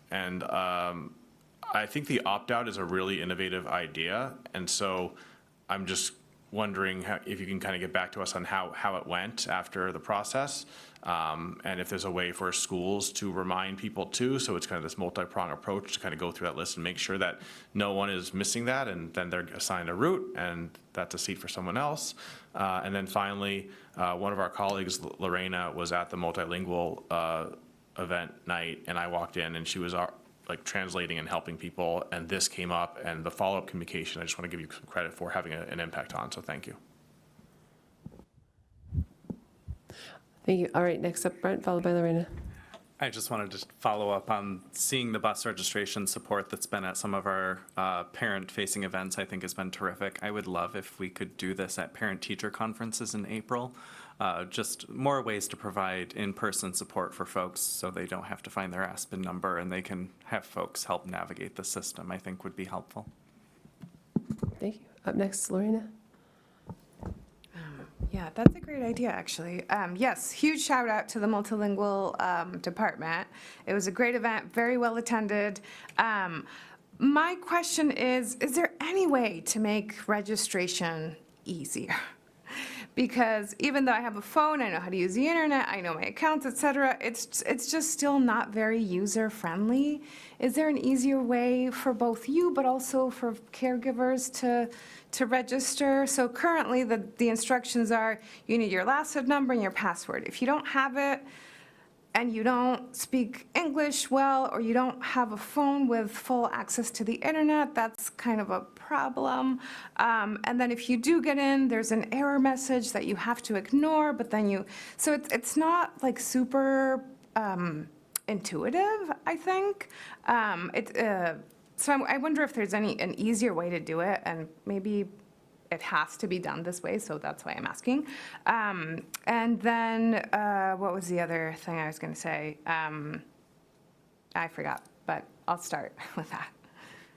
And I think the opt-out is a really innovative idea. And so I'm just wondering if you can kind of get back to us on how it went after the process. And if there's a way for schools to remind people too, so it's kind of this multi-pronged approach to kind of go through that list and make sure that no one is missing that, and then they're assigned a route, and that's a seat for someone else. And then finally, one of our colleagues, Lorena, was at the multilingual event night, and I walked in, and she was like translating and helping people, and this came up, and the follow-up communication, I just want to give you some credit for having an impact on, so thank you. Thank you. All right, next up, Brent, followed by Lorena. I just wanted to follow up on seeing the bus registration support that's been at some of our parent-facing events. I think has been terrific. I would love if we could do this at parent-teacher conferences in April. Just more ways to provide in-person support for folks so they don't have to find their Aspen number and they can have folks help navigate the system, I think would be helpful. Thank you. Up next, Lorena. Yeah, that's a great idea, actually. Yes, huge shout out to the multilingual department. It was a great event, very well attended. My question is there any way to make registration easier? Because even though I have a phone, I know how to use the internet, I know my accounts, et cetera, it's just still not very user-friendly. Is there an easier way for both you, but also for caregivers to register? So currently, the instructions are, you need your last number and your password. If you don't have it, and you don't speak English well, or you don't have a phone with full access to the internet, that's kind of a problem. And then if you do get in, there's an error message that you have to ignore, but then so it's not like super intuitive, I think. So I wonder if there's an easier way to do it, and maybe it has to be done this way, so that's why I'm asking. And then, what was the other thing I was going to say? I forgot, but I'll start with that.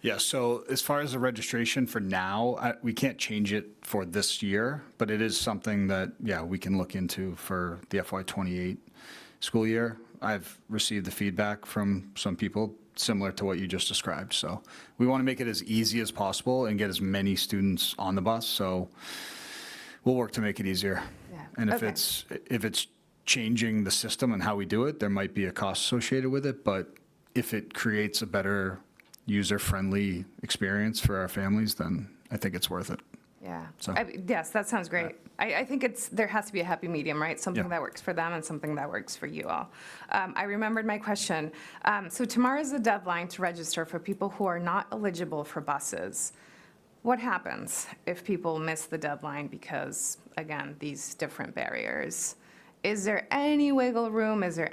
Yeah, so as far as the registration for now, we can't change it for this year, but it is something that, we can look into for the FY28 school year. I've received the feedback from some people similar to what you just described. So we want to make it as easy as possible and get as many students on the bus. So we'll work to make it easier. Yeah, And if Okay. it's changing the system and how we do it, there might be a cost associated with it, but if it creates a better user-friendly experience for our families, then I think it's worth it. Yeah. So- Yes, that sounds great. I think there has to be a happy medium, right? Something Yeah. that works for them and something that works for you all. I remembered my question. So tomorrow is the deadline to register for people who are not eligible for buses. What happens if people miss the deadline because, again, these different barriers? Is there any wiggle room? Is there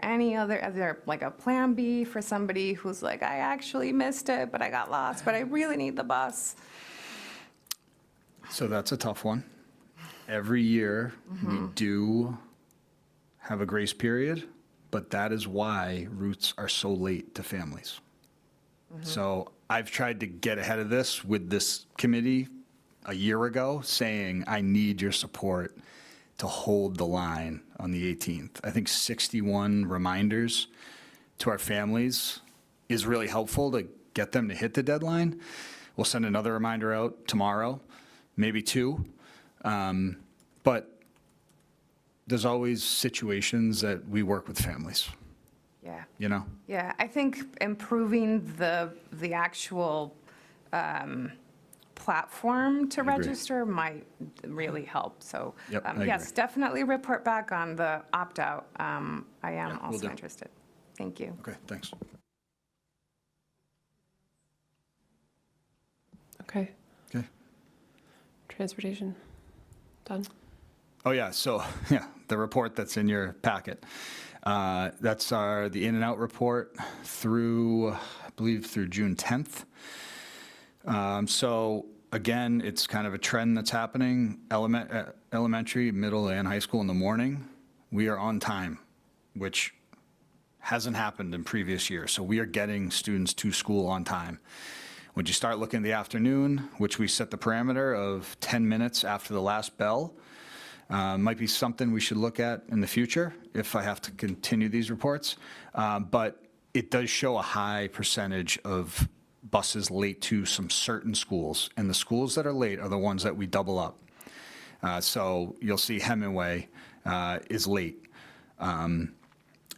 like a plan B for somebody who's like, I actually missed it, but I got lost, but I really need the bus? So that's a tough one. Every year, we do have a grace period, but that is why routes are so late to families. So I've tried to get ahead of this with this committee a year ago, saying, I need your support to hold the line on the 18th. I think 61 reminders to our families is really helpful to get them to hit the deadline. We'll send another reminder out tomorrow, maybe 2. But there's always situations that we work with families, Yeah. you know? Yeah, I think improving the actual platform to agree. register might really help. So, Yep, I yes, agree. definitely report back on the opt-out. I am will also do. interested. Thank you. Okay, thanks. Okay, Okay. transportation, done. Oh, yeah, so, yeah, the report that's in your packet. That's the in and out report through, I believe, through June 10th. So, again, it's kind of a trend that's happening, elementary, middle, and high school in the morning. We are on time, which hasn't happened in previous years. So we are getting students to school on time. When you start looking in the afternoon, which we set the parameter of 10 minutes after the last bell, might be something we should look at in the future if I have to continue these reports. But it does show a high percentage of buses late to some certain schools. And the schools that are late are the ones that we double up. So you'll see Hemingway is late.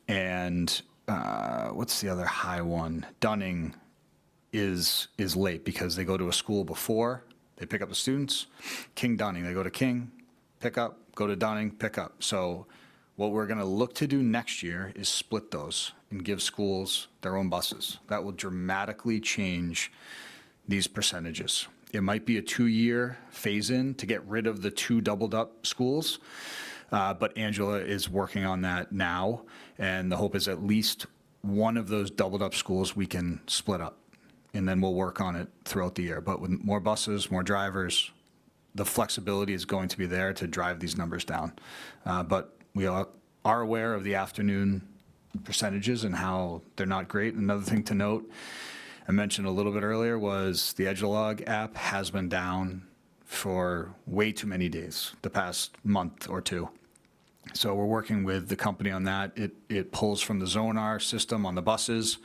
And what's the other high one? Dunning is late because they go to a school before they pick up the students. King Dunning, they go to King, pick up, go to Dunning, pick up. So what we're going to look to do next year is split those and give schools their own buses. That will dramatically change these percentages. It might be a 2-year phase-in to get rid of the 2 doubled-up schools, but Angela is working on that now, and the hope is at least one of those doubled-up schools we can split up, and then we'll work on it throughout the year. But with more buses, more drivers, the flexibility is going to be there to drive these numbers down. But we are aware of the afternoon percentages and how they're not great. Another thing to note, I mentioned a little bit earlier, was the Edgelog app has been down for way too many days, the past month or 2. So we're working with the company on that. It pulls from the Zonar system on the buses.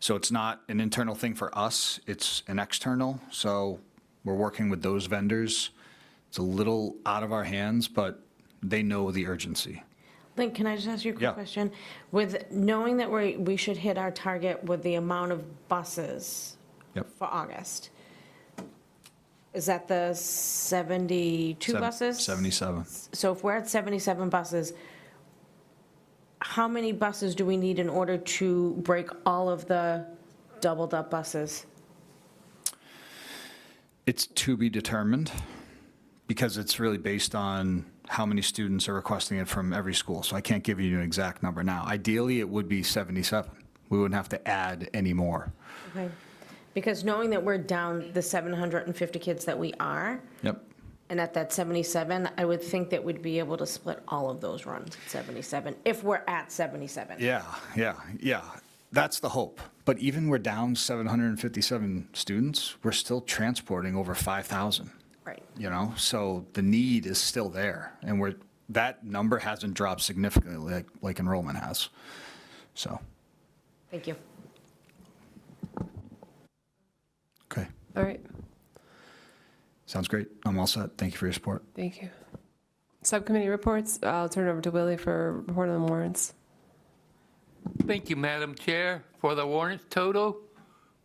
So it's not an internal thing for us, it's an external. So we're working with those vendors. It's a little out of our hands, but they know the urgency. Link, can I just ask you a quick Yeah. question? With knowing that we should hit our target with the amount of buses Yep. for August, is that the 72 buses? 77. So if we're at 77 buses, how many buses do we need in order to break all of the doubled-up buses? It's to be determined because it's really based on how many students are requesting it from every school. So I can't give you an exact number now. Ideally, it would be 77. We wouldn't have to add any more. Okay. Because knowing that we're down the 750 kids that we are, Yep. and at that 77, I would think that we'd be able to split all of those runs at 77, if we're at 77. Yeah. That's the hope. But even we're down 757 students, we're still transporting over 5,000. Right. You know, so the need is still there, and that number hasn't dropped significantly like enrollment has. So, Thank you. okay, All right, sounds great. I'm all set. Thank you for your support. thank you. Subcommittee reports, I'll turn it over to Willie for report on the warrants. Thank you, Madam Chair. For the warrants total,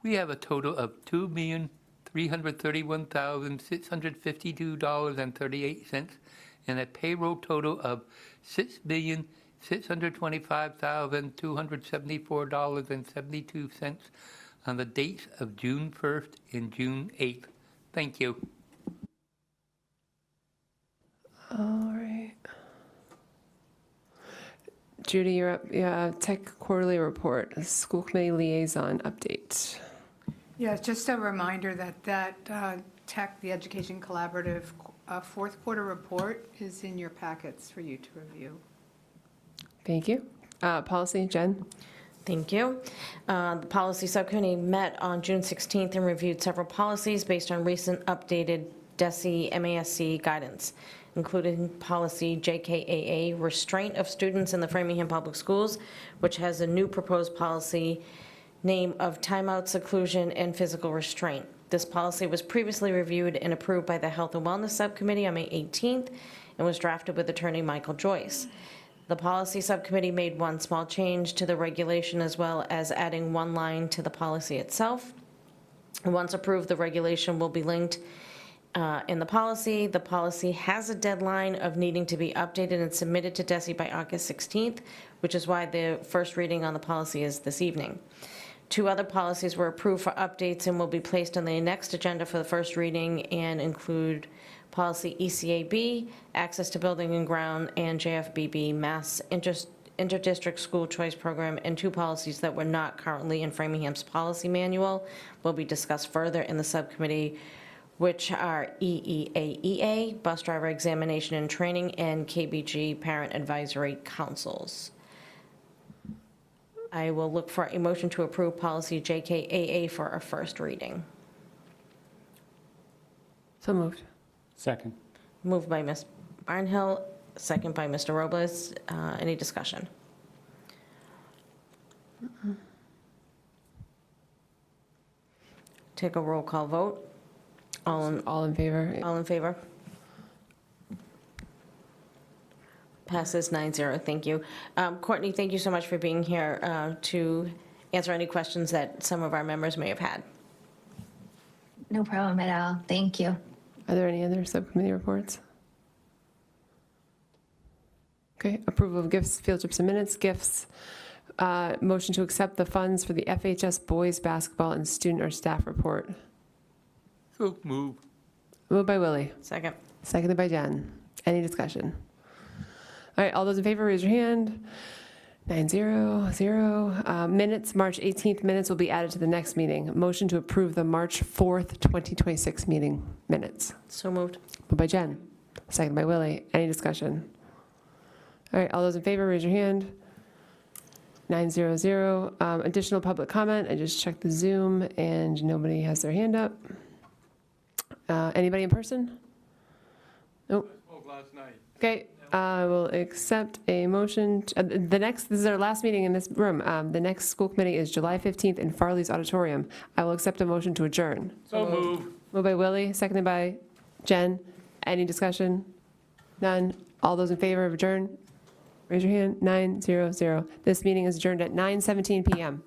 we have a total of $2,331,652.38 and a payroll total of $6,625,274.72 on the dates of June 1st and June 8th. Thank you. All right. Judy, you're up. Yeah, Tech Quarterly Report, School Committee Liaison Update. Yeah, just a reminder that Tech, the Education Collaborative fourth quarter report is in your packets for you to review. Thank you. Policy, Jen? Thank you. The Policy Subcommittee met on June 16th and reviewed several policies based on recent updated DESE MASC guidance, including policy JKAA, restraint of students in the Framingham Public Schools, which has a new proposed policy name of timeout, seclusion, and physical restraint. This policy was previously reviewed and approved by the Health and Wellness Subcommittee on May 18th and was drafted with Attorney Michael Joyce. The Policy Subcommittee made one small change to the regulation as well as adding one line to the policy itself. Once approved, the regulation will be linked in the policy. The policy has a deadline of needing to be updated and submitted to DESE by August 16th, which is why the first reading on the policy is this evening. Two other policies were approved for updates and will be placed on the next agenda for the first reading and include policy ECAB, access to building and ground, and JFBB, Mass Interdistrict School Choice Program, and two policies that were not currently in Framingham's policy manual will be discussed further in the subcommittee, which are EEAEA, Bus Driver Examination and Training, and KBG, Parent Advisory Councils. I will look for a motion to approve policy JKAA for a first reading. So moved. Second. Moved by Ms. Barnhill, second by Mr. Robles. Any discussion? Take a roll call vote. All in favor? All in favor? Passes 9-0, thank you. Courtney, thank you so much for being here to answer any questions that some of our members may have had. No problem at all. Thank you. Are there any other subcommittee reports? Okay, approval of gifts, field trips and minutes, gifts. Motion to accept the funds for the FHS boys basketball and student or staff report. So move. Moved by Willie. Second. Seconded by Jen. Any discussion? All right, all those in favor, raise your hand. 9-0-0. Minutes, March 18th minutes will be added to the next meeting. Motion to approve the March 4th, 2026 meeting minutes. So moved. Moved by Jen. Seconded by Willie. Any discussion? All right, all those in favor, raise your hand. 9-0-0. Additional public comment. I just checked the Zoom and nobody has their hand up. Anybody in person? Nope. Last night. Okay, I will accept a motion. This is our last meeting in this room. The next school committee is July 15th in Farley's Auditorium. I will accept a motion to adjourn. So move. Moved by Willie, seconded by Jen. Any discussion? None. All those in favor of adjourn? Raise your hand. 9-0-0. This meeting is adjourned at 9:17 p.m.